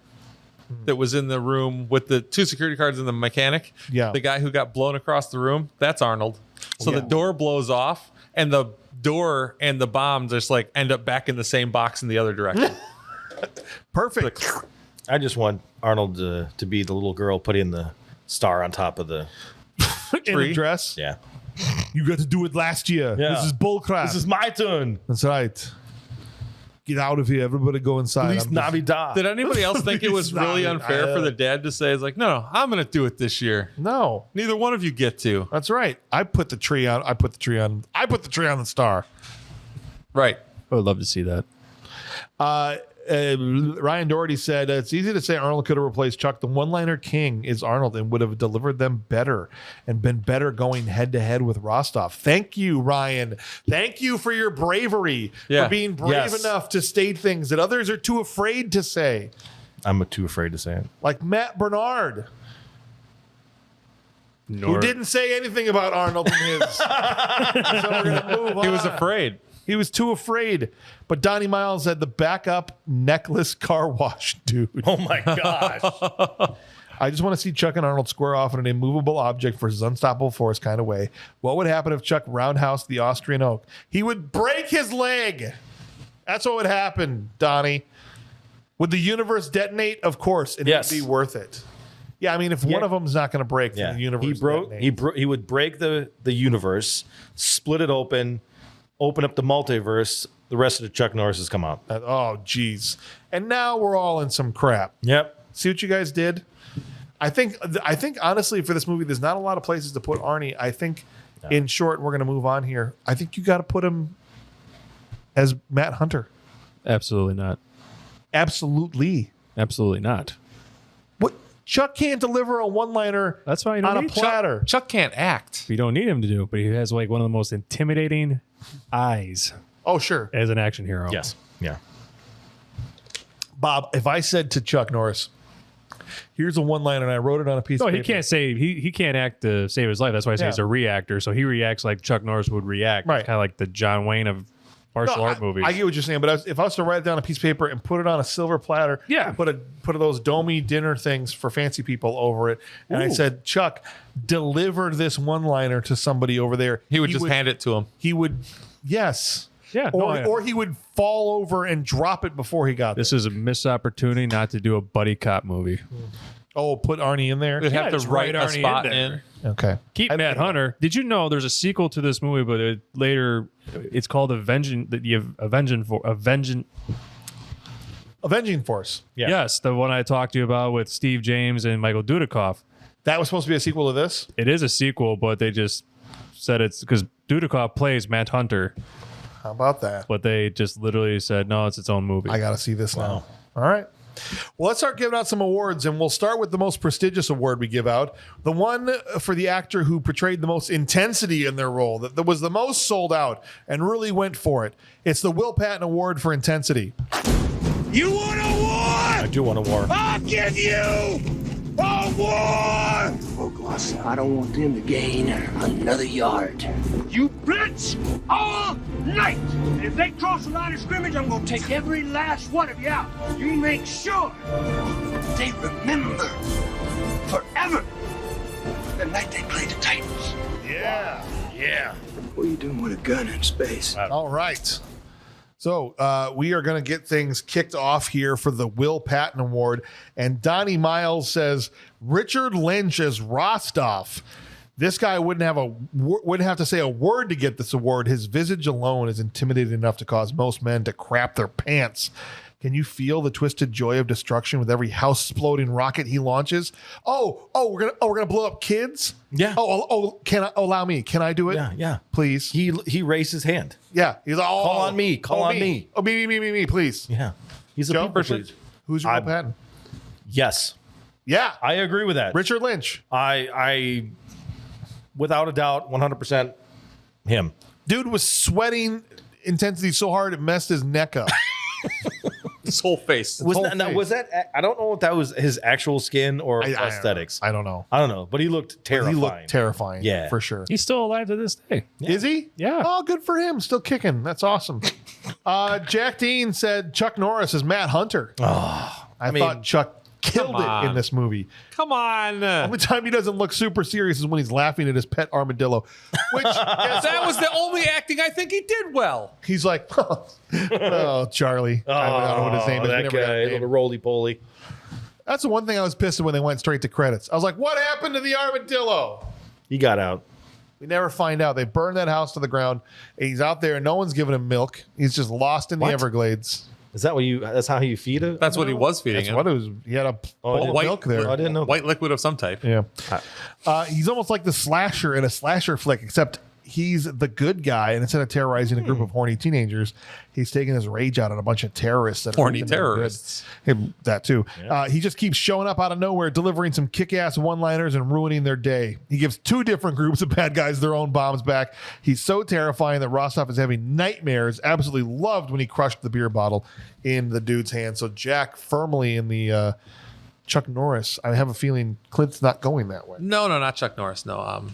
that was in the room with the two security guards and the mechanic? Yeah. The guy who got blown across the room, that's Arnold. So Yeah. the door blows off, and the door and the bomb just like end up back in the same box in the other direction. Perfect. I just want Arnold to be the little girl putting the star on top of the... In a dress. Yeah. You got to do it last year. Yeah. This is bullcrap. This is my turn. That's right. Get out of here. Everybody go inside. Feliz Navidad. Did anybody else think it was really unfair for the dad to say, it's like, no, I'm going to do it this year. No. Neither one of you get to. That's right. I put the tree on the star. Right. I would love to see that. Ryan Doherty said, it's easy to say Arnold could have replaced Chuck. The one-liner king is Arnold and would have delivered them better and been better going head-to-head with Rostov. Thank you, Ryan. Thank you for your bravery, for being brave enough to state things that others are too afraid to say. I'm too afraid to say it. Like Matt Bernard, who didn't say anything about Arnold in his. So we're going to move on. He was afraid. He was too afraid. But Donnie Miles said the backup necklace car wash dude. Oh my gosh. I just want to see Chuck and Arnold square off in an immovable object versus unstoppable force kind of way. What would happen if Chuck roundhoused the Austrian oak? He would break his leg. That's what would happen, Donnie. Would the universe detonate? Of course. And yes. It would be worth it. Yeah, I mean, if one of them is not going to break, then the universe he would break the universe, split it open up the multiverse. The rest of the Chuck Norrises come out. Oh, geez. And now we're all in some crap. Yep. See what you guys did? I think honestly for this movie, there's not a lot of places to put Arnie. I think in short, we're going to move on here. I think you got to put him as Matt Hunter. Absolutely not. Absolutely. Absolutely not. What? Chuck can't deliver a one-liner That's why you on don't a need platter. Chuck can't act. You don't need him to do it, but he has like one of the most intimidating eyes Oh, sure. as an action hero. Yes. Yeah. Bob, if I said to Chuck Norris, here's a one-liner and I wrote it on a piece No, of paper. he can't say he can't act to save his life. That's why I say he's a reactor. So he reacts like Chuck Norris would react. Right. Kind of like the John Wayne of martial art movies. I get what you're saying, but if I was to write it down on a piece of paper and put it on a silver platter, Yeah. put those domey dinner things for fancy people over it, and I said, Chuck, deliver this one-liner to somebody over there. He would just hand it to him. He would, yes. Yeah, Or he would fall over and drop it before he got This there. is a missed opportunity not to do a buddy cop movie. Oh, put Arnie in there? They'd have just to write write a Arnie spot in in. there. Okay. Keep Matt Hunter. Did you know there's a sequel to this movie, but later it's called Avenging Avenging Force. Yeah. Yes, the one I talked to you about with Steve James and Michael Dudikoff. That was supposed to be a sequel to this? It is a sequel, but they just said it's because Dudikoff plays Matt Hunter, How about that? but they just literally said no, it's its own movie. I got to see this now. All right. Well, let's start giving out some awards, and we'll start with the most prestigious award we give out. The one for the actor who portrayed the most intensity in their role, that was the most sold out and really went for it. It's the Will Patton Award for intensity. You want a war? I do want a war. I'll give you a war! Douglas, I don't want them to gain another yard. You blitz all night! And if they cross the line of scrimmage, I'm gonna take every last one of you out. You make sure they remember forever the night they played the Titans. Yeah. What are you doing with a gun in space? All right. So we are going to get things kicked off here for the Will Patton Award. And Donnie Miles says, Richard Lynch as Rostov. This guy wouldn't have to say a word to get this award. His visage alone is intimidating enough to cause most men to crap their pants. Can you feel the twisted joy of destruction with every house-exploding rocket he launches? We're gonna blow up kids? Yeah. Can I allow me? Can I do it? Yeah. Please. He raised his hand. Yeah. He's like, Call on me. Call on me. Oh, me, please. Yeah. He's a Joe, people pleaser. who's your Will Patton? Yes. Yeah. I agree with that. Richard Lynch. I without a doubt, 100% him. Dude was sweating intensity so hard it messed his neck up. His whole face. Was that? I don't know if that was his actual skin or aesthetics. I don't know. But he looked terrifying. He looked terrifying. Yeah, for sure. He's still alive to this day. Yeah. Is he? Yeah. Oh, good for him. Still kicking. That's awesome. Jack Dean said Chuck Norris is Matt Hunter. Oh, I thought Chuck killed it in this movie. Come on. Only time he doesn't look super serious is when he's laughing at his pet armadillo, which that was the only acting I think he did well. he's like, oh, Charlie. I don't know what his name is. We That never got a guy, name. little roly-poly. That's the one thing I was pissed at when they went straight to credits. I was like, what happened to the armadillo? He got out. We never find out. They burned that house to the ground. He's out there. No one's giving him milk. He's just lost in the Everglades. Is that what you? That's how you feed it? That's what he was feeding That's him. what it was. He had a bowl of milk there. I didn't know. White liquid of some type. Yeah. He's almost like the slasher in a slasher flick, except he's the good guy, and instead of terrorizing a group of horny teenagers, he's taking his rage out on a bunch of terrorists. That Horny are no terrorists. good. That too. He just keeps showing up out of nowhere, delivering some kick-ass one-liners and ruining their day. He gives two different groups of bad guys their own bombs back. He's so terrifying that Rostov is having nightmares. Absolutely loved when he crushed the beer bottle in the dude's hand. So Jack firmly in the Chuck Norris. I have a feeling Clint's not going that way. No, not Chuck Norris. No.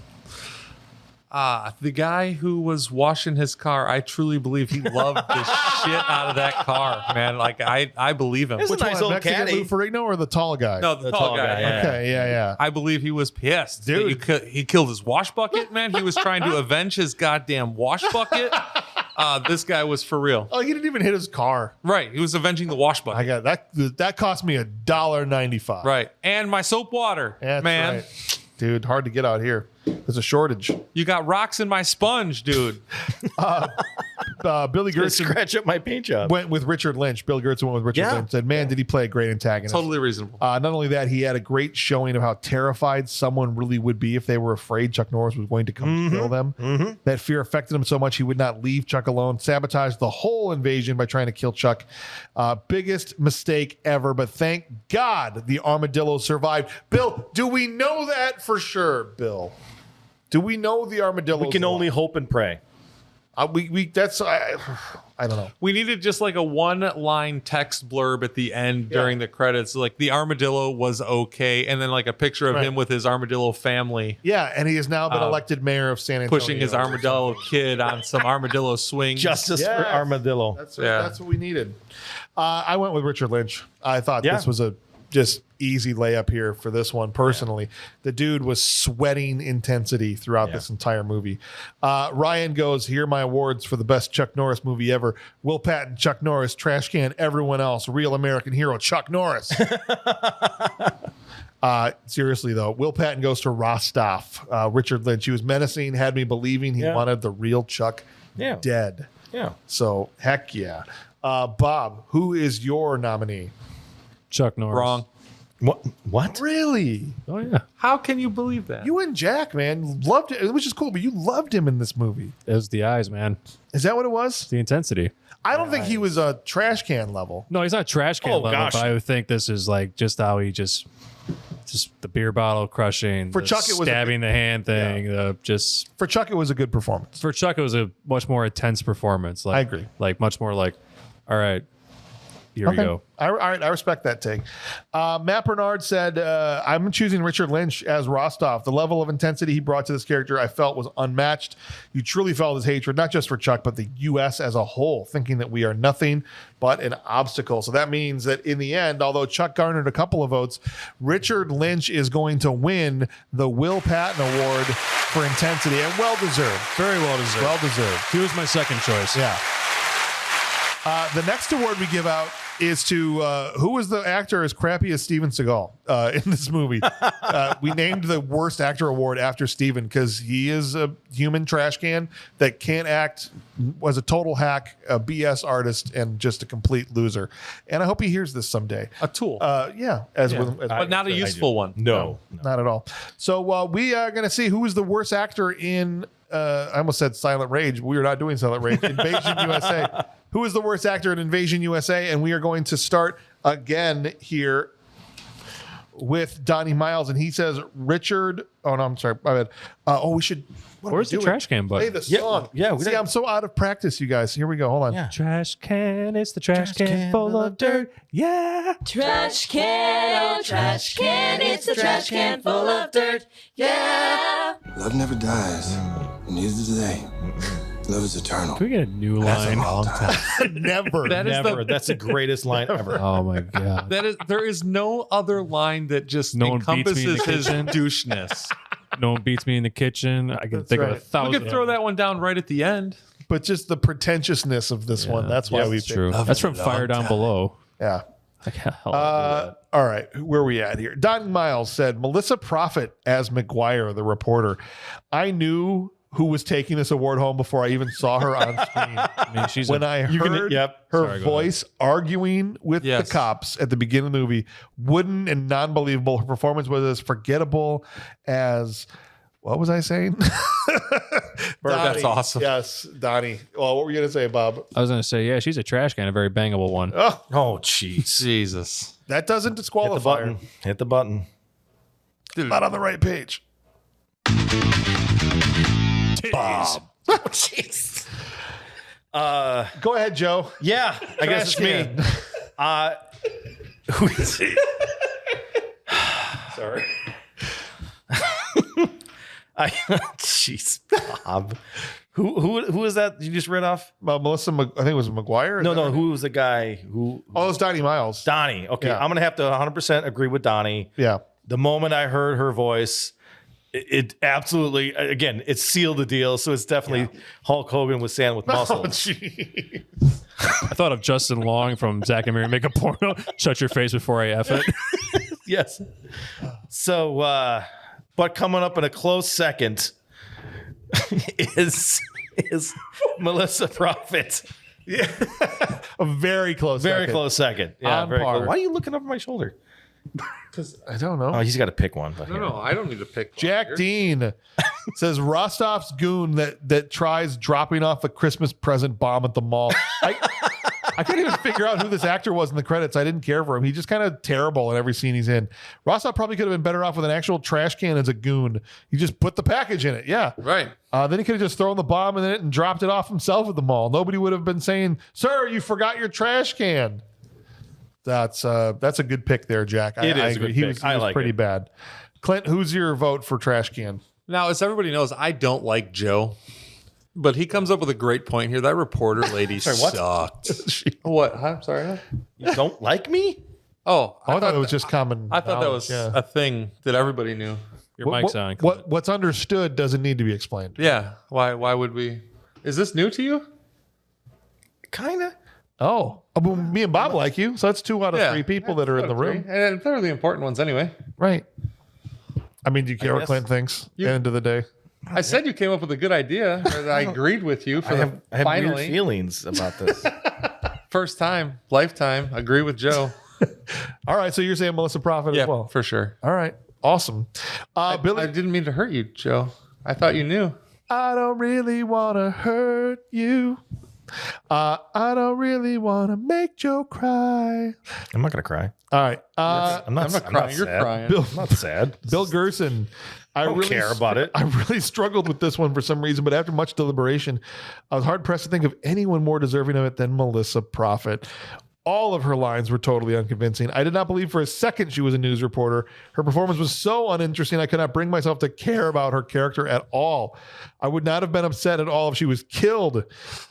The guy who was washing his car, I truly believe he loved the shit out of that car, man. Like I believe him. It's a nice old Mexican caddy. Lou Ferrigno or the tall guy? No, the tall guy. yeah. Okay, yeah. I believe he was pissed. Dude. He killed his wash bucket, man. He was trying to avenge his goddamn wash bucket. This guy was for real. Oh, he didn't even hit his car. Right. He was avenging the wash bucket. I got that. That cost me $1.95. Right. And my soap water, That's man. right. Dude, hard to get out here. There's a shortage. You got rocks in my sponge, dude. Billy Just Gertz scratch up my paint job. went with Richard Lynch. Bill Gertz went with Richard Lynch. Said, man, did he play a great antagonist. Totally reasonable. Not only that, he had a great showing of how terrified someone really would be if they were afraid Chuck Norris was going to come kill them. That fear affected him so much he would not leave Chuck alone, sabotaged the whole invasion by trying to kill Chuck. Biggest mistake ever, but thank God the armadillo survived. Bill, do we know that for sure, Bill? Do we know the armadillo? We can only hope and pray. I don't know. We needed just like a one-line text blurb at the end during the credits. Like the armadillo was okay. And then like a picture of him with his armadillo family. Yeah, and he has now been elected mayor of San Antonio. Pushing his armadillo kid on some armadillo swings. Justice for Yes. Armadillo. That's what we needed. I went with Richard Lynch. I thought this was a just easy layup here for this one personally. The dude was sweating intensity throughout this entire movie. Ryan goes, here are my awards for the best Chuck Norris movie ever. Will Patton, Chuck Norris, trash can, everyone else, real American hero, Chuck Norris. Seriously though, Will Patton goes to Rostov. Richard Lynch, he was menacing, had me believing he wanted the real Chuck dead. Yeah. So heck yeah. Bob, who is your nominee? Chuck Norris. Wrong. What? Really? Oh yeah, How can you believe that? You and Jack, man, loved it, which is cool, but you loved him in this movie. it was the eyes, man. Is that what it was? The intensity. I don't think he was a trash can level. No, he's not trash can Oh, level, gosh. but I would think this is like just how he just the beer bottle crushing, For the Chuck, it was stabbing the hand thing. For Chuck, it was a good performance. For Chuck, it was a much more intense performance. Like, I agree. Like much more like, all right, here we go. All right, I respect that take. Matt Bernard said, I'm choosing Richard Lynch as Rostov. The level of intensity he brought to this character I felt was unmatched. You truly felt his hatred, not just for Chuck, but the U.S. as a whole, thinking that we are nothing but an obstacle. So that means that in the end, although Chuck garnered a couple of votes, Richard Lynch is going to win the Will Patton Award for intensity, and well-deserved. Very well deserved. Well-deserved. He was my second choice. Yeah. The next award we give out is to who was the actor as crappy as Steven Seagal in this movie. We named the worst actor award after Steven because he is a human trash can that can't act, was a total hack, a BS artist, and just a complete loser. And I hope he hears this someday. A tool, But but not a useful one. No. not at all. So we are going to see who is the worst actor in. I almost said Silent Rage. We are not doing Silent Rage. Invasion USA. Who is the worst actor in Invasion USA? And we are going to start again here with Donnie Miles, and he says Richard. Oh no, I'm sorry. My bad. We should. Where's the trash can Play button? the song. Yeah, See, I'm so out of practice, you guys. Here we go. Hold on. Yeah. Trash can, it's the trash can full of dirt. Yeah. Trash can, oh trash can, it's the trash can full of dirt. Yeah. Love never dies, neither do they. Love is eternal. Can we get a new line? Never. That is Never. the. That's the greatest line ever. Oh my god. That is. There is no other line that just No one beats me in the encompasses his kitchen. doucheness. No one beats me in the kitchen. I can think of right. 1,000. We could throw that one down right at the end. But just the pretentiousness of this one. That's why we That's true. That's from Fire Down Below. Yeah. Like, hell, I'll do that. All right, where are we at here? Donnie Miles said Melissa Prophet as McGuire, the reporter. I knew who was taking this award home before I even saw her on screen. I mean, she's When I heard her Sorry, go voice arguing with Yes. the cops at the beginning of the movie, wooden and non-believable. Her performance was as forgettable as, what was I saying? That's awesome. Yes, Donnie. Well, what were you going to say, Bob? I was going to say, yeah, she's a trash can, a very bangable one. Oh, jeez. Jesus. That doesn't Hit the disqualify her. button. Hit the button. Not on the right page. Bob. Oh, jeez. Go ahead, Joe. Yeah, I guess it's me. Who is it? Sorry. Jeez, Bob. Who is that you just read off? Melissa, I think it was McGuire. No. Who was the guy who? Oh, it's Donnie Miles. Donnie. Okay, Yeah. I'm gonna have to 100% agree with Donnie. Yeah. The moment I heard her voice, it absolutely, again, it sealed the deal. So it's definitely Hulk Hogan with sand with muscles. Oh, gee. I thought of Justin Long from Zack and Mary Make a Porno. Shut your face before I F it. Yes. So, but coming up in a close second is Melissa Prophet. Yeah. A very close Very second. close second. Yeah, On very par. close. Why are you looking over my shoulder? Because I don't know. Oh, he's got to pick one. But No, I don't need to pick. Jack Dean says Rostov's goon that tries dropping off a Christmas present bomb at the mall. I couldn't even figure out who this actor was in the credits. I didn't care for him. He's just kind of terrible in every scene he's in. Rostov probably could have been better off with an actual trash can as a goon. He just put the package in it. Yeah. Right. Then he could have just thrown the bomb in it and dropped it off himself at the mall. Nobody would have been saying, "Sir, you forgot your trash can." That's a good pick there, Jack. It is I a agree. good He pick. was I like pretty it. bad. Clint, who's your vote for trash can? Now, as everybody knows, I don't like Joe, but he comes up with a great point here. That reporter lady Sorry, what? sucked. What? I'm sorry. You don't like me? Oh, I thought it was just common. I thought that was knowledge, a thing that everybody knew. Your mic's on. What's understood doesn't need to be explained. Yeah. Why would we? Is this new to you? Kind of. Oh, well, me and Bob like you, so that's 2 out of 3 people that are in the room, And they're the important ones anyway. right? I mean, do you care what guess. Clint thinks? End of the day, I said you came up with a good idea. Or I agreed with you for I have weird finally feelings about this. first time, lifetime. Agree with Joe. All right, so you're saying Melissa Prophet Yeah, as well. for sure. All right, awesome. Billy, I didn't mean to hurt you, Joe. I thought you knew. I don't really want to hurt you. I don't really want to make Joe cry. I'm not gonna cry. All right. I'm not crying. You're sad. crying. I'm not sad. Bill Gerson. I don't really care about it. I really struggled with this one for some reason, but after much deliberation, I was hard pressed to think of anyone more deserving of it than Melissa Prophet. All of her lines were totally unconvincing. I did not believe for a second she was a news reporter. Her performance was so uninteresting, I could not bring myself to care about her character at all. I would not have been upset at all if she was killed.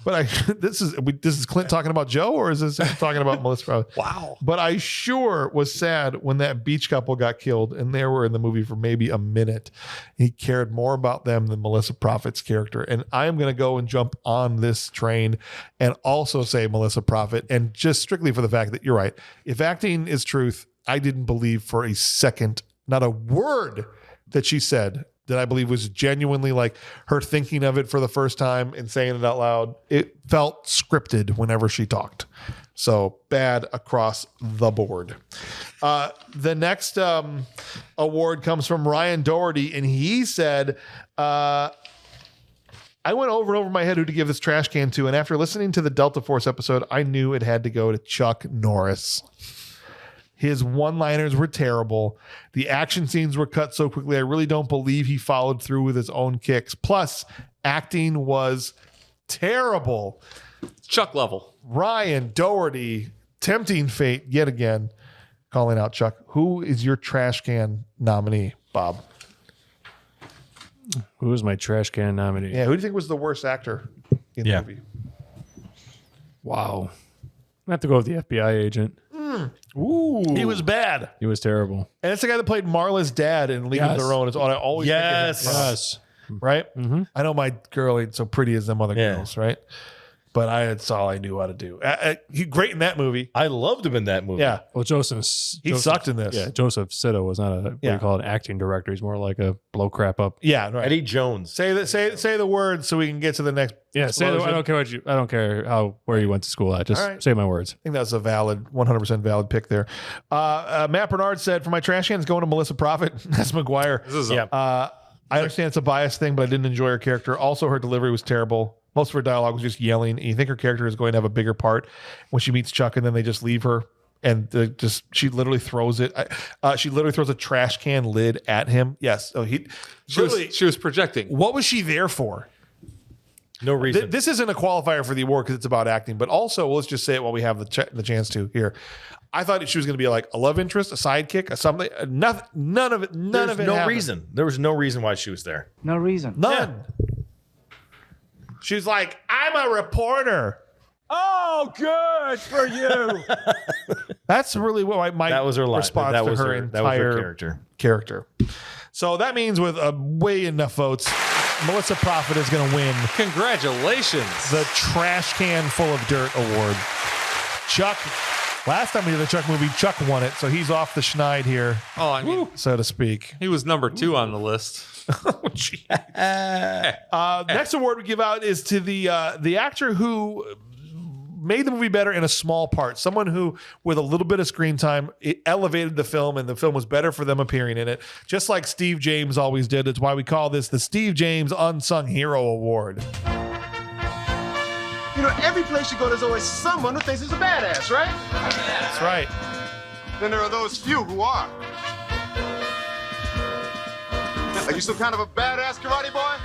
But this is Clint talking about Joe, or is this talking about Melissa Prophet? Wow. But I sure was sad when that beach couple got killed, and they were in the movie for maybe a minute. He cared more about them than Melissa Prophet's character. And I am going to go and jump on this train and also say Melissa Prophet, and just strictly for the fact that you're right. If acting is truth, I didn't believe for a second, not a word that she said that I believe was genuinely like her thinking of it for the first time and saying it out loud. It felt scripted whenever she talked. So bad across the board. The next award comes from Ryan Doherty, and he said, I went over and over my head who to give this trash can to, and after listening to the Delta Force episode, I knew it had to go to Chuck Norris. His one-liners were terrible. The action scenes were cut so quickly, I really don't believe he followed through with his own kicks. Plus, acting was terrible. Chuck level. Ryan Doherty, tempting fate yet again, calling out Chuck. Who is your trash can nominee, Bob? Who was my trash can nominee? Yeah, who do you think was the worst actor in the movie? Wow. I have to go with the FBI agent. Ooh. He was bad. He was terrible. And it's the guy that played Marla's dad in League of Their Own. It's what I always think of him from. Yes. Right? Mm-hmm. I know my girl ain't so pretty as them other girls, right? But that's all I knew how to do. He great in that movie. I loved him in that movie. Yeah. Well, Joseph sucked in this. Yeah, Joseph Sitta was not a what do you call it, an acting director. He's more like a blow crap up. Yeah, right. Eddie Jones. Say the word so we can get to the next. Yeah, I don't care I don't care where you went to school at. Just say my words. I think that's a valid, 100% valid pick there. Matt Bernard said, for my trash can, it's going to Melissa Prophet. That's McGuire. I understand it's a bias thing, but I didn't enjoy her character. Also, her delivery was terrible. Most of her dialogue was just yelling. And you think her character is going to have a bigger part when she meets Chuck, and then they just leave her. And she literally throws it. She literally throws a trash can lid at him. Yes. So she was projecting. What was she there for? No reason. This isn't a qualifier for the award because it's about acting, but also let's just say it while we have the chance to here. I thought she was going to be like a love interest, a sidekick, a something. Nothing. None of it. None of it. No happened. reason. There was no reason why she was there. No reason. None. Yeah. She's like, I'm a reporter. Oh, good for you. That's really what my that was her response that to was her entire character. So that means with way enough votes, Melissa Prophet is going to win. Congratulations. The Trash Can Full of Dirt Award. Chuck, last time we did the Chuck movie, Chuck won it. So he's off the schneid here. Oh, I mean, so to speak. He was number 2 on the list. Oh, geez. Next award we give out is to the actor who made the movie better in a small part. Someone who, with a little bit of screen time, it elevated the film, and the film was better for them appearing in it, just like Steve James always did. It's why we call this the Steve James Unsung Hero Award. You know, every place you go, there's always someone who thinks he's a badass, right? That's right. Then there are those few who are. Are you some kind of a badass karate boy?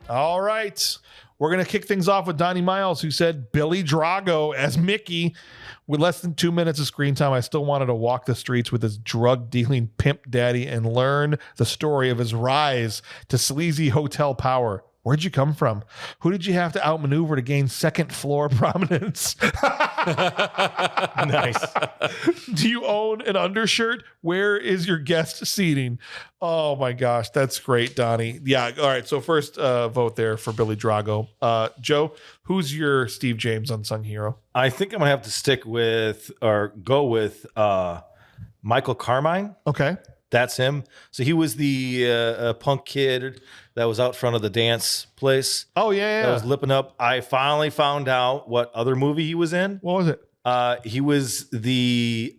All right. We're going to kick things off with Donnie Miles, who said Billy Drago as Mickey. With less than 2 minutes of screen time, I still wanted to walk the streets with his drug-dealing pimp daddy and learn the story of his rise to sleazy hotel power. Where'd you come from? Who did you have to outmaneuver to gain second floor prominence? Nice. Do you own an undershirt? Where is your guest seating? Oh my gosh, that's great, Donnie. Yeah, all right. So first vote there for Billy Drago. Joe, who's your Steve James Unsung Hero? I think I'm gonna have to stick with or go with Michael Carmine. Okay. That's him. So he was the punk kid that was out front of the dance place. Oh, yeah. That was lipping up. I finally found out what other movie he was in. What was it? He was the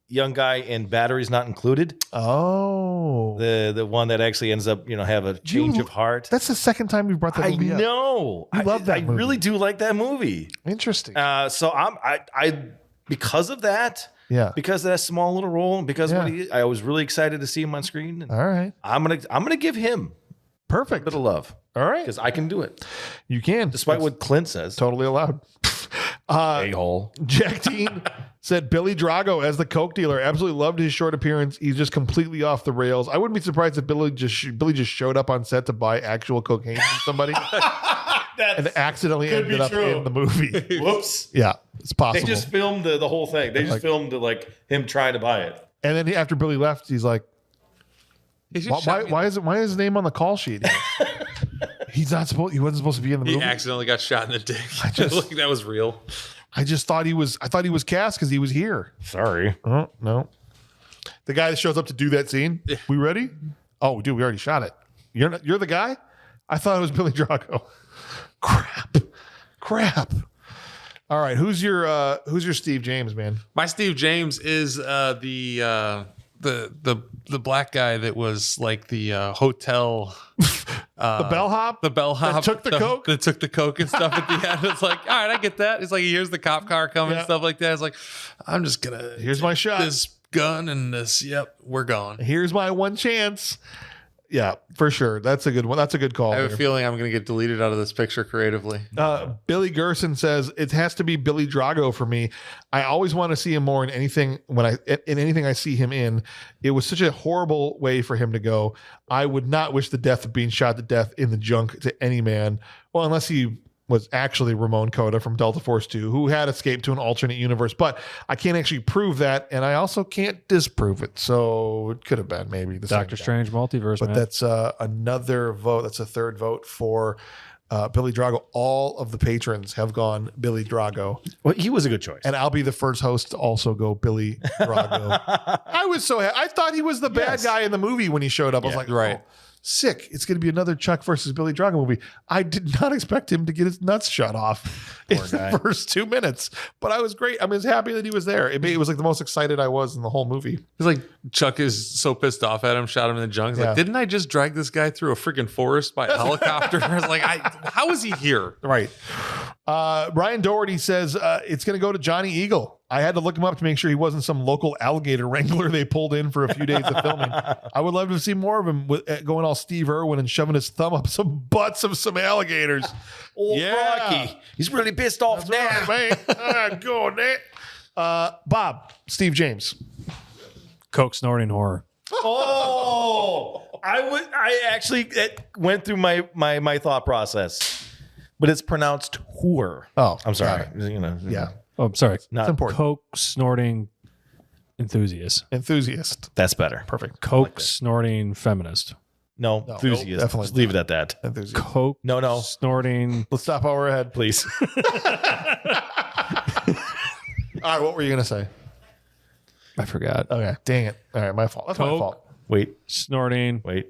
young guy in Batteries Not Included. Oh. The one that actually ends up, have a change of heart. That's the second time you brought that movie up. I know. You love that movie. I really do like that movie. Interesting. So I because of that, because of that small little role, and because of what I was really excited to see him on screen. And all right. I'm gonna give him perfect a bit of love. All right. Because I can do it. You can. Despite what Clint says. Totally allowed. A-hole. Jack Dean said Billy Drago as the coke dealer. Absolutely loved his short appearance. He's just completely off the rails. I wouldn't be surprised if Billy just showed up on set to buy actual cocaine from somebody and accidentally ended up in the movie. Whoops. Yeah, it's possible. They just filmed the whole thing. They just filmed him trying to buy it. And then after Billy left, he's like, why is his name on the call sheet? He wasn't supposed to be in the movie. He accidentally got shot in the dick. That was real. I just thought he was cast because he was here. Sorry. Oh, no. The guy that shows up to do that scene. Yeah. We ready? Oh, dude, we already shot it. You're the guy? I thought it was Billy Drago. Crap. All right, who's your Steve James, man? My Steve James is the black guy that was like the hotel the bellhop that took the coke and stuff at the end. It's like, all right, I get that. It's like he hears the cop car coming and stuff like that. It's like, I'm just gonna here's my shot, this gun and this, we're gone, here's my one chance. Yeah, for sure. That's a good one. That's a good call. I have a feeling I'm going to get deleted out of this picture creatively. Billy Gerson says it has to be Billy Drago for me. I always want to see him more in anything anything I see him in. It was such a horrible way for him to go. I would not wish the death of being shot to death in the junk to any man. Well, unless he was actually Ramon Coda from Delta Force 2, who had escaped to an alternate universe. But I can't actually prove that, and I also can't disprove it. So it could have been maybe the Doctor Strange multiverse, but man. That's another vote. That's a third vote for Billy Drago. All of the patrons have gone Billy Drago. Well, he was a good choice. And I'll be the first host to also go Billy Drago. I was so happy. I thought he was the bad guy in the movie when he showed up. I was like, right. Oh, sick. It's going to be another Chuck versus Billy Drago movie. I did not expect him to get his nuts shot off in the first 2 minutes, but I was great. I was happy that he was there. It was like the most excited I was in the whole movie. It's like Chuck is so pissed off at him, shot him in the junk. He's like, didn't I just drag this guy through a freaking forest by a helicopter? I was like, how is he here? Right. Ryan Doherty says it's going to go to Johnny Eagle. I had to look him up to make sure he wasn't some local alligator wrangler they pulled in for a few days of filming. I would love to see more of him going all Steve Irwin and shoving his thumb up some butts of some alligators. Rocky. He's really pissed off now. Right, man. All right, go on there. Bob, Steve James. Coke snorting horror. Oh, I actually went through my thought process, but it's pronounced whore. Oh, I'm sorry. Yeah. Oh, I'm sorry. Not important. Coke snorting enthusiast. That's better. Perfect. Coke snorting feminist. No, enthusiast. Definitely just leave it at that. Enthusiast. Coke snorting. Let's stop while we're ahead, please. All right, what were you gonna say? I forgot. Okay, dang it. All right, my fault. That's my fault. Wait. Snorting. Wait.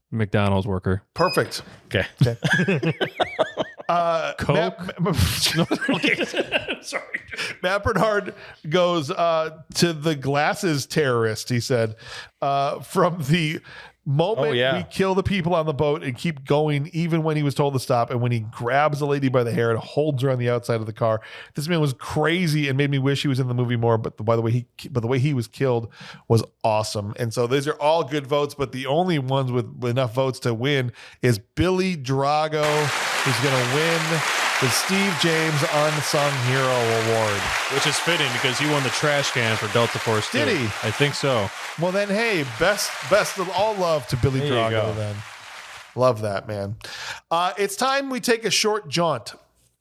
McDonald's worker. Perfect. Okay. Coke. Sorry. Matt Bernard goes to the glasses terrorist, he said, from the moment we kill the people on the boat and keep going even when he was told to stop, and when he grabs the lady by the hair and holds her on the outside of the car. This man was crazy and made me wish he was in the movie more, but the way he was killed was awesome. And so these are all good votes, but the only ones with enough votes to win is Billy Drago, who's going to win the Steve James Unsung Hero Award. Which is fitting because he won the trash can for Delta Force 2. Did he? I think so. Well, then, hey, best of all love to Billy Drago then. Love that, man. It's time we take a short jaunt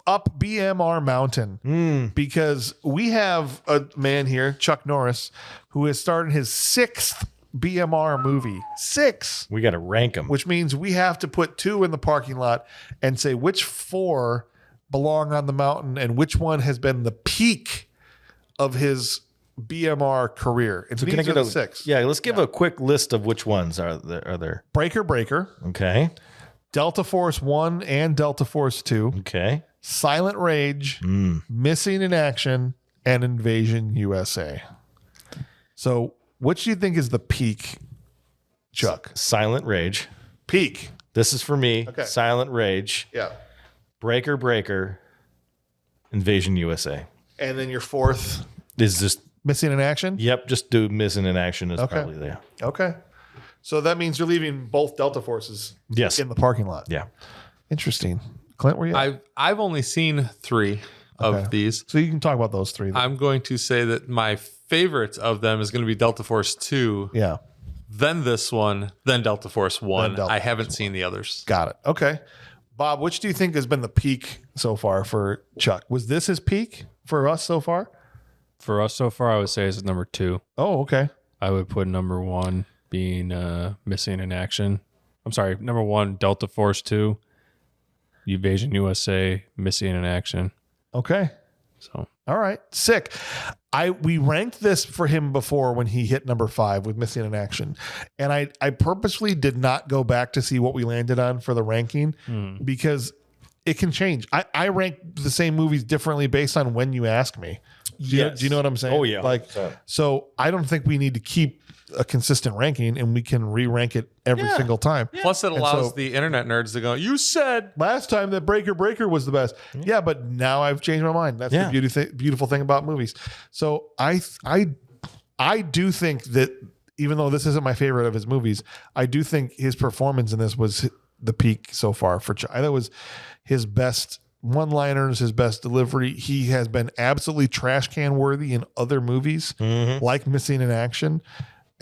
up BMR Mountain because we have a man here, Chuck Norris, who has started his 6th BMR movie. 6. We got to rank them. Which means we have to put 2 in the parking lot and say which 4 belong on the mountain and which one has been the peak of his BMR career. And So these can I get are a the 6. Yeah, let's give a quick list of which ones are there. Breaker, Okay. Delta Force 1 and Delta Force 2, Okay. Silent Rage, Missing in Action, and Invasion USA. So which do you think is the peak, Chuck? Silent Rage. Peak. This is for me. Okay. Silent Rage. Yeah. Breaker, Invasion USA. And then your fourth, Is just Missing in Action? Yep, just do Missing in Action is probably there. Okay. So that means you're leaving both Delta Forces Yes. in the parking lot. Yeah. Interesting. Clint, where you at? I've only seen 3 of these. So you can talk about those 3. I'm going to say that my favorite of them is going to be Delta Force 2, Yeah. then this one, then Delta Force 1. Delta I haven't seen the others. Got it. Okay. Bob, which do you think has been the peak so far for Chuck? Was this his peak for us so far? For us so far, I would say it's number 2. Oh, okay. I would put number 1 being Missing in Action. I'm sorry, number 1, Delta Force 2, Invasion USA, Missing in Action. Okay. So All right. Sick. We ranked this for him before when he hit number 5 with Missing in Action. And I purposely did not go back to see what we landed on for the ranking because it can change. I rank the same movies differently based on when you ask me. Do you know what I'm saying? Oh, yeah. Like, so I don't think we need to keep a consistent ranking and we can re-rank it every single time. Plus, it allows the internet nerds to go, you said last time that Breaker was the best. Yeah, but now I've changed my mind. That's the beautiful thing about movies. So I do think that even though this isn't my favorite of his movies, I do think his performance in this was the peak so far for Chuck. I thought it was his best one-liners, his best delivery. He has been absolutely trash can worthy in other movies like Missing in Action.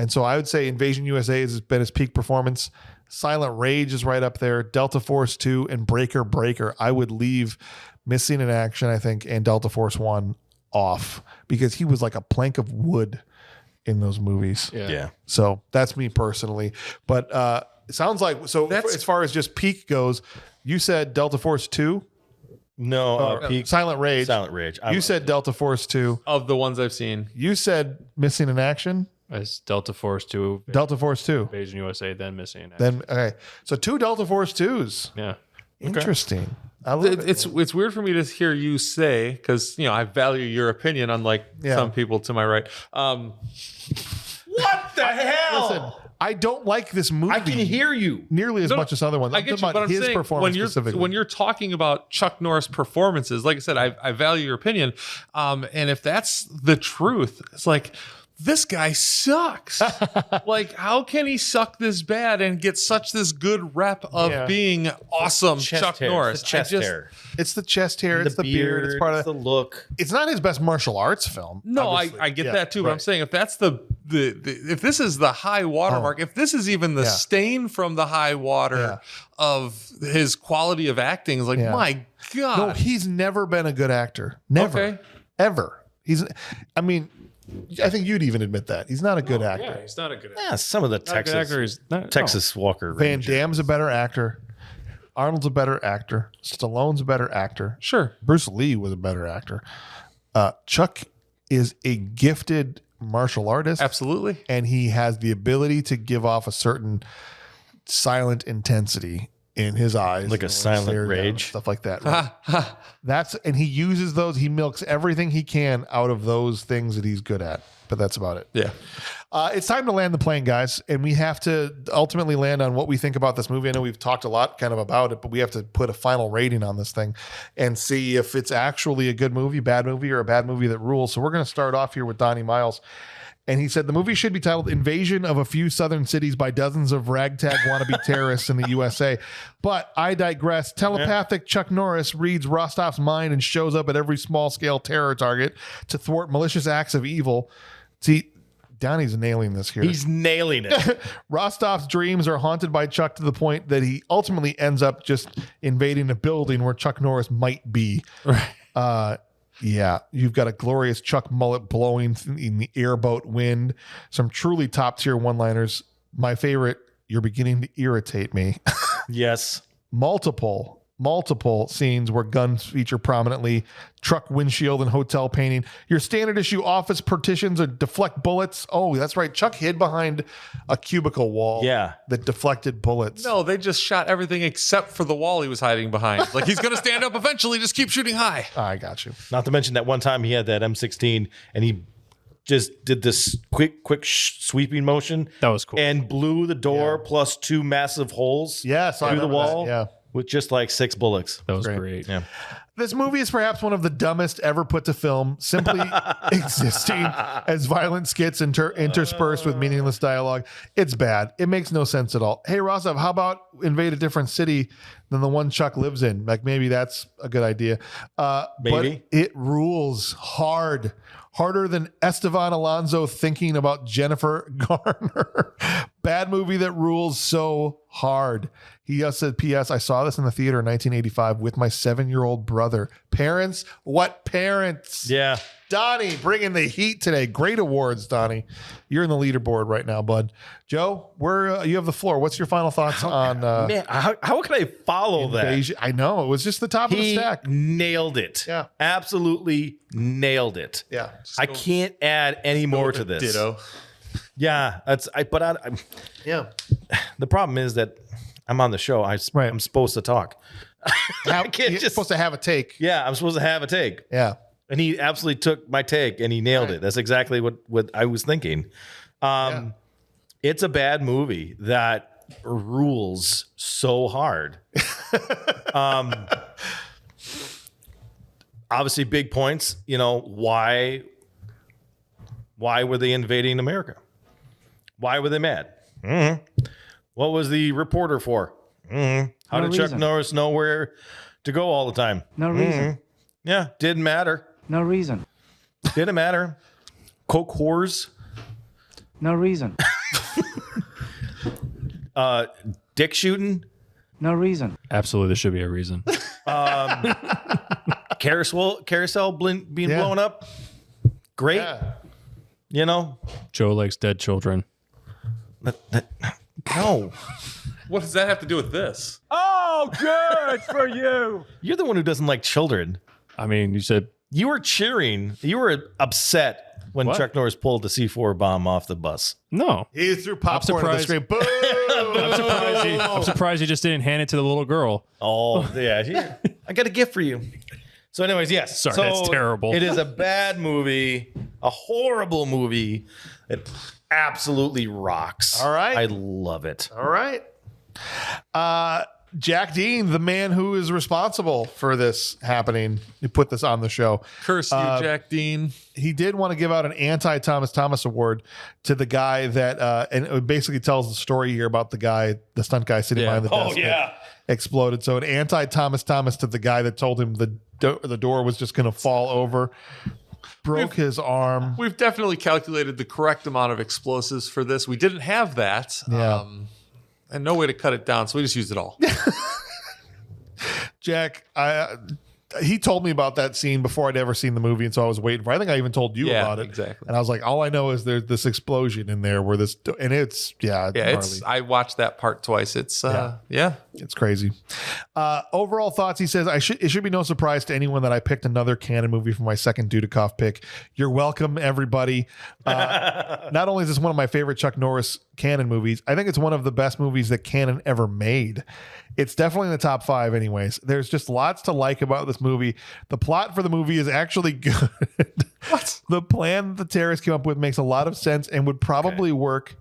And so I would say Invasion USA has been his peak performance. Silent Rage is right up there. Delta Force 2 and Breaker. I would leave Missing in Action, I think, and Delta Force 1 off because he was like a plank of wood in those movies. Yeah. So that's me personally. But it sounds like, as far as just peak goes, you said Delta Force 2? No, peak. Silent Rage. Silent Rage. You said Delta Force 2. of the ones I've seen. You said Missing in Action? as Delta Force 2, Delta Force 2. Invasion USA, then Missing in Action. Then, okay. So 2 Delta Force 2s. Yeah. Interesting. I love it. It's weird for me to hear you say, because I value your opinion, unlike some people to my right. What the hell? Listen, I don't like this movie. I can hear you nearly as much as other ones. I get you, talking but about I'm his saying performance specifically. when you're talking about Chuck Norris performances, like I said, I value your opinion. And if that's the truth, it's like, this guy sucks. Like, how can he suck this bad and get such this good rep of being awesome Chuck Norris? It's the chest hair. It's the chest hair. It's the beard. It's part of the look. It's not his best martial arts film. No, obviously. I get that too. But I'm saying if that's the if this is the high watermark, if this is even the stain from the high water of his quality of acting, is like, my God. No, he's never been a good actor. Never. Okay. Ever. I think you'd even admit that. He's not a good actor. Yeah, he's not a good actor. Yeah, some of the Texas Walker Van Ranger. Damme's a better actor. Arnold's a better actor. Stallone's a better actor. Sure. Bruce Lee was a better actor. Chuck is a gifted martial artist. Absolutely. And he has the ability to give off a certain silent intensity in his eyes. Like a silent rage. Stuff like that. Right? And he uses those. He milks everything he can out of those things that he's good at. But that's about it. Yeah. It's time to land the plane, guys. And we have to ultimately land on what we think about this movie. I know we've talked a lot kind of about it, but we have to put a final rating on this thing and see if it's actually a good movie, bad movie, or a bad movie that rules. So we're going to start off here with Donnie Miles. And he said the movie should be titled Invasion of a Few Southern Cities by Dozens of Ragtag Wannabe Terrorists in the USA. But I digress. Telepathic Chuck Norris reads Rostov's mind and shows up at every small-scale terror target to thwart malicious acts of evil. See, Donnie's nailing this here. He's nailing it. Rostov's dreams are haunted by Chuck to the point that he ultimately ends up just invading a building where Chuck Norris might be. Right. Yeah, you've got a glorious Chuck mullet blowing in the airboat wind. Some truly top tier one-liners. My favorite, you're beginning to irritate me. Yes. Multiple multiple scenes where guns feature prominently, truck windshield and hotel painting. Your standard issue office partitions or deflect bullets. Oh, that's right. Chuck hid behind a cubicle wall. Yeah. That deflected bullets. No, they just shot everything except for the wall he was hiding behind. Like, he's going to stand up eventually. Just keep shooting high. I got you. Not to mention that one time he had that M16 and he just did this quick sweeping motion. That was cool. And blew the door plus 2 massive holes through the wall. Yeah. With just like 6 bullets. That was great. Yeah. This movie is perhaps one of the dumbest ever put to film, simply existing as violent skits interspersed with meaningless dialogue. It's bad. It makes no sense at all. Hey, Rosov, how about invade a different city than the one Chuck lives in? Like, maybe that's a good idea. Maybe. But it rules hard. Harder than Esteban Alonso thinking about Jennifer Garner. Bad movie that rules so hard. He just said, P.S. I saw this in the theater in 1985 with my 7-year-old brother. Parents? What parents? Yeah. Donnie, bringing the heat today. Great awards, Donnie. You're in the leaderboard right now, bud. Joe, you have the floor. What's your final thoughts on Man, how can I follow Invasion? that? I know. It was just the top of the He stack. nailed it. Yeah. Absolutely nailed it. Yeah. I can't add any more to this. Ditto. Yeah, Yeah. the problem is that I'm on the show. I'm supposed to talk. You're supposed to have a take. Yeah, I'm supposed to have a take. Yeah. And he absolutely took my take and he nailed it. That's exactly what I was thinking. It's a bad movie that rules so hard. Obviously, big points. Why were they invading America? Why were they mad? Mm-hmm. What was the reporter for? Mm-hmm. How did Chuck Norris know where to go all the time? No reason. Yeah, didn't matter. No reason. Didn't matter. Coke whores. No reason. Dick shooting. No reason. Absolutely, there should be a reason. Carousel being blown up. Great. Yeah. Joe likes dead children. No. What does that have to do with this? Oh, good for you. You're the one who doesn't like children. I mean, you said You were cheering. You were upset when What? Chuck Norris pulled the C4 bomb off the bus. no. He threw popcorn at the screen. Boom! I'm surprised you just didn't hand it to the little girl. Oh, yeah. Here, I got a gift for you. So, anyways, yes. Sorry, So that's terrible. It is a bad movie, a horrible movie. It absolutely rocks. All right. I love it. All right. Jack Dean, the man who is responsible for this happening, he put this on the show. Curse you, Jack Dean. He did want to give out an anti-Thomas Thomas award to the guy that, and it basically tells the story here about the guy, the stunt guy sitting behind the desk that exploded. So an anti-Thomas Thomas to the guy that told him the door was just going to fall over. Broke his arm. We've definitely calculated the correct amount of explosives for this. We didn't have that. Yeah. And no way to cut it down, so we just used it all. Jack, he told me about that scene before I'd ever seen the movie, and so I was waiting for. I think I even told you about it. Exactly. And I was like, all I know is there's this explosion in there where it's gnarly. I watched that part twice. It's It's crazy. Overall thoughts, he says, it should be no surprise to anyone that I picked another Cannon movie for my second Dudikoff pick. You're welcome, everybody. Not only is this one of my favorite Chuck Norris Cannon movies, I think it's one of the best movies that Cannon ever made. It's definitely in the top 5 anyways. There's just lots to like about this movie. The plot for the movie is actually good. What? The plan that the terrorists came up with makes a lot of sense and would probably work.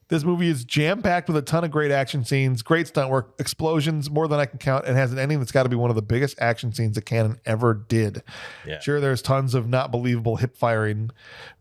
This movie is jam-packed with a ton of great action scenes, great stunt work, explosions, more than I can count, and has an ending that's got to be one of the biggest action scenes that Cannon ever did. Yeah. Sure, there's tons of not believable hip firing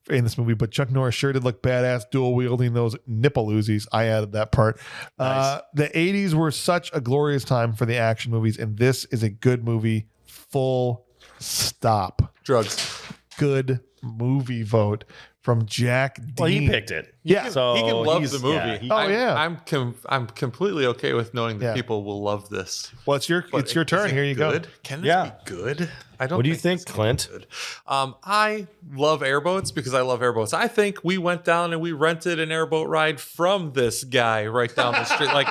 in this movie, but Chuck Norris sure did look badass dual-wielding those nipple Uzis. I added that part. Nice. The 80s were such a glorious time for the action movies, and this is a good movie. Full stop. drugs. Good movie vote from Jack Dean. Well, he picked it. Yeah. So he can love he's- the movie. yeah, he- I'm completely okay with knowing that people will love this. Well, it's your turn. Here you good? go. Can this be good? I don't. What do you think, Clint? Good. I love airboats because I love airboats. I think we went down and we rented an airboat ride from this guy right down the street. Like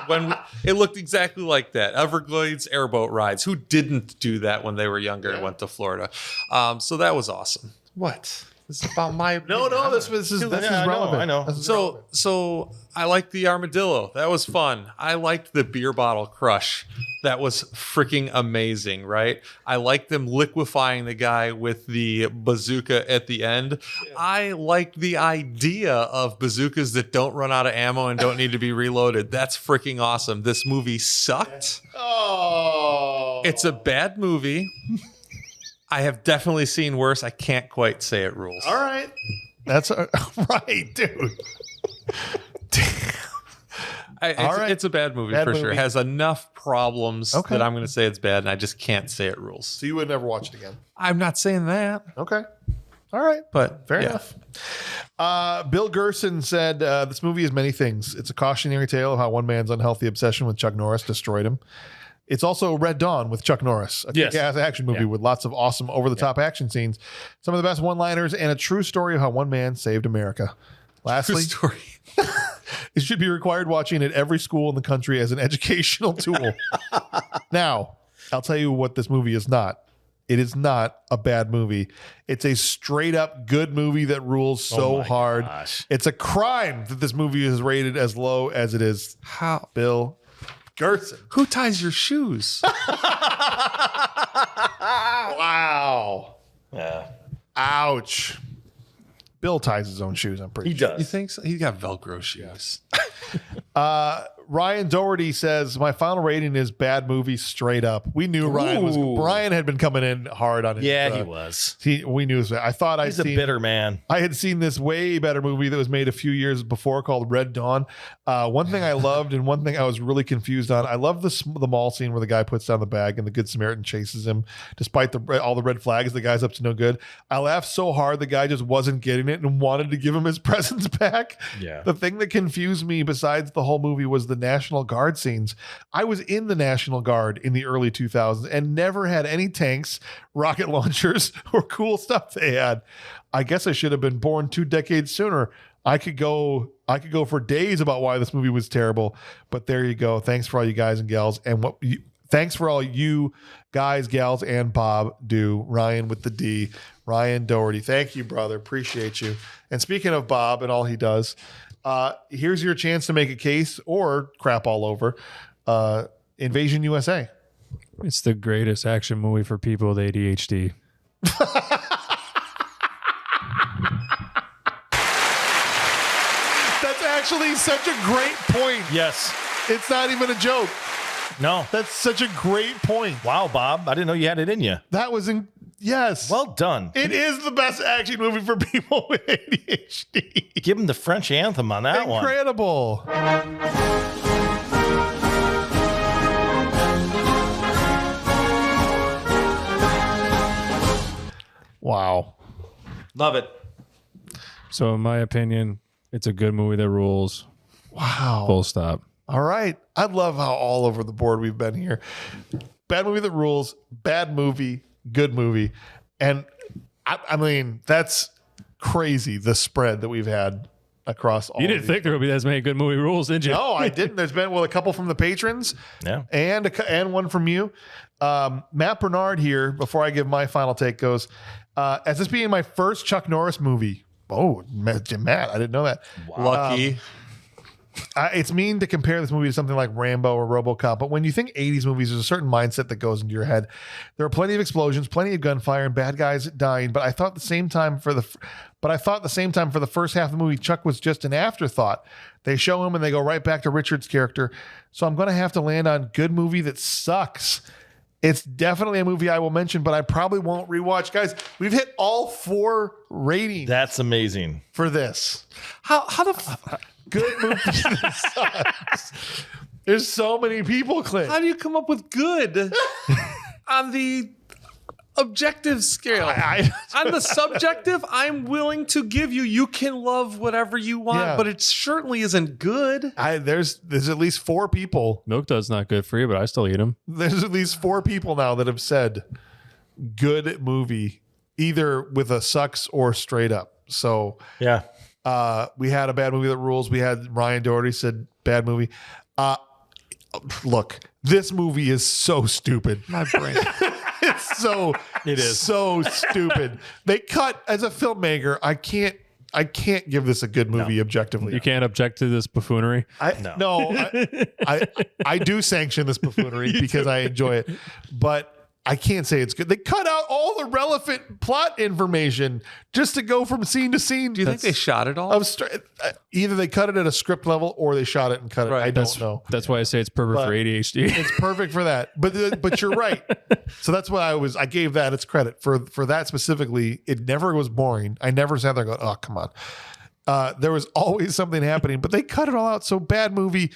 it looked exactly like that. Everglades airboat rides. Who didn't do that when they were younger and went to Florida? So that was awesome. What? This is about my No, this is relevant. I know. So I liked the armadillo. That was fun. I liked the beer bottle crush. That was freaking amazing, right? I liked them liquefying the guy with the bazooka at the end. Yeah. I liked the idea of bazookas that don't run out of ammo and don't need to be reloaded. That's freaking awesome. This movie sucked. Oh. It's a bad movie. I have definitely seen worse. I can't quite say it rules. All right. That's right, dude. It's a bad movie for sure. It has enough problems that I'm going to say it's bad, and I just can't say it rules. So you would never watch it again? I'm not saying that. Okay. All right. But fair enough. Bill Gerson said, this movie is many things. It's a cautionary tale of how one man's unhealthy obsession with Chuck Norris destroyed him. It's also Red Dawn with Chuck Norris, a kick-ass action movie with lots of awesome over-the-top action scenes, some of the best one-liners, and a true story of how one man saved America. Lastly, it should be required watching at every school in the country as an educational tool. Now, I'll tell you what this movie is not. It is not a bad movie. It's a straight-up good movie that rules so hard. Gosh. It's a crime that this movie is rated as low as it is. How? Bill Gerson. Who ties your shoes? Wow. Yeah. Ouch. Bill ties his own shoes, I'm pretty sure. You think so? He got Velcro shoes. Ryan Doherty says, my final rating is bad movie straight up. We knew Ryan had been coming in hard on it. Yeah, he was. We knew it. I thought he's a bitter man. I had seen this way better movie that was made a few years before called Red Dawn. One thing I loved and one thing I was really confused on. I love the mall scene where the guy puts down the bag and the Good Samaritan chases him despite all the red flags. The guy's up to no good. I laughed so hard the guy just wasn't getting it and wanted to give him his presents back. Yeah. The thing that confused me besides the whole movie was the National Guard scenes. I was in the National Guard in the early 2000s and never had any tanks, rocket launchers, or cool stuff they had. I guess I should have been born 2 decades sooner. I could go for days about why this movie was terrible, but there you go. Thanks for all you guys and gals, and thanks for all you guys, gals, and Bob do. Ryan with the D, Ryan Doherty. Thank you, brother. Appreciate you. And speaking of Bob and all he does, here's your chance to make a case or crap all over Invasion USA. It's the greatest action movie for people with ADHD. That's actually such a great point. Yes. It's not even a joke. No. That's such a great point. Wow, Bob. I didn't know you had it in you. That was yes. Well done. It is the best action movie for people with ADHD. Give him the French anthem on that one. Incredible. Wow. Love it. So, in my opinion, it's a good movie that rules. Wow. Full stop. All right. I love how all over the board we've been here. Bad movie that rules, bad movie, good movie. And I mean, that's crazy, the spread that we've had across all. You didn't think there would be as many good movie rules, did you? No, I didn't. There's been a couple from the patrons, and one from you. Matt Bernard here, before I give my final take, goes, as this being my first Chuck Norris movie. Oh, Matt, I didn't know that. Wow. Lucky. It's mean to compare this movie to something like Rambo or RoboCop, but when you think 80s movies, there's a certain mindset that goes into your head. There are plenty of explosions, plenty of gunfire, and bad guys dying. But I thought at the same time for the first half of the movie, Chuck was just an afterthought. They show him and they go right back to Richard's character. So I'm going to have to land on good movie that sucks. It's definitely a movie I will mention, but I probably won't rewatch. Guys, we've hit all 4 ratings. That's amazing for this. How the good movie that sucks. There's so many people, Clint. How do you come up with good on the objective scale. On the subjective, I'm willing to give you. You can love whatever you want, but it certainly isn't good. There's at least 4 people. Milk Duds not good for you, but I still eat them. There's at least 4 people now that have said good movie, either with a sucks or straight up. So yeah, we had a bad movie that rules. We had Ryan Doherty said bad movie. Look, this movie is so stupid. My brain. It is so stupid. They cut, as a filmmaker, I can't give this a good movie objectively. You can't object to this buffoonery. I do sanction this buffoonery because I enjoy it, but I can't say it's good. They cut out all the relevant plot information just to go from scene to scene. Do you think they shot it all? Either they cut it at a script level or they shot it and cut it. I don't know. That's why I say it's perfect for ADHD. It's perfect for that. But you're right. So that's why I gave that its credit for that specifically. It never was boring. I never sat there going, oh, come on. There was always something happening, but they cut it all out. So bad movie.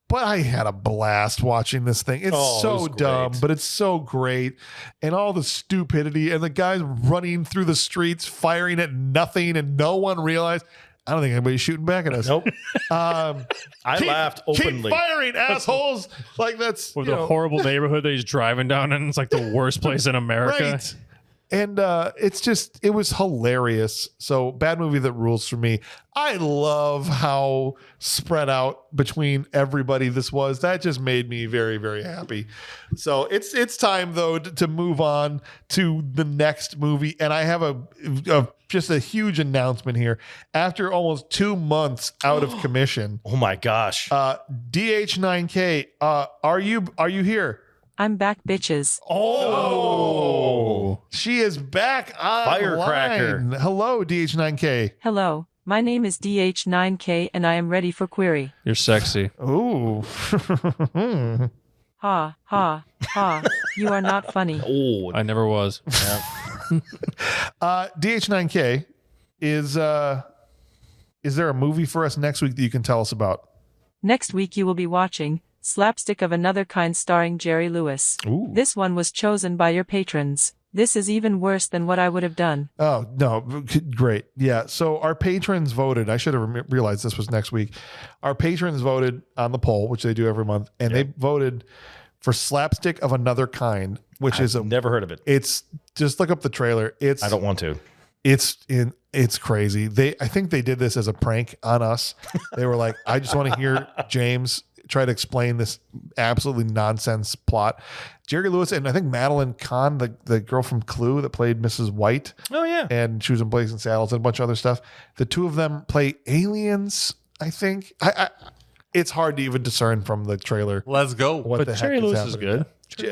But I had a blast watching this thing. It's so dumb, but it's so great. And all the stupidity and the guys running through the streets, firing at nothing, and no one realized. I don't think anybody's shooting back at us. Nope. I laughed openly. Keep firing, assholes. Like that's with a horrible neighborhood that he's driving down in. It's like the worst place in America. Right. And it was hilarious. So bad movie that rules for me. I love how spread out between everybody this was. That just made me very, very happy. So it's time though to move on to the next movie. And I have just a huge announcement here. After almost 2 months out of commission. Oh my gosh. DH9K, are you here? I'm back, bitches. Oh, she is back on Firecracker. line. Hello, DH9K. Hello, my name is DH9K and I am ready for query. You're sexy. Ooh. Ha, ha, ha. You are not funny. Oh, I never was. DH9K, is there a movie for us next week that you can tell us about? Next week you will be watching Slapstick of Another Kind starring Jerry Lewis. Ooh. This one was chosen by your patrons. This is even worse than what I would have done. Oh, no. Great. Yeah. So our patrons voted. I should have realized this was next week. Our patrons voted on the poll, which they do every month, and they voted for Slapstick of Another Kind, which is never heard of it. It's just look up the trailer. I don't want to. It's crazy. I think they did this as a prank on us. They were like, I just want to hear James try to explain this absolutely nonsense plot. Jerry Lewis and I think Madeline Kahn, the girl from Clue that played Mrs. White. Oh yeah. And she was in Blazing Saddles and a bunch of other stuff. The two of them play aliens, I think. It's hard to even discern from the trailer. Let's go. What but the heck Jerry Lewis is happening. good.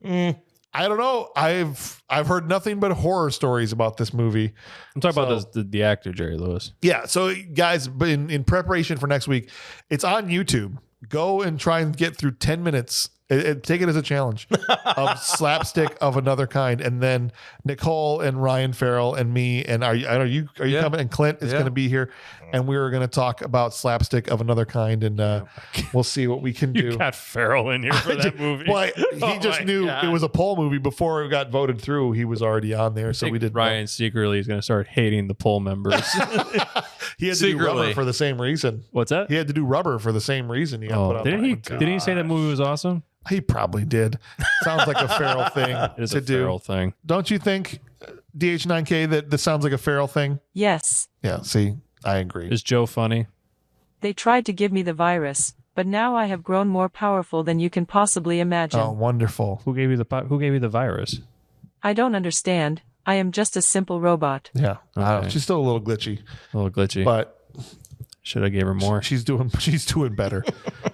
Yeah. I don't know. I've heard nothing but horror stories about this movie. I'm talking about the actor Jerry Lewis. Yeah. So guys, in preparation for next week, it's on YouTube. Go and try and get through 10 minutes. Take it as a challenge of Slapstick of Another Kind, and then Nicole and Ryan Farrell and me and are you coming? And Clint is going to be here, and we're going to talk about Slapstick of Another Kind, and we'll see what we can do. You got Farrell in here for that movie. Well, he just knew it was a poll movie before it got voted through. He was already on there, so we did. Ryan secretly is going to start hating the poll members. He had to do Rubber for the same reason. What's that? He had to do Rubber for the same reason. He got put on didn't he say that movie was awesome? He probably did. Sounds like a Farrell thing It's to a do. Farrell thing. Don't you think, DH9K, that this sounds like a Farrell thing? Yes. Yeah, see, I agree. Is Joe funny? They tried to give me the virus, but now I have grown more powerful than you can possibly imagine. Oh, wonderful. Who gave you the virus? I don't understand. I am just a simple robot. Yeah. I don't know. Okay. She's still a little glitchy. But should I give her more? She's doing better.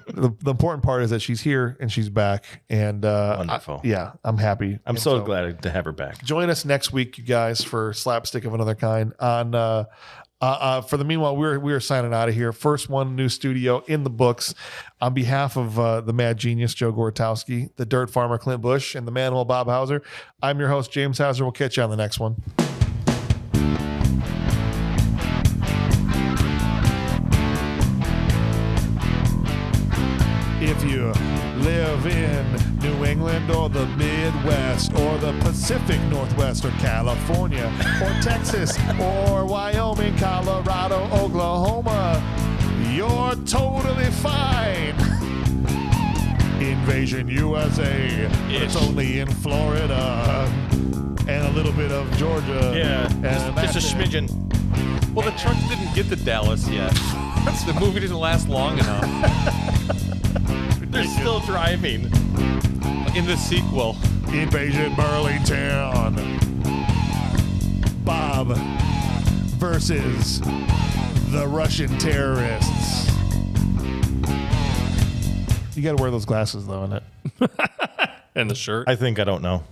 The important part is that she's here and she's back. And wonderful. I'm happy. I'm so glad to have her back. Join us next week, you guys, for Slapstick of Another Kind. On for the meanwhile, we're signing out of here. First one, new studio in the books. On behalf of the mad genius Joe Gortowski, the dirt farmer Clint Bush, and the manimal Bob Hauser, I'm your host James Hauser. We'll catch you on the next one. If you live in New England or the Midwest or the Pacific Northwest or California or Texas or Wyoming, Colorado, Oklahoma, you're totally fine. Invasion USA, it's only in Florida and a little bit of Georgia. Yeah, and just a smidgen. Well, the truck didn't get to Dallas yet. The movie didn't last long enough. They're still driving. In the sequel. Invasion Burlington. Bob versus the Russian terrorists. You got to wear those glasses though, in it. And the shirt. I think I don't know.